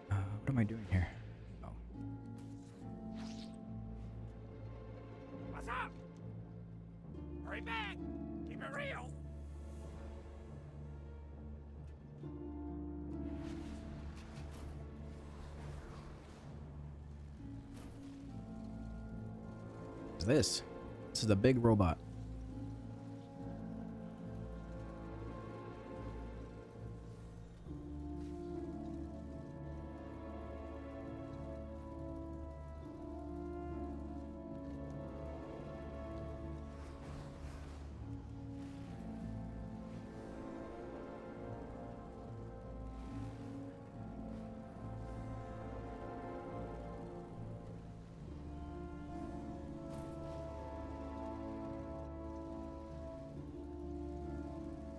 What am I doing here? Oh. What's up? Hurry back! Keep it real! What's this? This is a big robot.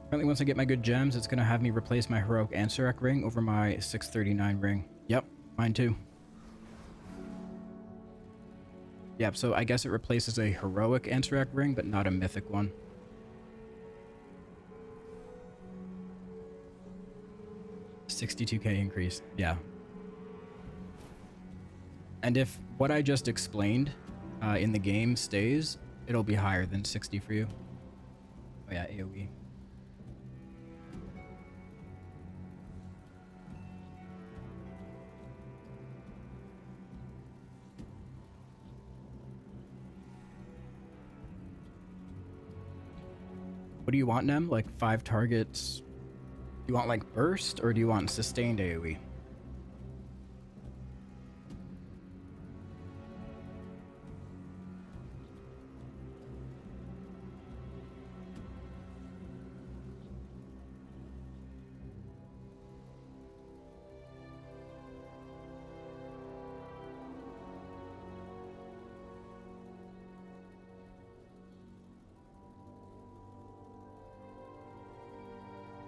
Apparently once I get my good gems, it's going to have me replace my heroic Ansarek ring over my 639 ring. Yep, mine too. Yep, so I guess it replaces a heroic Ansarek ring, but not a mythic one. $62K increase, yeah. And if what I just explained in the game stays, it'll be higher than 60 for you. Oh yeah, AoE. What do you want, Nem? Like 5 targets? Do you want like burst or do you want sustained AoE?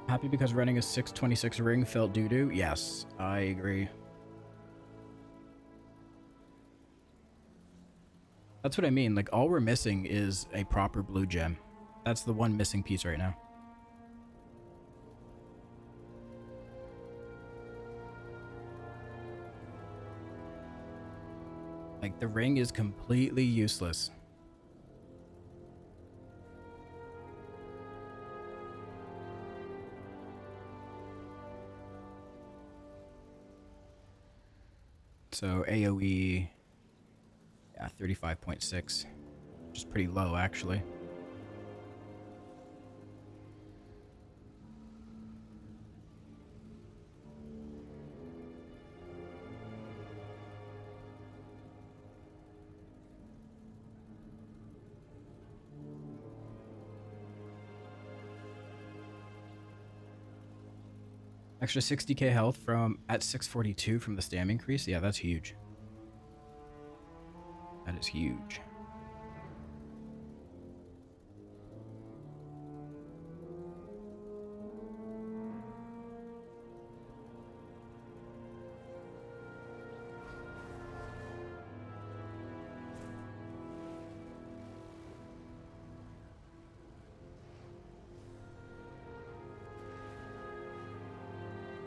Happy because running a 626 ring felt doo-doo? Yes, I agree. That's what I mean. Like, all we're missing is a proper blue gem. That's the one missing piece right now. Like, the ring is completely useless. So AoE, yeah, 35.6, which is pretty low actually. Extra 60k health from at 642 from the stam increase. Yeah, that's huge. That is huge.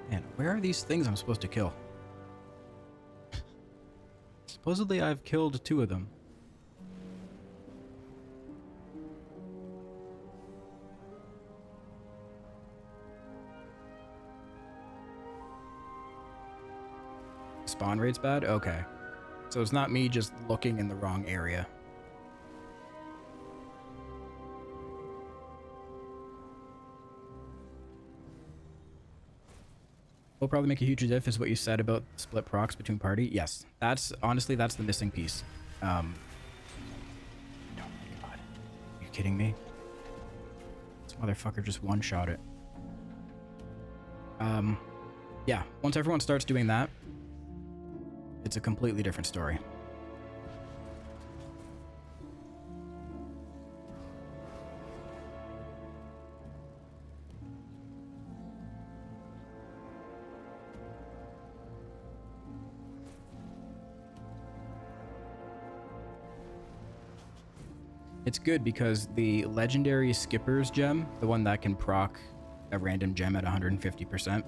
Man, where are these things I'm supposed to kill? Supposedly I've killed 2 of them. Spawn rate's bad? Okay. So it's not me just looking in the wrong area. Will probably make a huge diff is what you said about split procs between party. Yes, that's honestly that's the missing piece. Oh my god, are you kidding me? This motherfucker just one-shot it. Yeah, once everyone starts doing that, it's a completely different story. It's good because the legendary Skipper's gem, the one that can proc a random gem at 150%,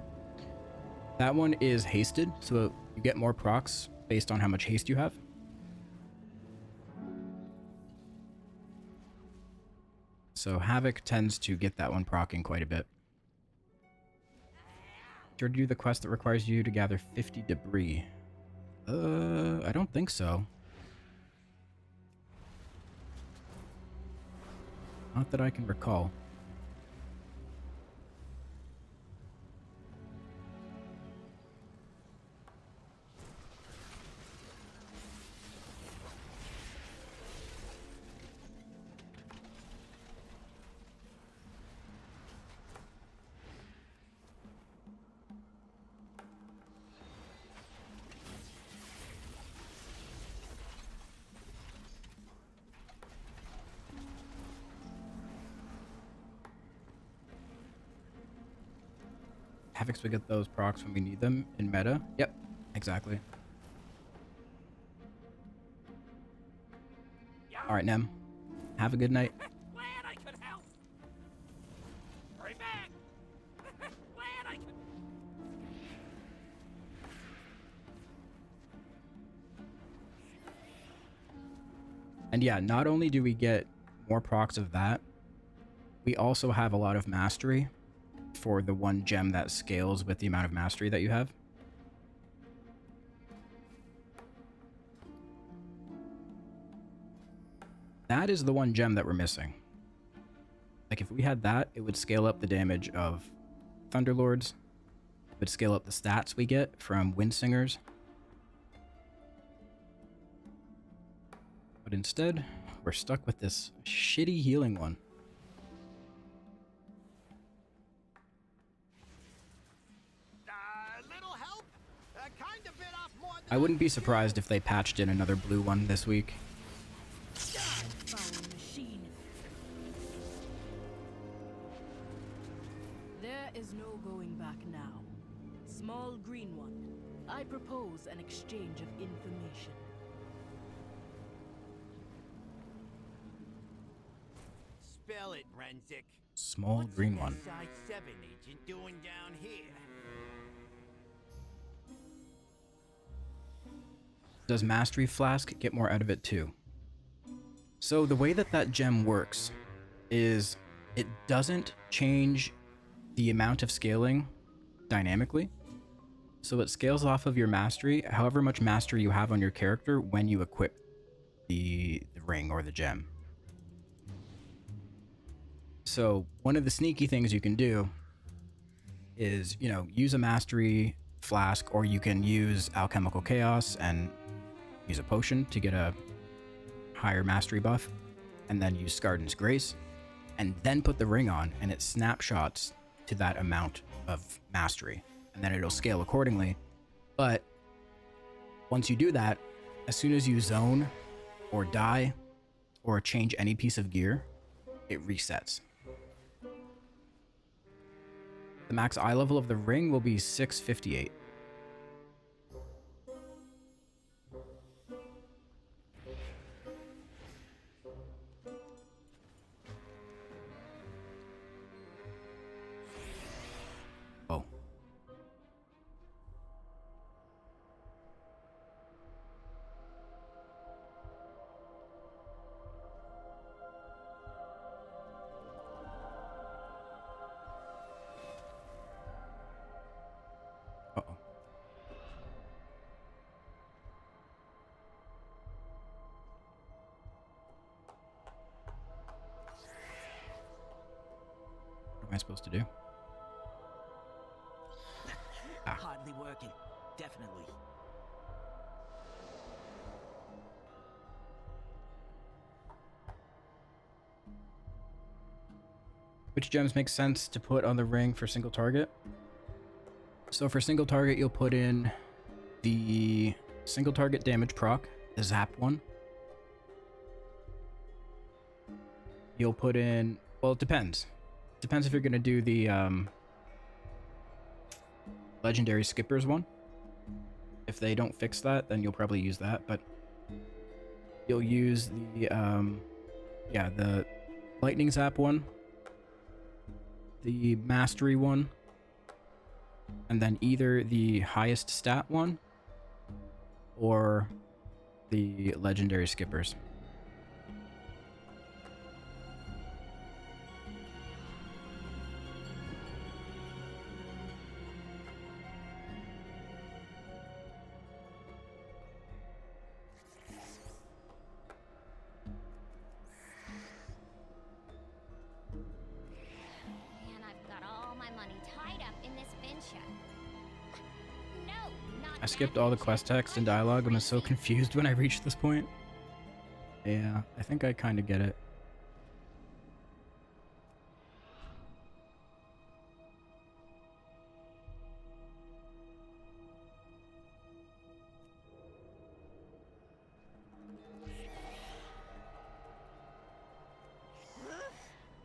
that one is hasted, so you get more procs based on how much haste you have. So Havoc tends to get that one procking quite a bit. Sure to do the quest that requires you to gather 50 debris. I don't think so. Not that I can recall. Havocs will get those procs when we need them in meta. Yep, exactly. All right, Nem. Have a good night. Glad I could help. Hurry back. Glad I could. And yeah, not only do we get more procs of that, we also have a lot of mastery for the one gem that scales with the amount of mastery that you have. That is the one gem that we're missing. Like if we had that, it would scale up the damage of Thunderlords. It would scale up the stats we get from Windsingers. But instead, we're stuck with this shitty healing one. I wouldn't be surprised if they patched in another blue one this week. There is no going back now. Small green one. I propose an exchange of information. Spell it, Renzik. Small green one. What's an SI-7 agent doing down here? Does Mastery Flask get more out of it too? So the way that that gem works is it doesn't change the amount of scaling dynamically. So it scales off of your mastery, however much mastery you have on your character when you equip the ring or the gem. So one of the sneaky things you can do is, you know, use a Mastery Flask, or you can use Alchemical Chaos and use a potion to get a higher mastery buff, and then use Scarden's Grace, and then put the ring on, and it snapshots to that amount of mastery, and then it'll scale accordingly. But once you do that, as soon as you zone or die or change any piece of gear, it resets. The max eye level of the ring will be 658. Oh. Uh-oh. What am I supposed to do? Hardly working. Definitely. Which gems make sense to put on the ring for single target? So for single target, you'll put in the single target damage proc, the zap one. You'll put in, well, it depends. Depends if you're going to do the legendary skippers one. If they don't fix that, then you'll probably use that, but you'll use the, yeah, the lightning zap one, the mastery one, and then either the highest stat one or the legendary skippers. And I've got all my money tied up in this venture. No, not I skipped all the quest text and dialogue and was so confused when I reached this point. Yeah, I think I kind of get it.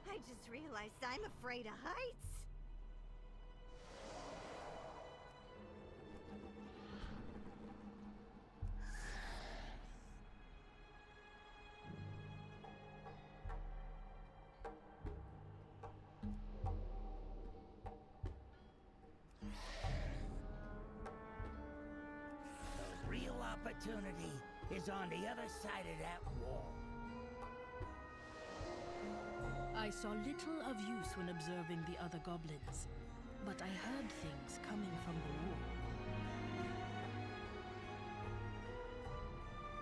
I just realized I'm afraid of heights. The real opportunity is on the other side of that wall. I saw little of use when observing the other goblins, but I heard things coming from the wall.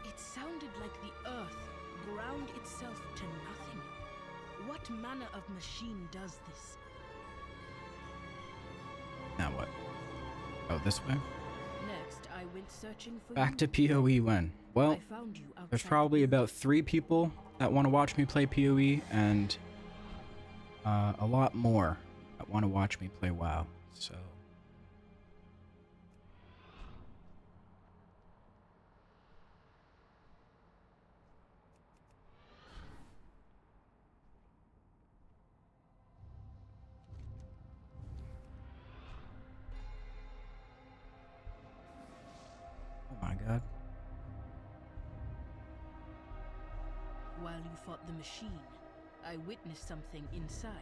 It sounded like the earth ground itself to nothing. What manner of machine does this? Now what? Oh, this way? Next, I went searching for Back you. to PoE when? Well, I found you there's outside probably about 3 people that want to watch me play PoE, and a lot more that want to watch me play WoW, so... Oh my god. While you fought the machine, I witnessed something inside.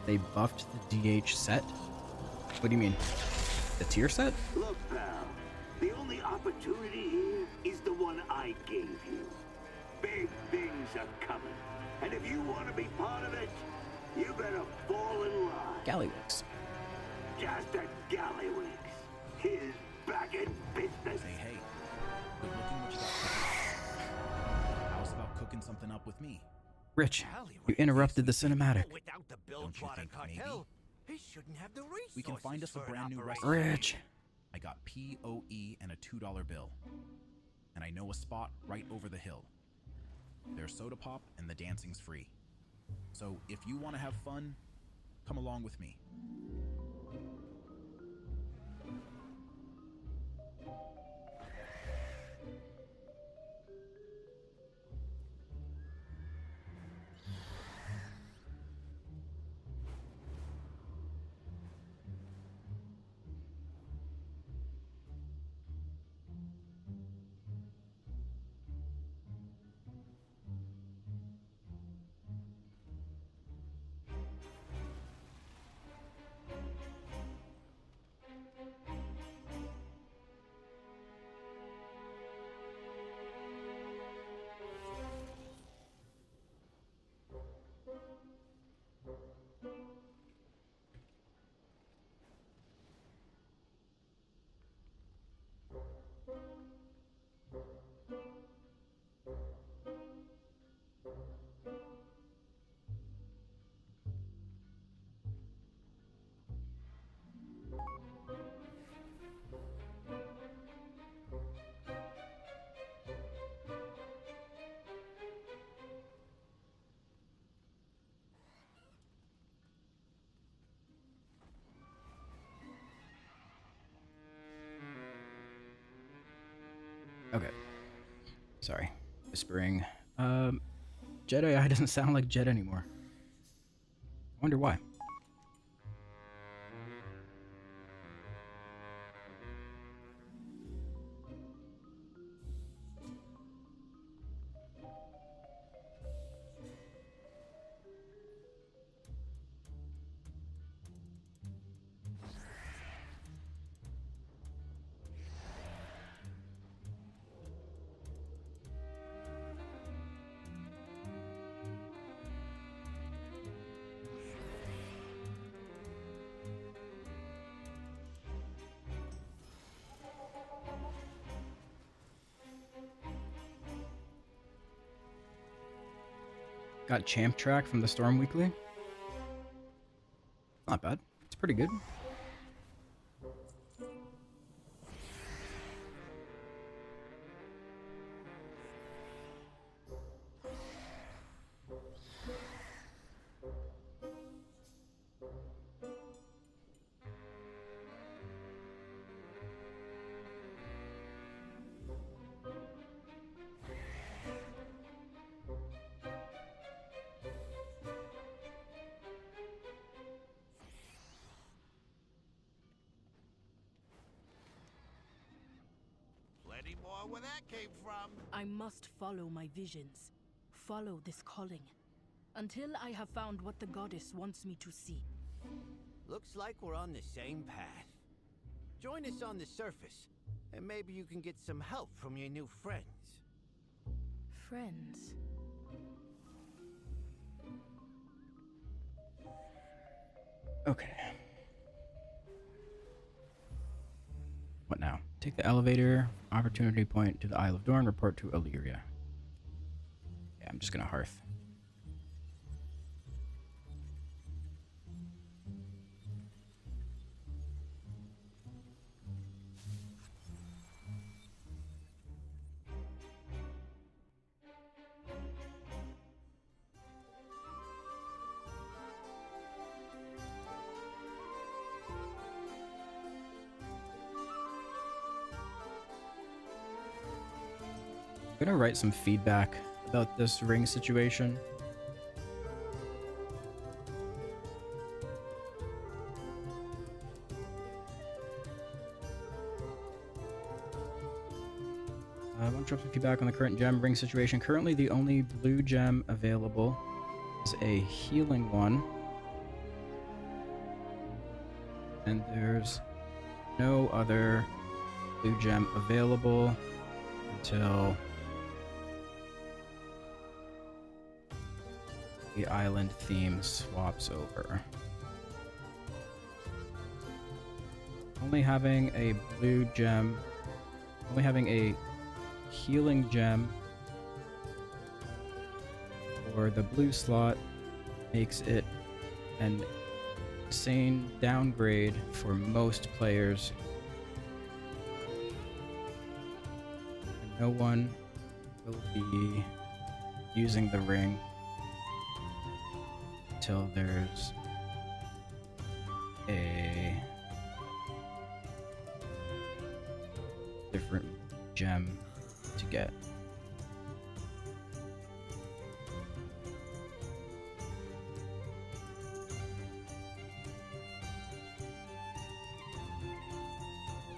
They buffed the DH set? What do you mean? The tier set? Look, pal, the only opportunity here is the one I gave you. Big things are coming, and if you want to be part of it, you better fall in line. Gallywix. Just a Gallywix. He's back in business. Hey, good looking what you got. How's about cooking something up with me? Rich, you interrupted the cinematic. Without the Don't you Bilgewater think cartel, he shouldn't have the resources. We can find us a for an brand new operation. recipe. Rich. I got POE and a $2 bill. And I know a spot right over the hill. There's soda pop and the dancing's free. So if you want to have fun, come along with me. Okay. Sorry. Whispering. Jedi Eye doesn't sound like Jed anymore. I wonder why. Got Champ Track from the Storm Weekly. Not bad. It's pretty good. Plenty more where that came from. I must follow my visions. Follow this calling. Until I have found what the goddess wants me to see. Looks like we're on the same path. Join us on the surface, and maybe you can get some help from your new friends. Friends? Okay. What now? Take the elevator, opportunity point to the Isle of Dorn, report to Illyria. Yeah, I'm just gonna hearth. I'm gonna write some feedback about this ring situation. I want to drop some feedback on the current gem ring situation. Currently, the only blue gem available is a healing one. And there's no other blue gem available until the island theme swaps over. Only having a blue gem, only having a healing gem for the blue slot makes it an insane downgrade for most players. And no one will be using the ring until there's a different gem to get.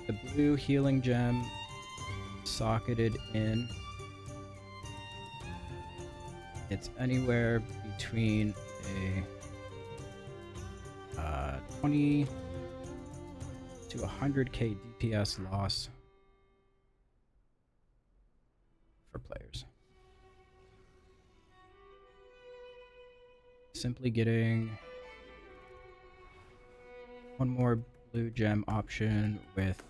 The blue healing gem socketed in. It's anywhere between a 20 to 100k DPS loss for players. Simply getting one more blue gem option with,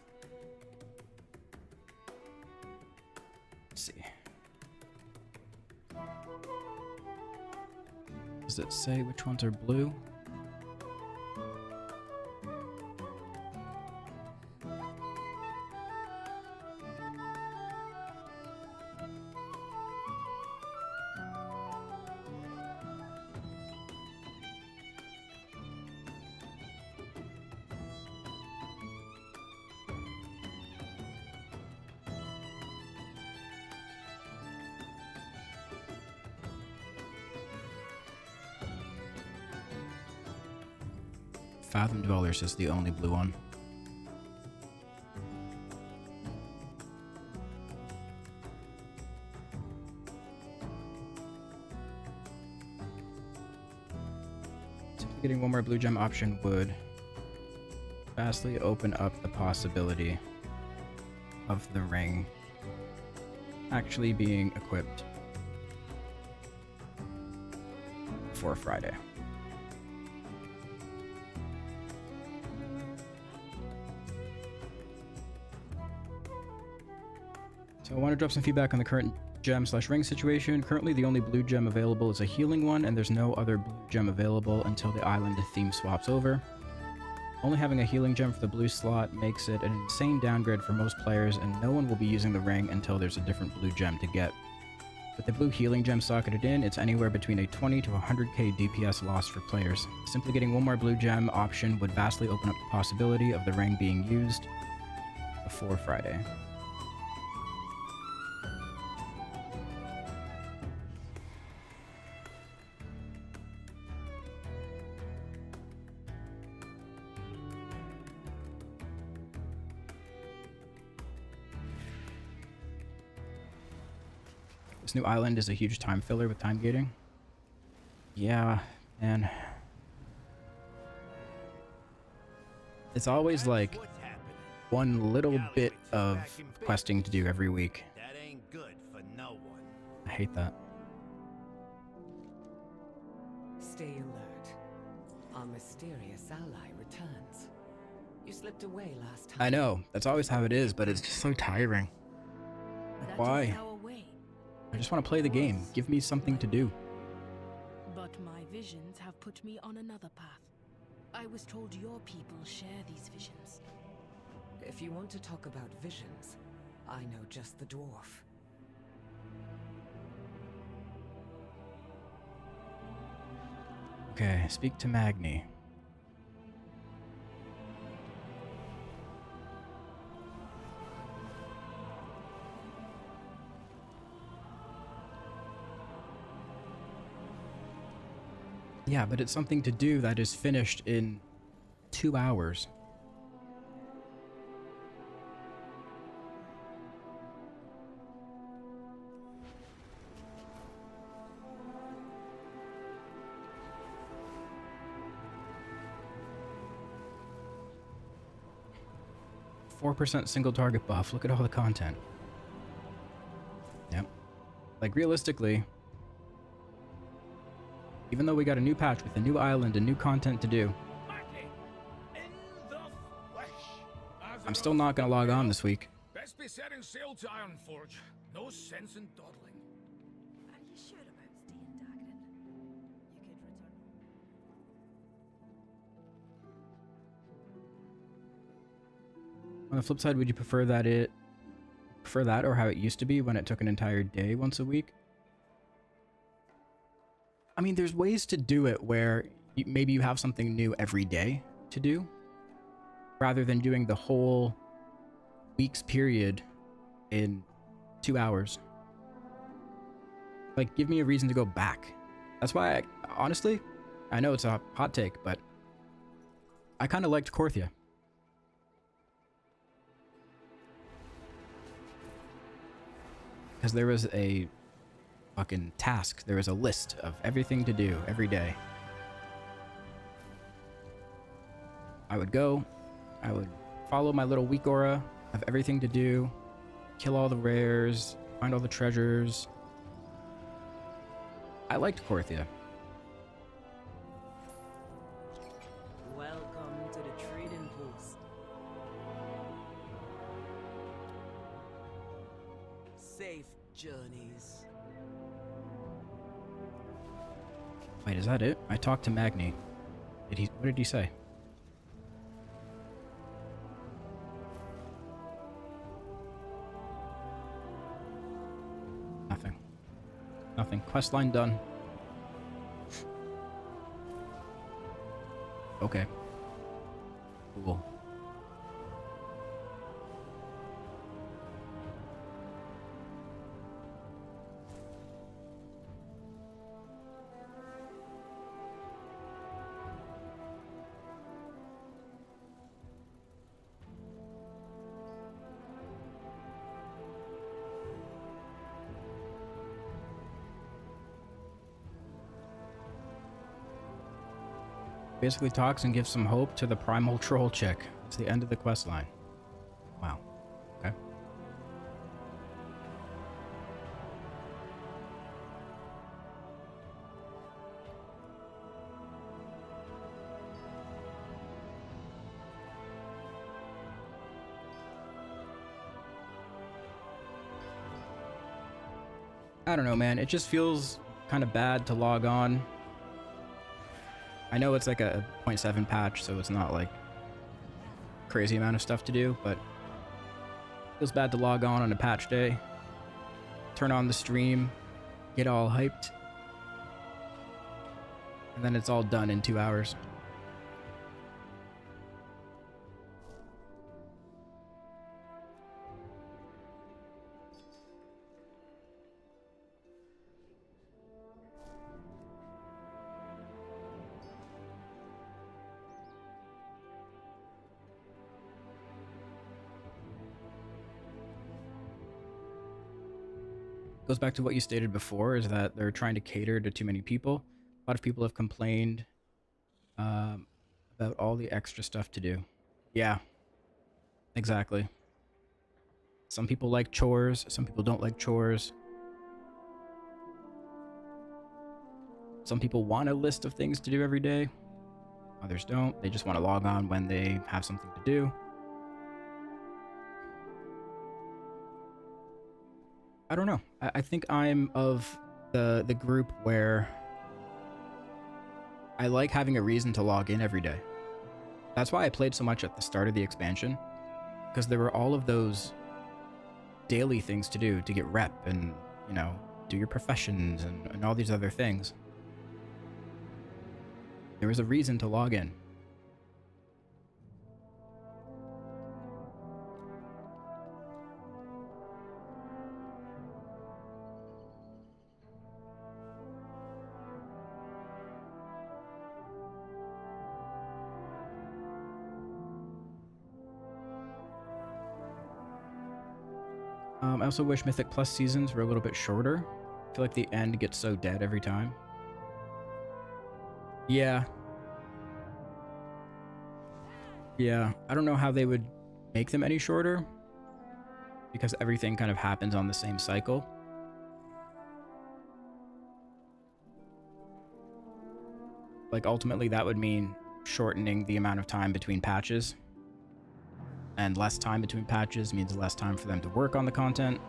let's see. Does it say which ones are blue? Fathom Dwellers is the only blue one. Simply getting one more blue gem option would vastly open up the possibility of the ring actually being equipped for Friday. So I want to drop some feedback on the current gem/ring situation. Currently, the only blue gem available is a healing one, and there's no other blue gem available until the island theme swaps over. Only having a healing gem for the blue slot makes it an insane downgrade for most players, and no one will be using the ring until there's a different blue gem to get. With the blue healing gem socketed in, it's anywhere between a 20 to 100k DPS loss for players. Simply getting one more blue gem option would vastly open up the possibility of the ring being used before Friday. This new island is a huge time filler with time gating. Yeah, man. It's always like one little bit of questing to do every week. That ain't good for no one. I hate that. Stay alert. Our mysterious ally returns. You slipped away last time. I know, that's always how it is, but it's just so tiring. Like, why? I just want to play the game. Give me something to do. But my visions have put me on another path. I was told your people share these visions. If you want to talk about visions, I know just the dwarf. Okay, speak to Magni. Yeah, but it's something to do that is finished in 2 hours. %, single target buff. Look at all the content. Yep. Like, realistically, even though we got a new patch with a new island and new content to do, I'm still not gonna log on this week. Best be setting sail to Ironforge. No sense in dawdling. Are you sure about staying, Dagnan? You could return. On the flip side, would you prefer that or how it used to be when it took an entire day once a week? I mean, there's ways to do it where maybe you have something new every day to do, rather than doing the whole week's period in 2 hours. Like, give me a reason to go back. That's why, honestly, I know it's a hot take, but I kind of liked Korthia. Because there was a fucking task. There was a list of everything to do every day. I would go, I would follow my little week aura of everything to do, kill all the rares, find all the treasures. I liked Korthia. Welcome to the trading post. Safe journeys. Wait, is that it? I talked to Magni. What did he say? Nothing. Nothing. Questline done. Okay. Cool. basically talks and gives some hope to the primal troll chick. It's the end of the quest line. Wow. Okay. I don't know, man. It just feels kind of bad to log on. I know it's like a 0.7 patch, so it's not like crazy amount of stuff to do, but it feels bad to log on a patch day, turn on the stream, get all hyped, and then it's all done in 2 hours. Goes back to what you stated before, is that they're trying to cater to too many people. A lot of people have complained about all the extra stuff to do. Yeah, exactly. Some people like chores, some people don't like chores. Some people want a list of things to do every day. Others don't. They just want to log on when they have something to do. I don't know. I think I'm of the group where I like having a reason to log in every day. That's why I played so much at the start of the expansion, because there were all of those daily things to do to get rep and, you know, do your professions and all these other things. There was a reason to log in. I also wish Mythic Plus seasons were a little bit shorter. I feel like the end gets so dead every time. Yeah. Yeah, I don't know how they would make them any shorter, because everything kind of happens on the same cycle. Like, ultimately, that would mean shortening the amount of time between patches. And less time between patches means less time for them to work on the content.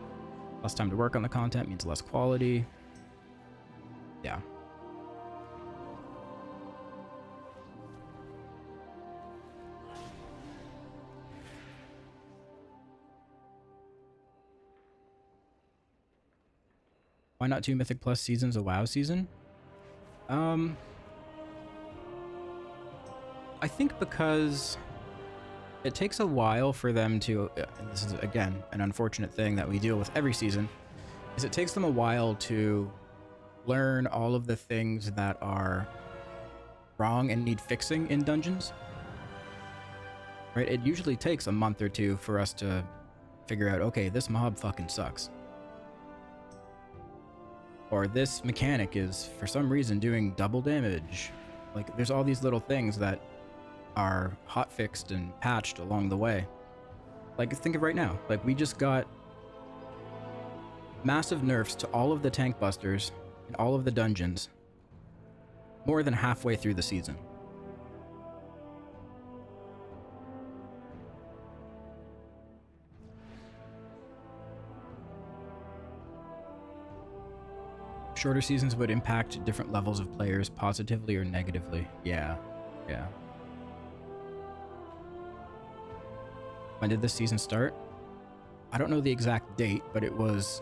Less time to work on the content means less quality. Yeah. Why not 2 Mythic Plus seasons a WoW season? I think because it takes a while for them to, and this is again an unfortunate thing that we deal with every season, is it takes them a while to learn all of the things that are wrong and need fixing in dungeons. Right? It usually takes a month or two for us to figure out, okay, this mob fucking sucks. Or this mechanic is, for some reason, doing double damage. Like, there's all these little things that are hotfixed and patched along the way. Like, think of right now. Like, we just got massive nerfs to all of the tank busters in all of the dungeons more than halfway through the season. Shorter seasons would impact different levels of players positively or negatively. Yeah. Yeah. When did this season start? I don't know the exact date, but it was...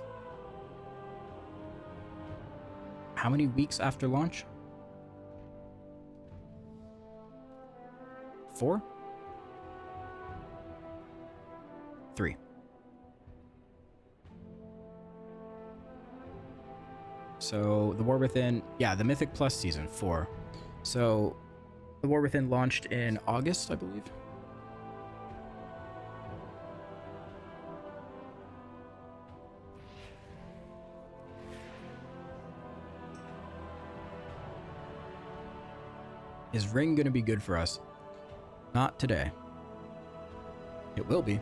how many weeks after launch? 4? 3. So, The War Within... yeah, the Mythic Plus season, 4. So, The War Within launched in August, I believe. Is ring gonna be good for us? Not today. It will be.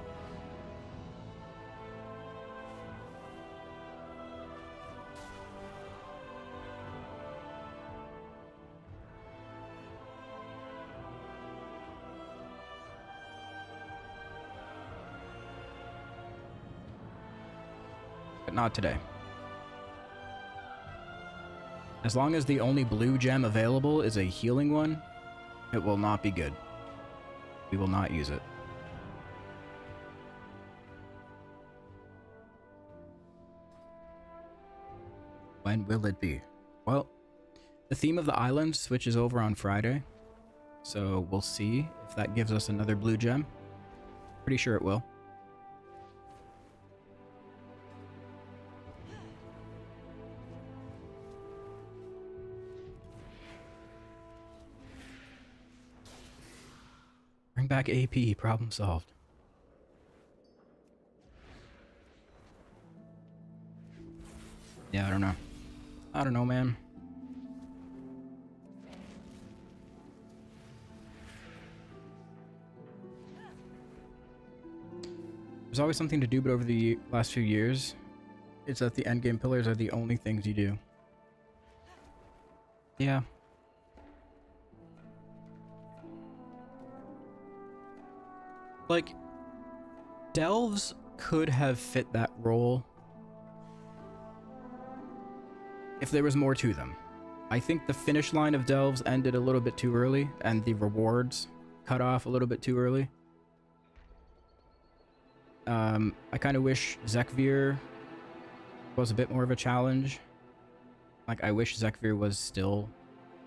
But not today. As long as the only blue gem available is a healing one, it will not be good. We will not use it. When will it be? Well, the theme of the island switches over on Friday, so we'll see if that gives us another blue gem. Pretty sure it will. Bring back AP, problem solved. Yeah, I don't know. I don't know, man. There's always something to do, but over the last few years, it's that the endgame pillars are the only things you do. Yeah. Like, delves could have fit that role if there was more to them. I think the finish line of delves ended a little bit too early, and the rewards cut off a little bit too early. I kind of wish Zekvir was a bit more of a challenge. Like, I wish Zekvir was still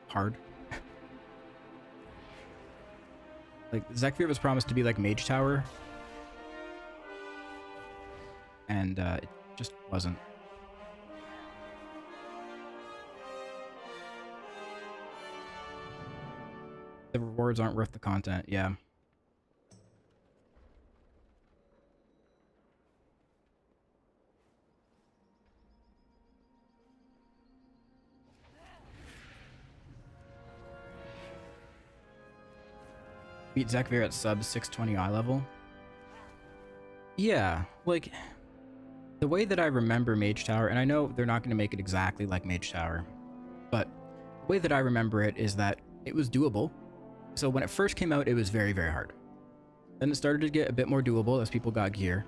hard. Like, Zekvir was promised to be like Mage Tower, and it just wasn't. The rewards aren't worth the content, yeah. Beat Zekvir at sub 620 eye level. Yeah, like, the way that I remember Mage Tower, and I know they're not going to make it exactly like Mage Tower, but the way that I remember it is that it was doable. So when it first came out, it was very, very hard. Then it started to get a bit more doable as people got gear.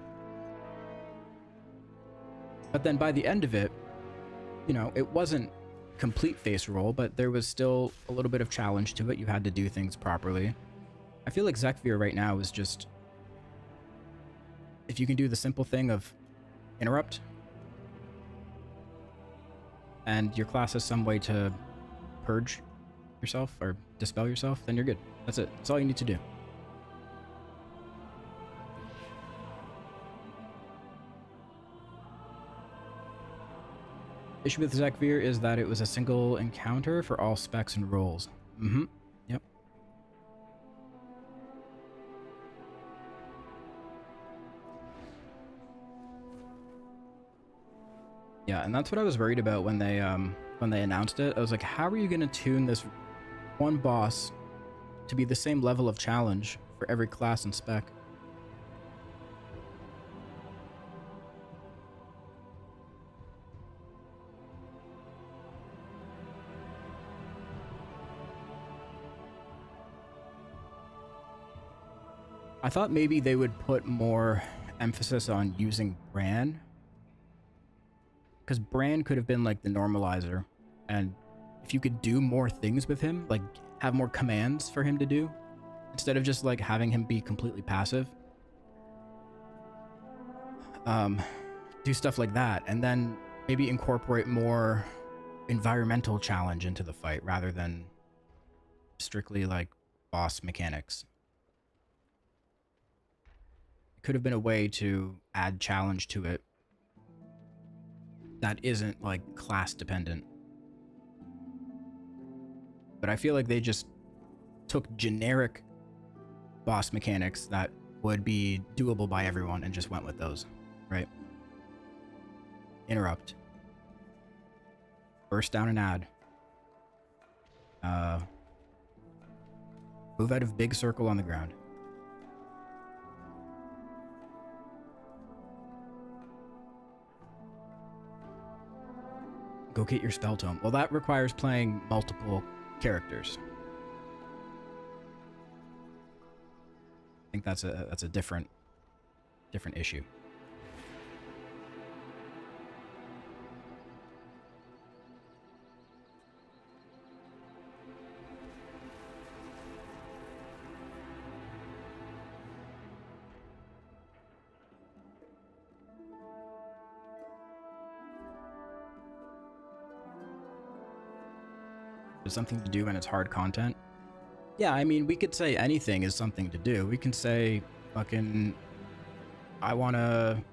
But then by the end of it, you know, it wasn't complete face roll, but there was still a little bit of challenge to it. You had to do things properly. I feel like Zekvir right now is just, if you can do the simple thing of interrupt, and your class has some way to purge yourself or dispel yourself, then you're good. That's it. That's all you need to do. Issue with Zekvir is that it was a single encounter for all specs and roles. Yep. Yeah, and that's what I was worried about when they announced it. I was like, how are you going to tune this one boss to be the same level of challenge for every class and spec? I thought maybe they would put more emphasis on using Bran, because Bran could have been like the normalizer, and if you could do more things with him, like have more commands for him to do, instead of just like having him be completely passive, do stuff like that, and then maybe incorporate more environmental challenge into the fight rather than strictly like boss mechanics. Could have been a way to add challenge to it that isn't like class dependent. But I feel like they just took generic boss mechanics that would be doable by everyone and just went with those, right? Interrupt. Burst down and add. Move out of big circle on the ground. Go get your spell tome. Well, that requires playing multiple characters. I think that's a different issue. There's something to do and it's hard content. Yeah, I mean, we could say anything is something to do. We can say, fucking, I wanna,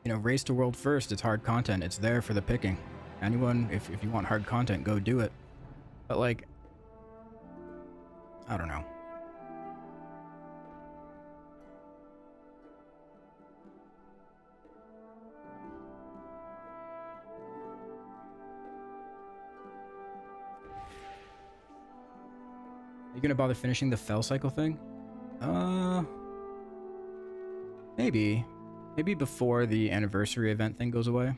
you know, race to world first. It's hard content. It's there for the picking. Anyone, if you want hard content, go do it. But like, I don't know. You gonna bother finishing the fell cycle thing? Maybe. Maybe before the anniversary event thing goes away.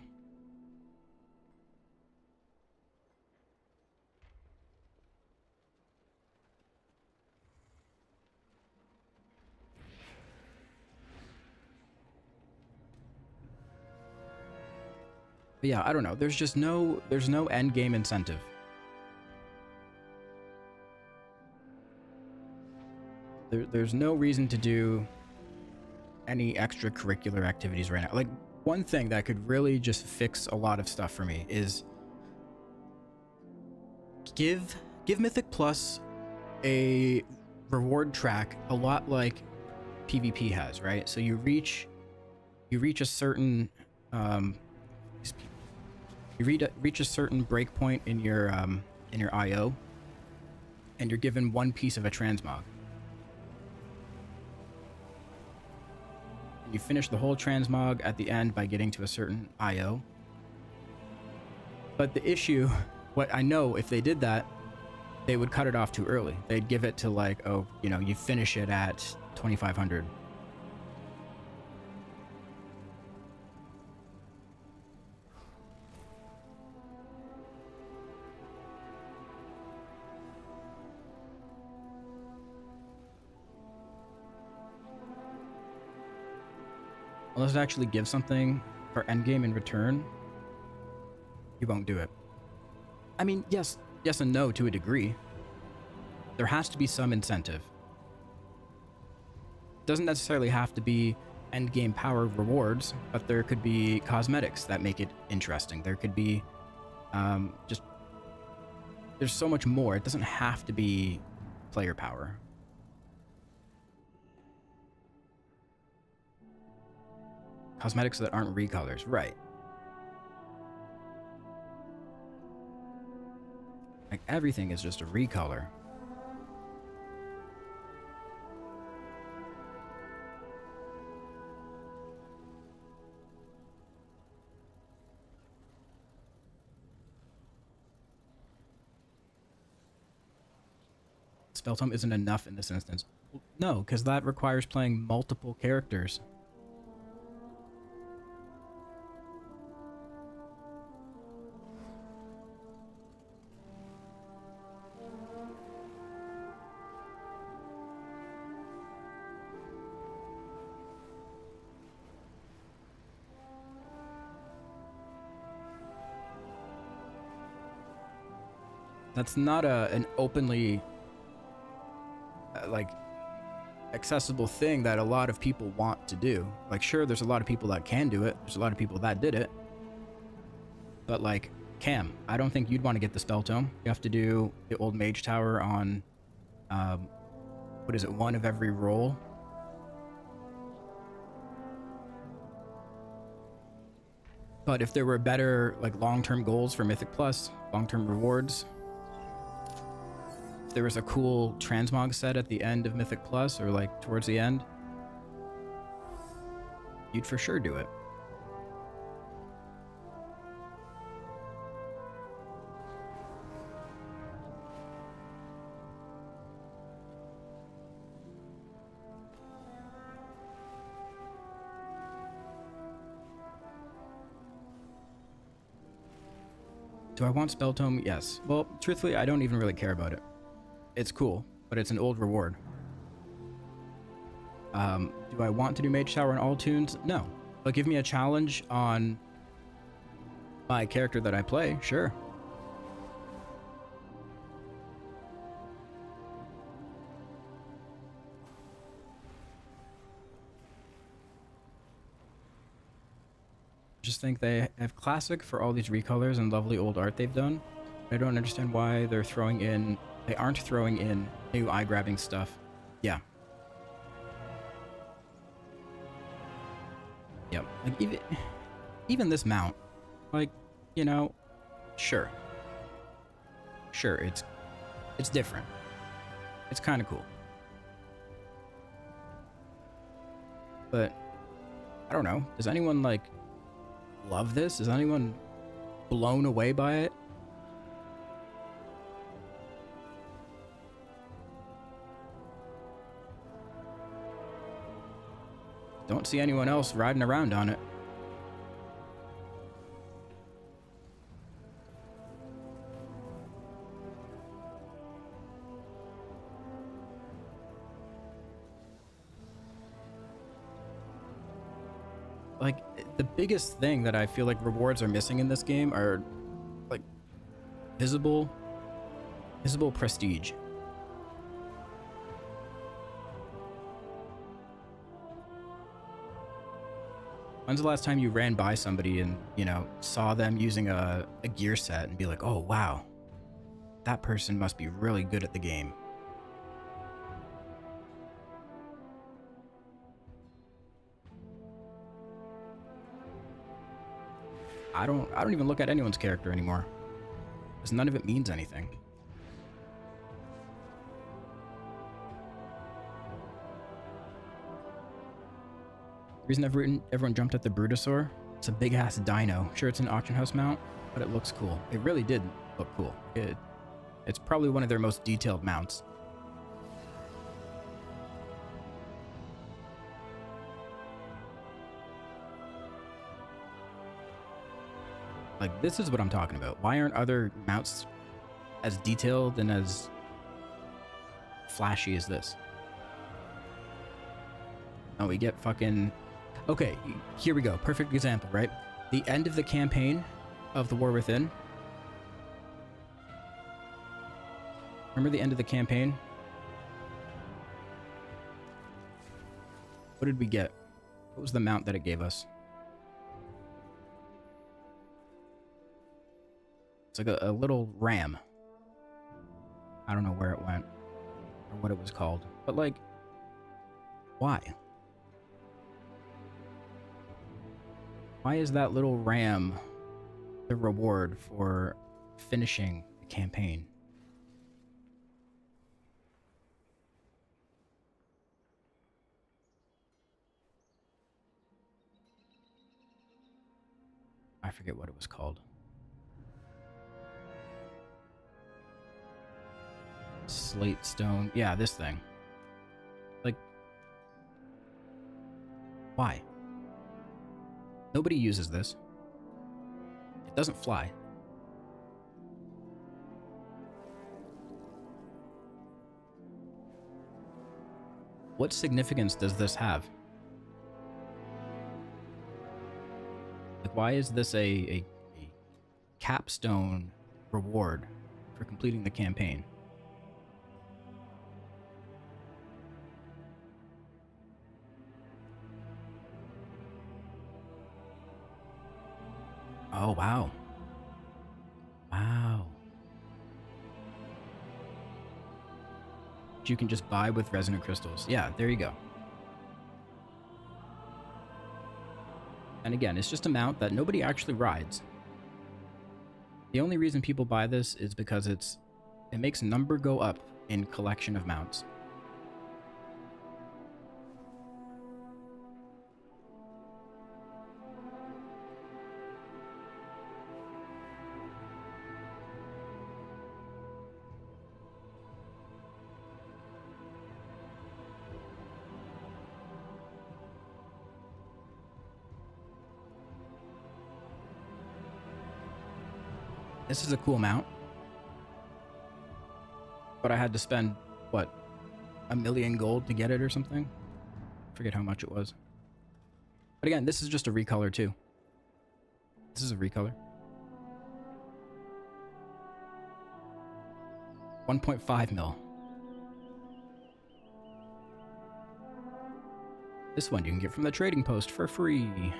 But yeah, I don't know. There's no end game incentive. There's no reason to do any extracurricular activities right now. Like, one thing that could really just fix a lot of stuff for me is give Mythic Plus a reward track a lot like PvP has, right? So you reach a certain reach a certain breakpoint in your IO, and you're given one piece of a transmog. You finish the whole transmog at the end by getting to a certain IO. But the issue, what I know, if they did that, they would cut it off too early. They'd give it to like, oh, you know, you finish it at 2500. Unless it actually gives something for endgame in return, you won't do it. I mean, yes and no to a degree. There has to be some incentive. It doesn't necessarily have to be endgame power rewards, but there could be cosmetics that make it interesting. There could be there's so much more. It doesn't have to be player power. Cosmetics that aren't recolors, right. Like, everything is just a recolor. Spell tome isn't enough in this instance. No, because that requires playing multiple characters. That's not an openly like accessible thing that a lot of people want to do. Like, sure, there's a lot of people that can do it. There's a lot of people that did it. But like, Cam, I don't think you'd want to get the spell tome. You have to do the old mage tower on what is it, one of every roll. But if there were better like long-term goals for Mythic Plus, long-term rewards, if there was a cool transmog set at the end of Mythic Plus or like towards the end, you'd for sure do it. Do I want Spell Tome? Yes. Well, truthfully, I don't even really care about it. It's cool, but it's an old reward. Do I want to do Mage Tower on all tunes? No. But give me a challenge on my character that I play, sure. Just think they have classic for all these recolors and lovely old art they've done. I don't understand why they aren't throwing in new eye-grabbing stuff. Yeah. Yep. Like even this mount, like, you know, sure. Sure, it's different. It's kind of cool. But I don't know. Does anyone like love this? Is anyone blown away by it? Don't see anyone else riding around on it. Like, the biggest thing that I feel like rewards are missing in this game are, like, visible prestige. When's the last time you ran by somebody and, you know, saw them using a gear set and be like, oh, wow, that person must be really good at the game? I don't even look at anyone's character anymore, because none of it means anything. The reason everyone jumped at the Brutosaur, it's a big ass dino. Sure, it's an auction house mount, but it looks cool. It really did look cool. It's probably one of their most detailed mounts. Like, this is what I'm talking about. Why aren't other mounts as detailed and as flashy as this? Oh, we get fucking... Okay, here we go. Perfect example, right? The end of the campaign of The War Within. Remember the end of the campaign? What did we get? What was the mount that it gave us? It's like a little ram. I don't know where it went or what it was called, but like, why? Why is that little ram the reward for finishing the campaign? I forget what it was called. Slate stone. Yeah, this thing. Like, why? Nobody uses this. It doesn't fly. What significance does this have? Like, why is this a capstone reward for completing the campaign? Oh, wow. Wow. You can just buy with resonant crystals. Yeah, there you go. And again, it's just a mount that nobody actually rides. The only reason people buy this is because it makes number go up in collection of mounts. This is a cool mount. But I had to spend, what, 1 million gold to get it or something? Forget how much it was. But again, this is just a recolor too. This is a recolor. 1.5 mil. This one you can get from the trading post for free.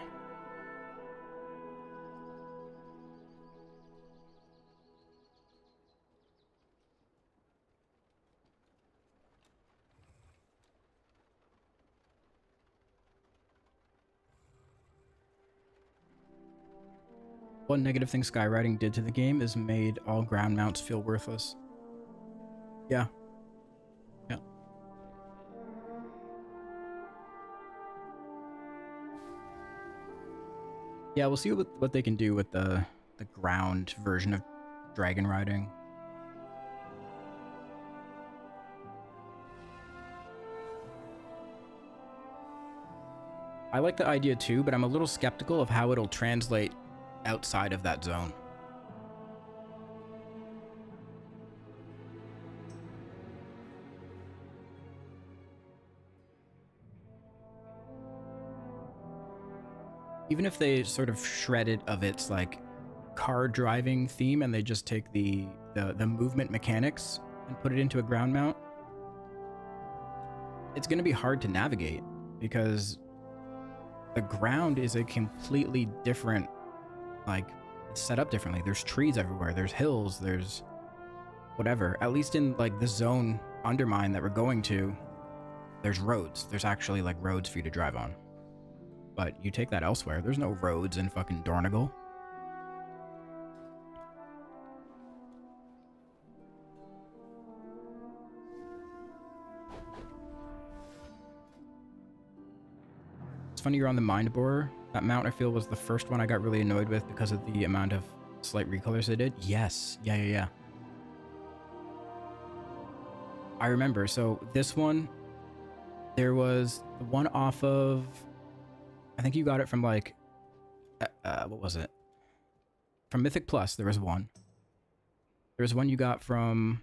One negative thing skywriting did to the game is made all ground mounts feel worthless. Yeah. Yeah. Yeah, we'll see what they can do with the ground version of dragon riding. I like the idea too, but I'm a little skeptical of how it'll translate outside of that zone. Even if they sort of shred it of its like car driving theme and they just take the movement mechanics and put it into a ground mount, it's going to be hard to navigate because the ground is a completely different, like, it's set up differently. There's trees everywhere, there's hills, there's whatever. At least in like the zone Undermine that we're going to, there's roads. There's actually like roads for you to drive on. But you take that elsewhere, there's no roads in fucking Dornigal. It's funny you're on the Mind Borer. That mount I feel was the first one I got really annoyed with because of the amount of slight recolors they did. Yes. Yeah. I remember. So this one, there was the one off of, I think you got it from like, what was it? From Mythic Plus, there was one. There was one you got from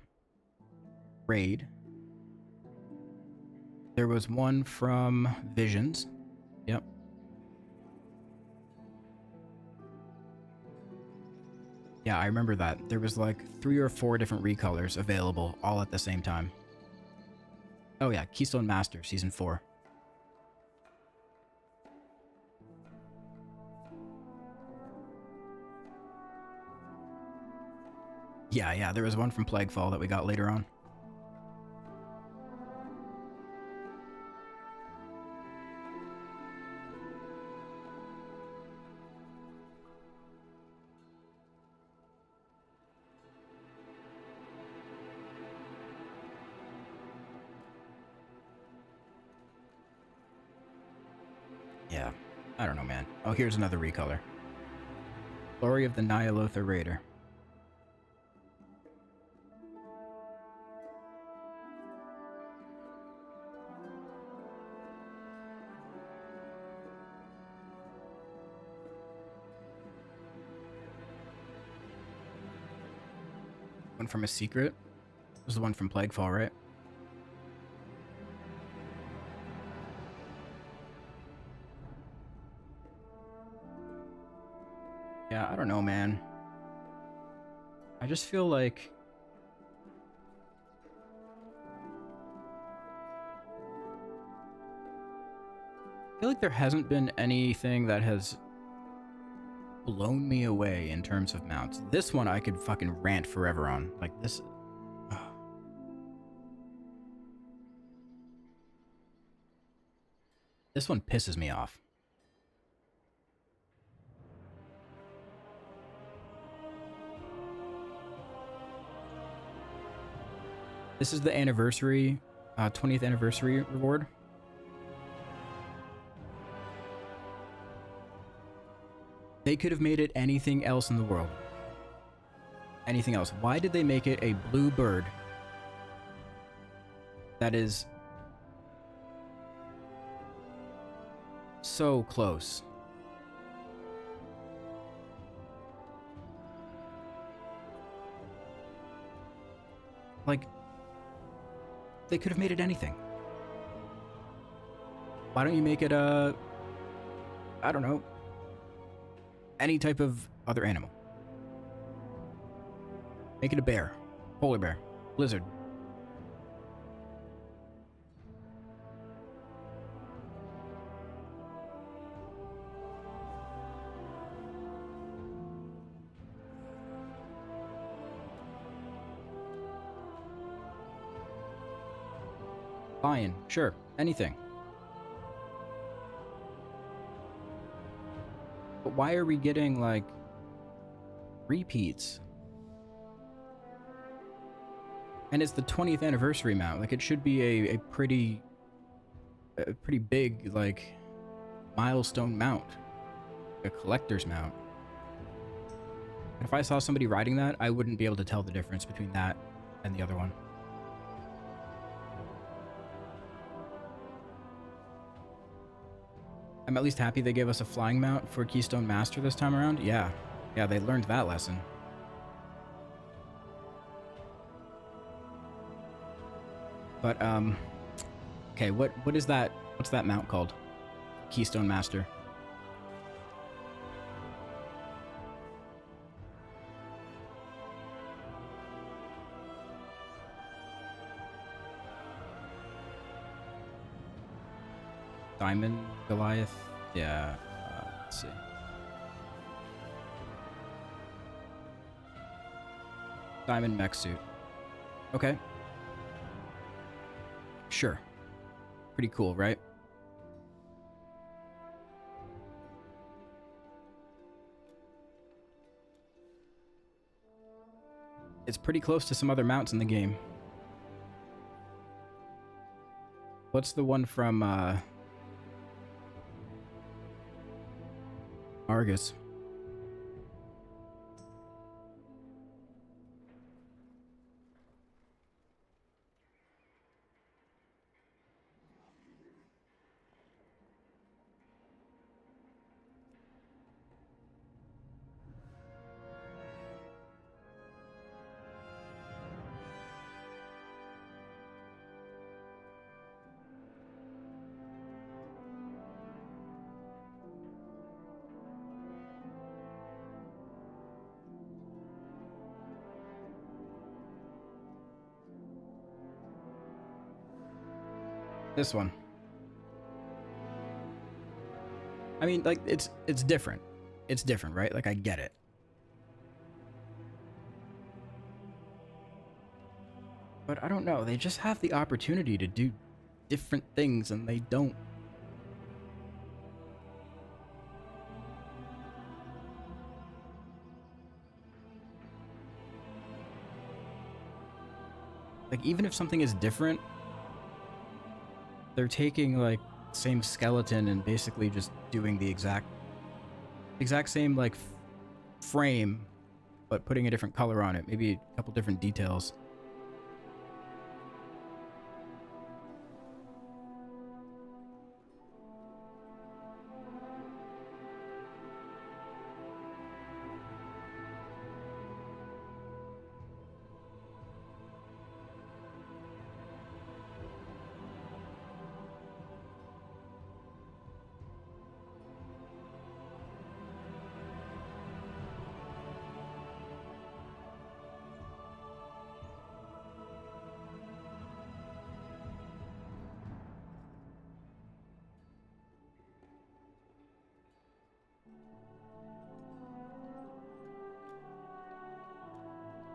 Raid. There was one from Visions. Yep. Yeah, I remember that. There was like 3 or 4 different recolors available all at the same time. Oh yeah, Keystone Master, Season 4. Yeah, there was one from Plaguefall that we got later on. Yeah, I don't know, man. Oh, here's another recolor. Glory of the Nyalotha Raider. One from a secret. This was the one from Plaguefall, right? Yeah, I don't know, man. I just feel like there hasn't been anything that has blown me away in terms of mounts. This one I could fucking rant forever on. Like this. Ugh. This one pisses me off. This is the anniversary, 20th anniversary reward. They could have made it anything else in the world. Anything else. Why did they make it a blue bird that is so close? Like, they could have made it anything. Why don't you make it a, I don't know, any type of other animal? Make it a bear, polar bear, lizard. Lion, sure, anything. But why are we getting, like, repeats? And it's the 20th anniversary mount. Like, it should be a pretty big, like, milestone mount. A collector's mount. If I saw somebody riding that, I wouldn't be able to tell the difference between that and the other one. I'm at least happy they gave us a flying mount for Keystone Master this time around. Yeah, they learned that lesson. But, okay, what is that? What's that mount called? Keystone Master. Diamond Goliath? Yeah, let's see. Diamond mech suit. Okay. Sure. Pretty cool, right? It's pretty close to some other mounts in the game. What's the one from, Argus? This one. I mean, like, it's different. It's different, right? Like, I get it. But I don't know. They just have the opportunity to do different things, and they don't. Like, even if something is different, they're taking, like, same skeleton and basically just doing the exact same, like, frame, but putting a different color on it. Maybe a couple different details.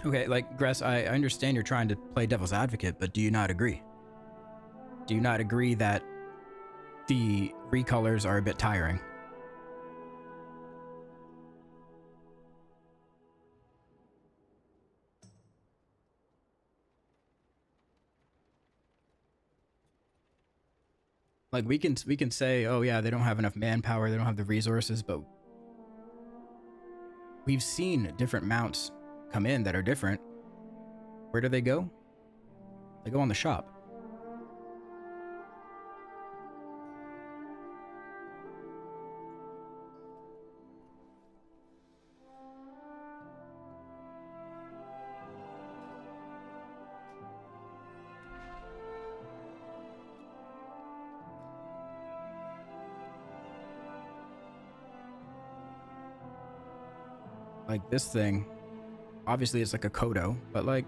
Okay, like, Gress, I understand you're trying to play devil's advocate, but do you not agree? Do you not agree that the recolors are a bit tiring? Like, we can say, oh yeah, they don't have enough manpower, they don't have the resources, but we've seen different mounts come in that are different. Where do they go? They go on the shop. like this thing, obviously it's like a Kodo, but like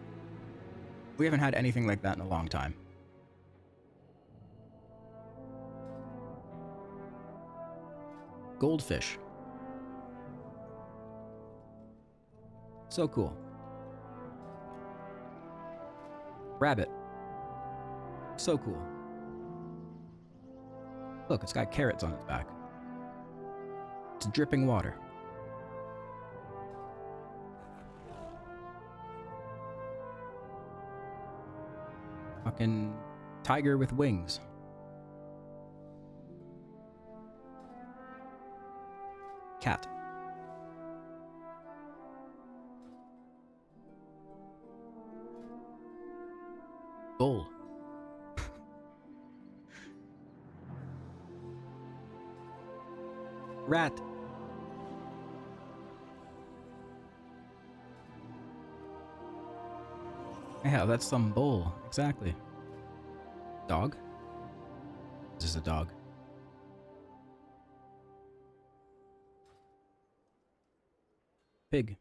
we haven't had anything like that in a long time. Goldfish. So cool. Rabbit. So cool. Look, it's got carrots on its back. It's dripping water. Fucking tiger with wings. Cat. Bull. Rat. Yeah, that's some bull. Exactly. Dog? This is a dog. Pig.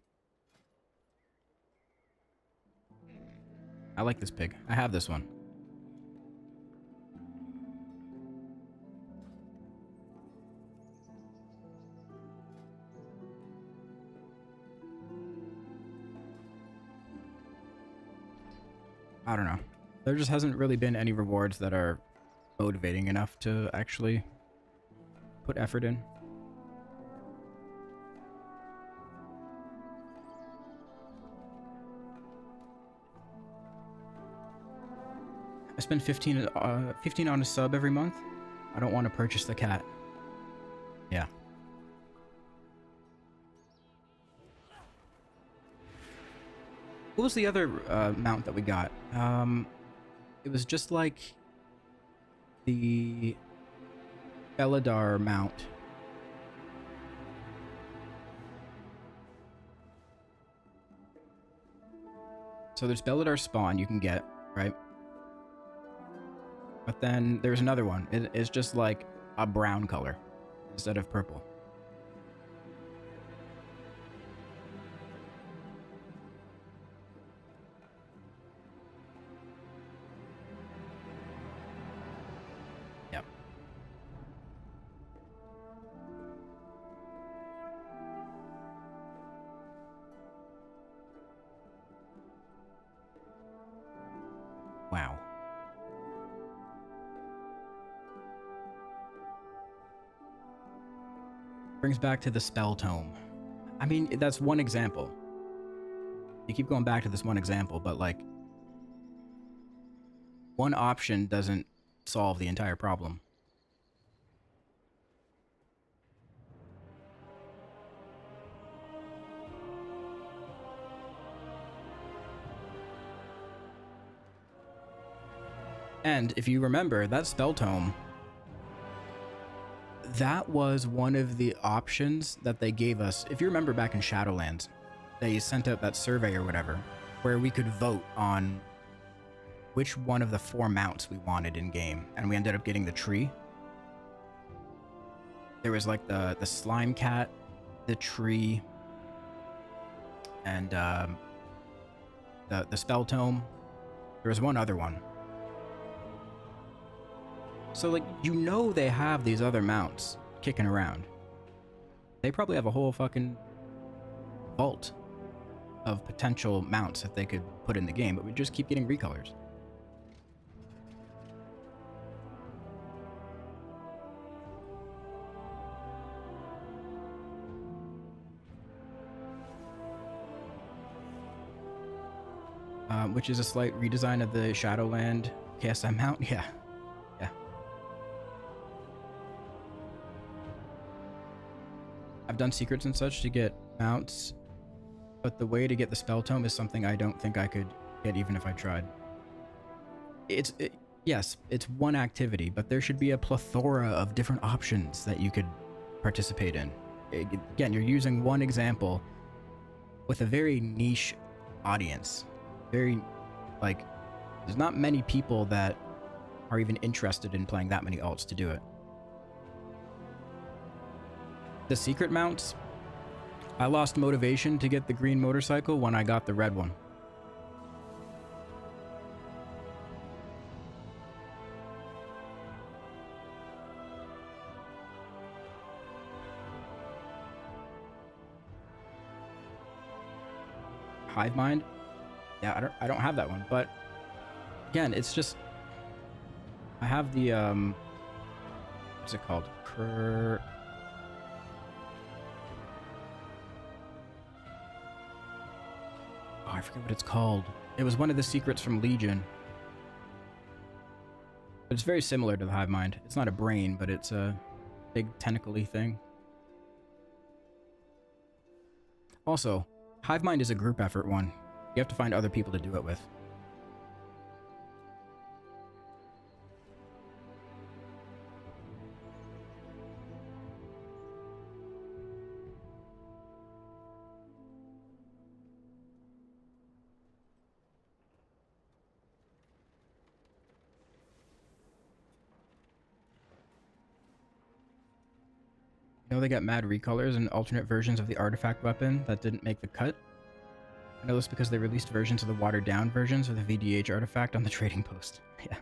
I like this pig. I have this one. I don't know. There just hasn't really been any rewards that are motivating enough to actually put effort in. I spend 15 on a sub every month. I don't want to purchase the cat. Yeah. What was the other mount that we got? It was just like the Beladar mount. So there's Beladar spawn you can get, right? But then there's another one. It's just like a brown color instead of purple. Yep. Wow. Brings back to the spell tome. I mean, that's one example. You keep going back to this one example, but like, one option doesn't solve the entire problem. And if you remember, that spell tome, that was one of the options that they gave us. If you remember back in Shadowlands, they sent out that survey or whatever, where we could vote on which one of the 4 mounts we wanted in game, and we ended up getting the tree. There was like the slime cat, the tree, and the spell tome. There was one other one. So, like, you know they have these other mounts kicking around. They probably have a whole fucking vault of potential mounts that they could put in the game, but we just keep getting recolors. Which is a slight redesign of the Shadowland KSM mount. Yeah. Yeah. I've done secrets and such to get mounts, but the way to get the spell tome is something I don't think I could get even if I tried. Yes, it's one activity, but there should be a plethora of different options that you could participate in. Again, you're using one example with a very niche audience. Very, like, there's not many people that are even interested in playing that many alts to do it. The secret mounts, I lost motivation to get the green motorcycle when I got the red one. Hive Mind? Yeah, I don't have that one, but again, it's just I have the what's it called? Oh, I forget what it's called. It was one of the secrets from Legion. But it's very similar to the Hive Mind. It's not a brain, but it's a big tentacle-y thing. Also, Hive Mind is a group effort one. You have to find other people to do it with. You know they got mad recolors and alternate versions of the artifact weapon that didn't make the cut? I know this because they released versions of the watered down versions of the VDH artifact on the trading post. Yeah.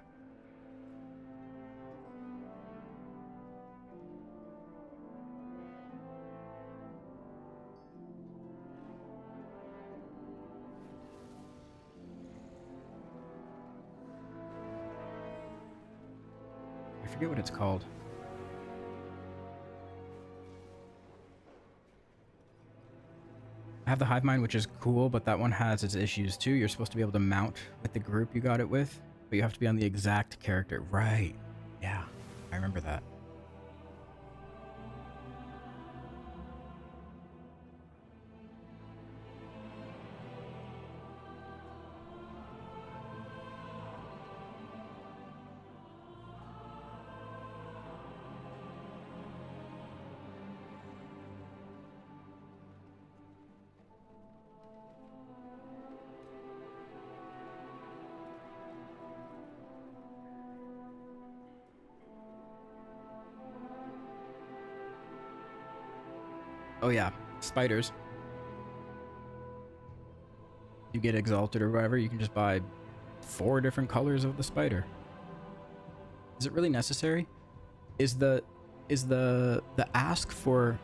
I forget what it's called. I have the Hive Mind, which is cool, but that one has its issues too. You're supposed to be able to mount with the group you got it with, but you have to be on the exact character. Right. Yeah, I remember that. Oh yeah, spiders. You get exalted or whatever, you can just buy 4 different colors of the spider. Is it really necessary? Is the ask for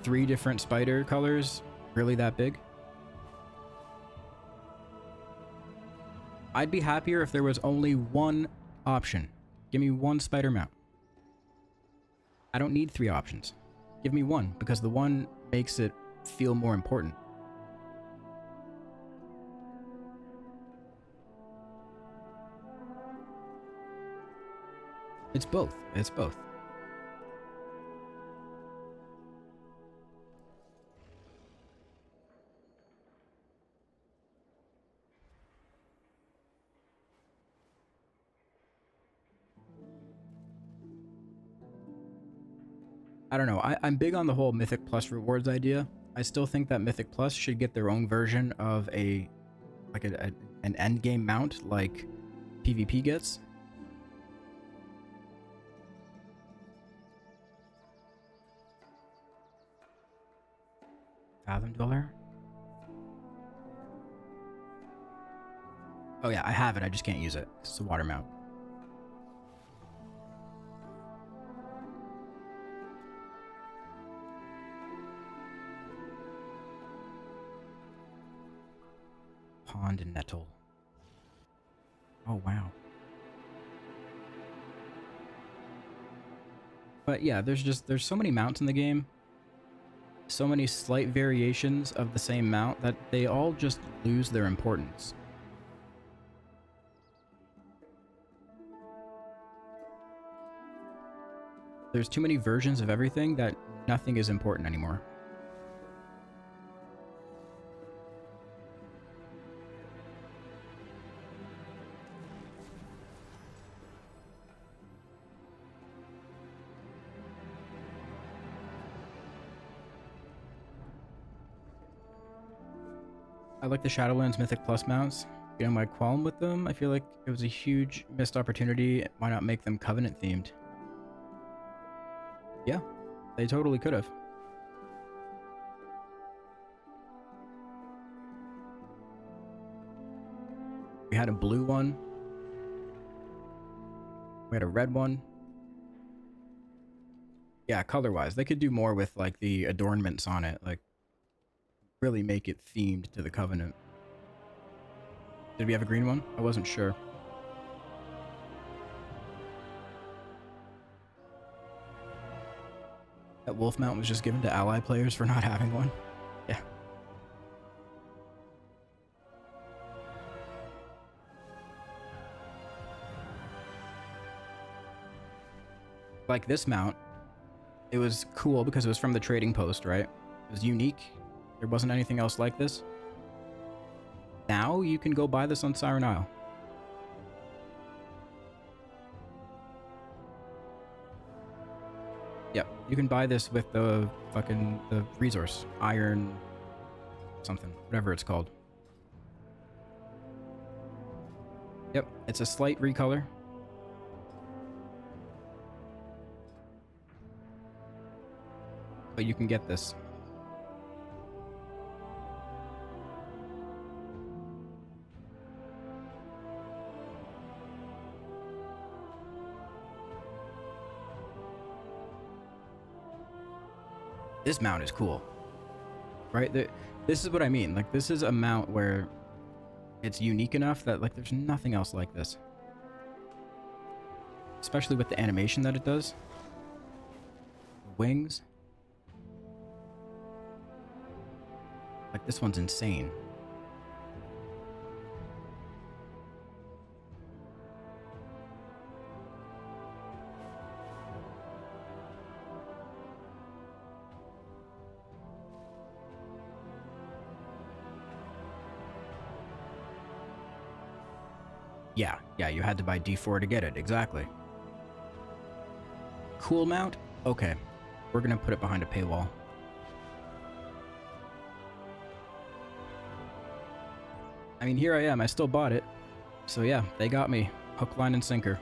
3 different spider colors really that big? I'd be happier if there was only one option. Give me 1 spider mount. I don't need 3 options. Give me 1, because the one makes it feel more important. It's both. It's both. I don't know. I'm big on the whole Mythic Plus rewards idea. I still think that Mythic Plus should get their own version of an end game mount like PvP gets. Fathom Dweller? Oh yeah, I have it. I just can't use it. It's a water mount. Pond and Nettle. Oh wow. But yeah, there's so many mounts in the game. So many slight variations of the same mount that they all just lose their importance. There's too many versions of everything that nothing is important anymore. I like the Shadowlands Mythic Plus mounts. You know, my qualm with them, I feel like it was a huge missed opportunity. Why not make them Covenant themed? Yeah, they totally could have. We had a blue one. We had a red one. Yeah, color-wise. They could do more with, like, the adornments on it. Like, really make it themed to the Covenant. Did we have a green one? I wasn't sure. That wolf mount was just given to ally players for not having one. Yeah. Like this mount, it was cool because it was from the trading post, right? It was unique. There wasn't anything else like this. Now you can go buy this on Siren Isle. Yep, you can buy this with the resource, iron something, whatever it's called. Yep, it's a slight recolor. But you can get this. This mount is cool, right? This is what I mean. Like, this is a mount where it's unique enough that, like, there's nothing else like this. Especially with the animation that it does. Wings. Like, this one's insane. Yeah, you had to buy D4 to get it, exactly. Cool mount? Okay. We're gonna put it behind a paywall. I mean, here I am, I still bought it. So yeah, they got me. Hook, line, and sinker.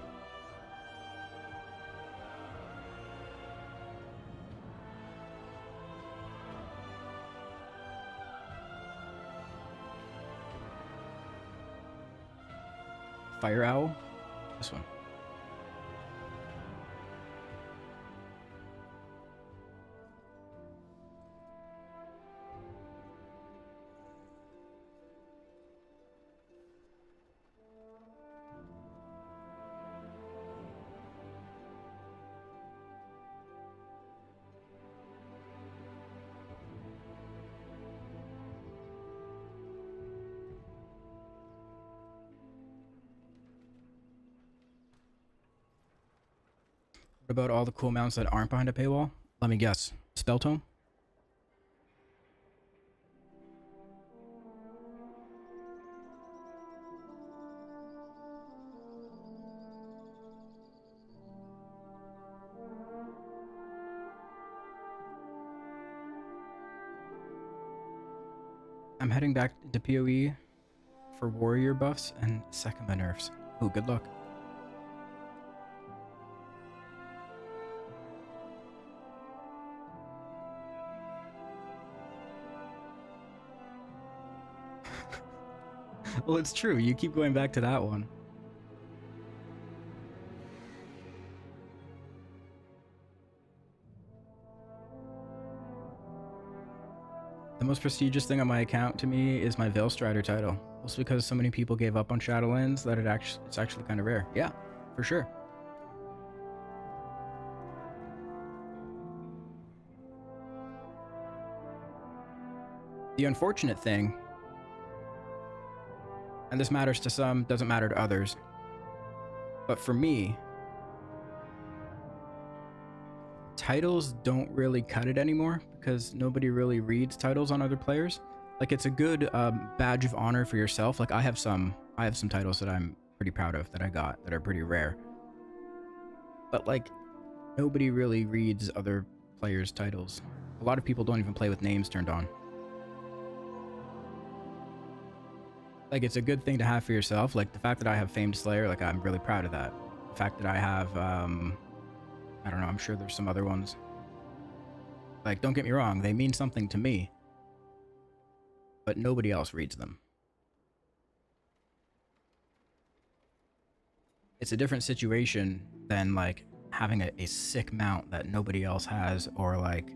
Fire Owl? This one. What about all the cool mounts that aren't behind a paywall? Let me guess. Spell Tome? I'm heading back to PoE for warrior buffs and Sekima nerfs. Ooh, good luck. Well, it's true. You keep going back to that one. The most prestigious thing on my account to me is my Veil Strider title. Also because so many people gave up on Shadowlands that it's actually kind of rare. Yeah, for sure. The unfortunate thing, and this matters to some, doesn't matter to others, but for me, titles don't really cut it anymore because nobody really reads titles on other players. Like, it's a good badge of honor for yourself. Like, I have some titles that I'm pretty proud of that I got that are pretty rare, but like, nobody really reads other players' titles. A lot of people don't even play with names turned on. Like, it's a good thing to have for yourself. Like, the fact that I have Famed Slayer, like, I'm really proud of that. The fact that I have, I don't know, I'm sure there's some other ones. Like, don't get me wrong, they mean something to me. But nobody else reads them. it's a different situation than like having a sick mount that nobody else has, or like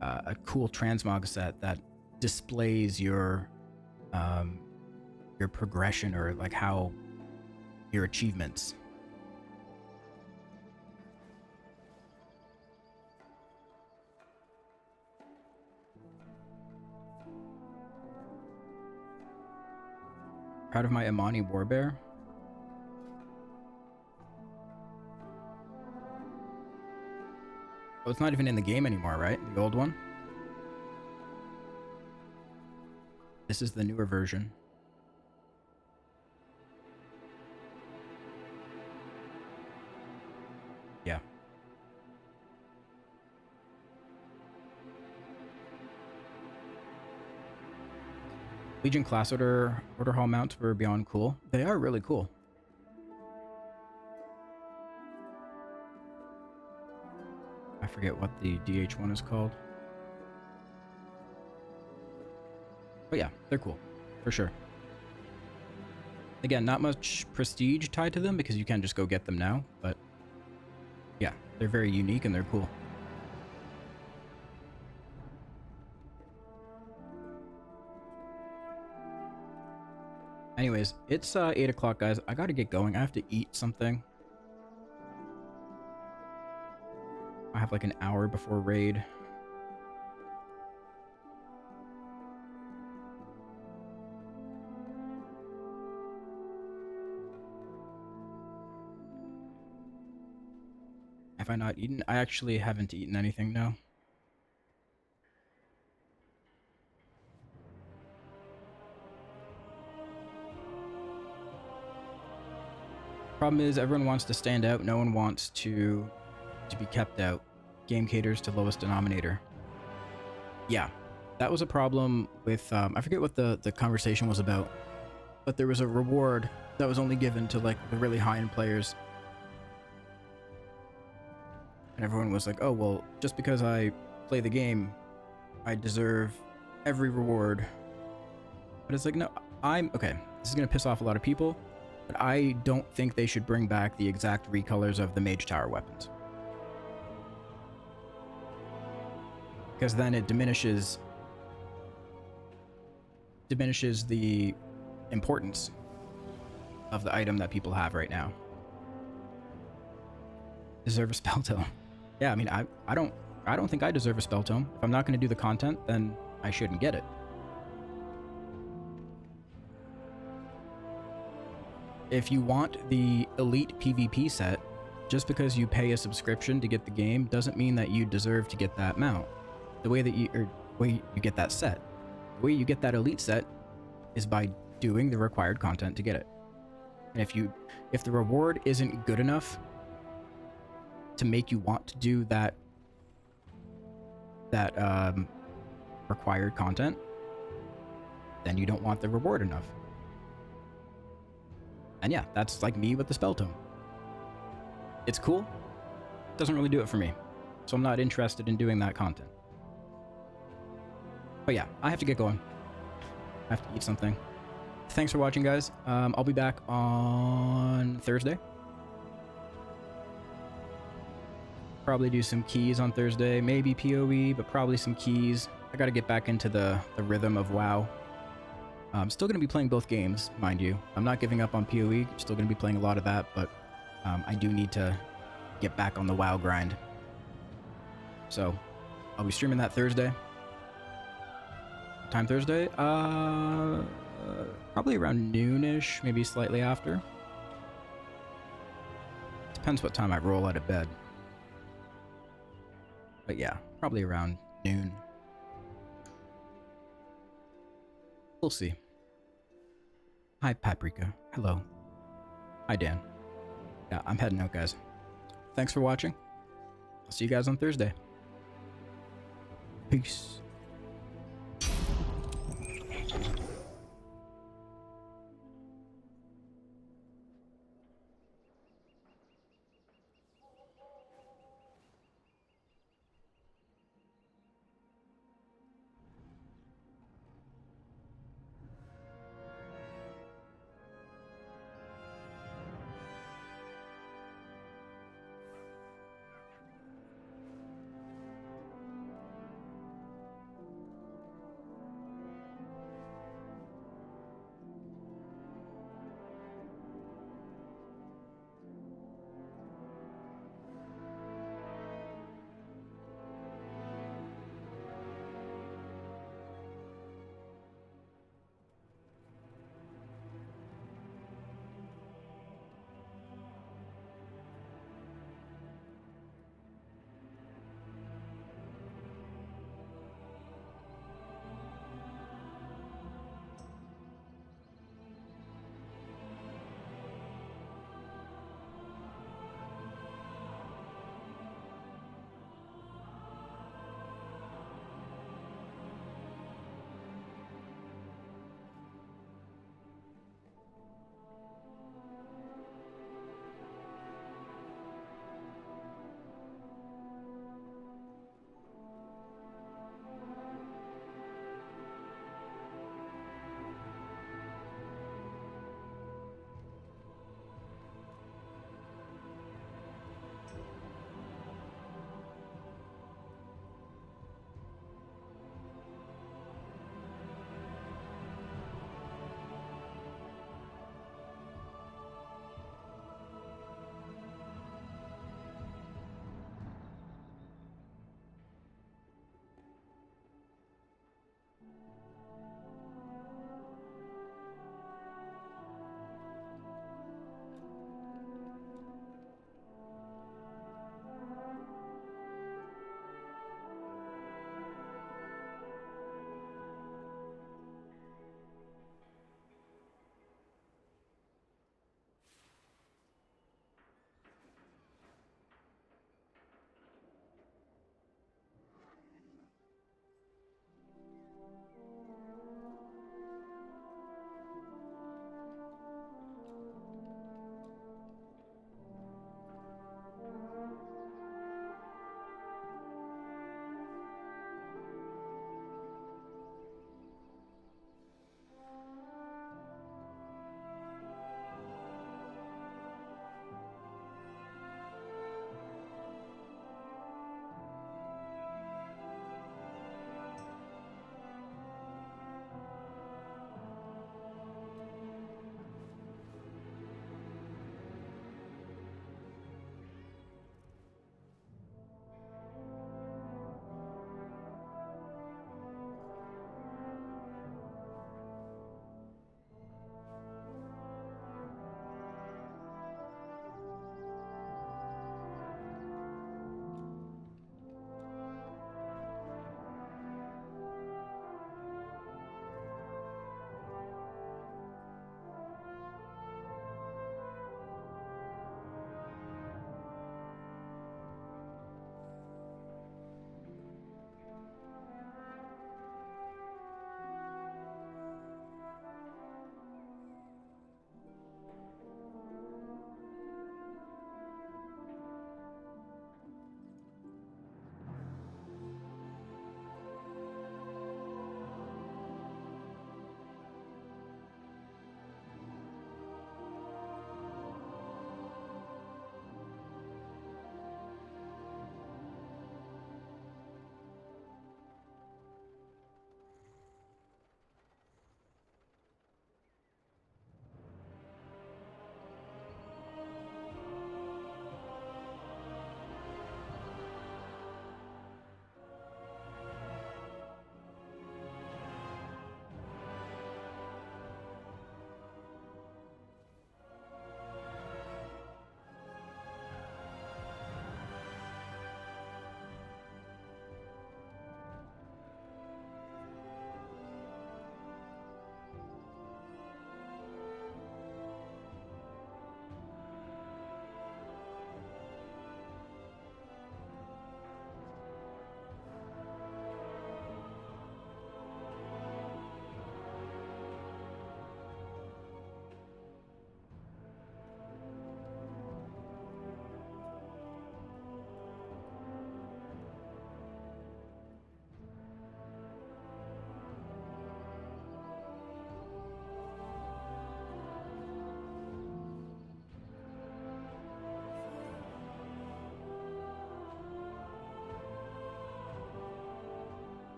a cool transmog set that displays your progression, or like how your achievements. Proud of my Imani Warbear. Oh, it's not even in the game anymore, right? The old one? This is the newer version. Yeah. Legion class order hall mounts were beyond cool. They are really cool. I forget what the DH1 is called. But yeah, they're cool, for sure. Again, not much prestige tied to them because you can't just go get them now, but yeah, they're very unique and they're cool. Anyways, it's 8 o'clock, guys. I gotta get going. I have to eat something. I have like an hour before raid. Have I not eaten? I actually haven't eaten anything, no. Problem is, everyone wants to stand out. No one wants to be kept out. Game caters to lowest denominator. Yeah, that was a problem with, I forget what the conversation was about, but there was a reward that was only given to like the really high-end players. And everyone was like, oh, well, just because I play the game, I deserve every reward. But it's like, no, okay, this is going to piss off a lot of people, but I don't think they should bring back the exact recolors of the Mage Tower weapons. Because then it diminishes the importance of the item that people have right now. Deserve a spell tome. Yeah, I mean, I don't think I deserve a spell tome. If I'm not going to do the content, then I shouldn't get it. If you want the elite PvP set, just because you pay a subscription to get the game doesn't mean that you deserve to get that mount. The way that you get that set, the way you get that elite set is by doing the required content to get it. And if the reward isn't good enough to make you want to do that required content, then you don't want the reward enough. And yeah, that's like me with the spell tome. It's cool, doesn't really do it for me, so I'm not interested in doing that content. But yeah, I have to get going. I have to eat something. Thanks for watching, guys. I'll be back on Thursday. Probably do some keys on Thursday, maybe PoE, but probably some keys. I gotta get back into the rhythm of WoW. I'm still gonna be playing both games, mind you. I'm not giving up on PoE, still gonna be playing a lot of that, but I do need to get back on the WoW grind. So, I'll be streaming that Thursday. Time Thursday? Probably around noonish, maybe slightly after. Depends what time I roll out of bed. But yeah, probably around noon. We'll see. Hi, Paprika. Hello. Hi, Dan. Yeah, I'm heading out, guys. Thanks for watching. I'll see you guys on Thursday. Peace.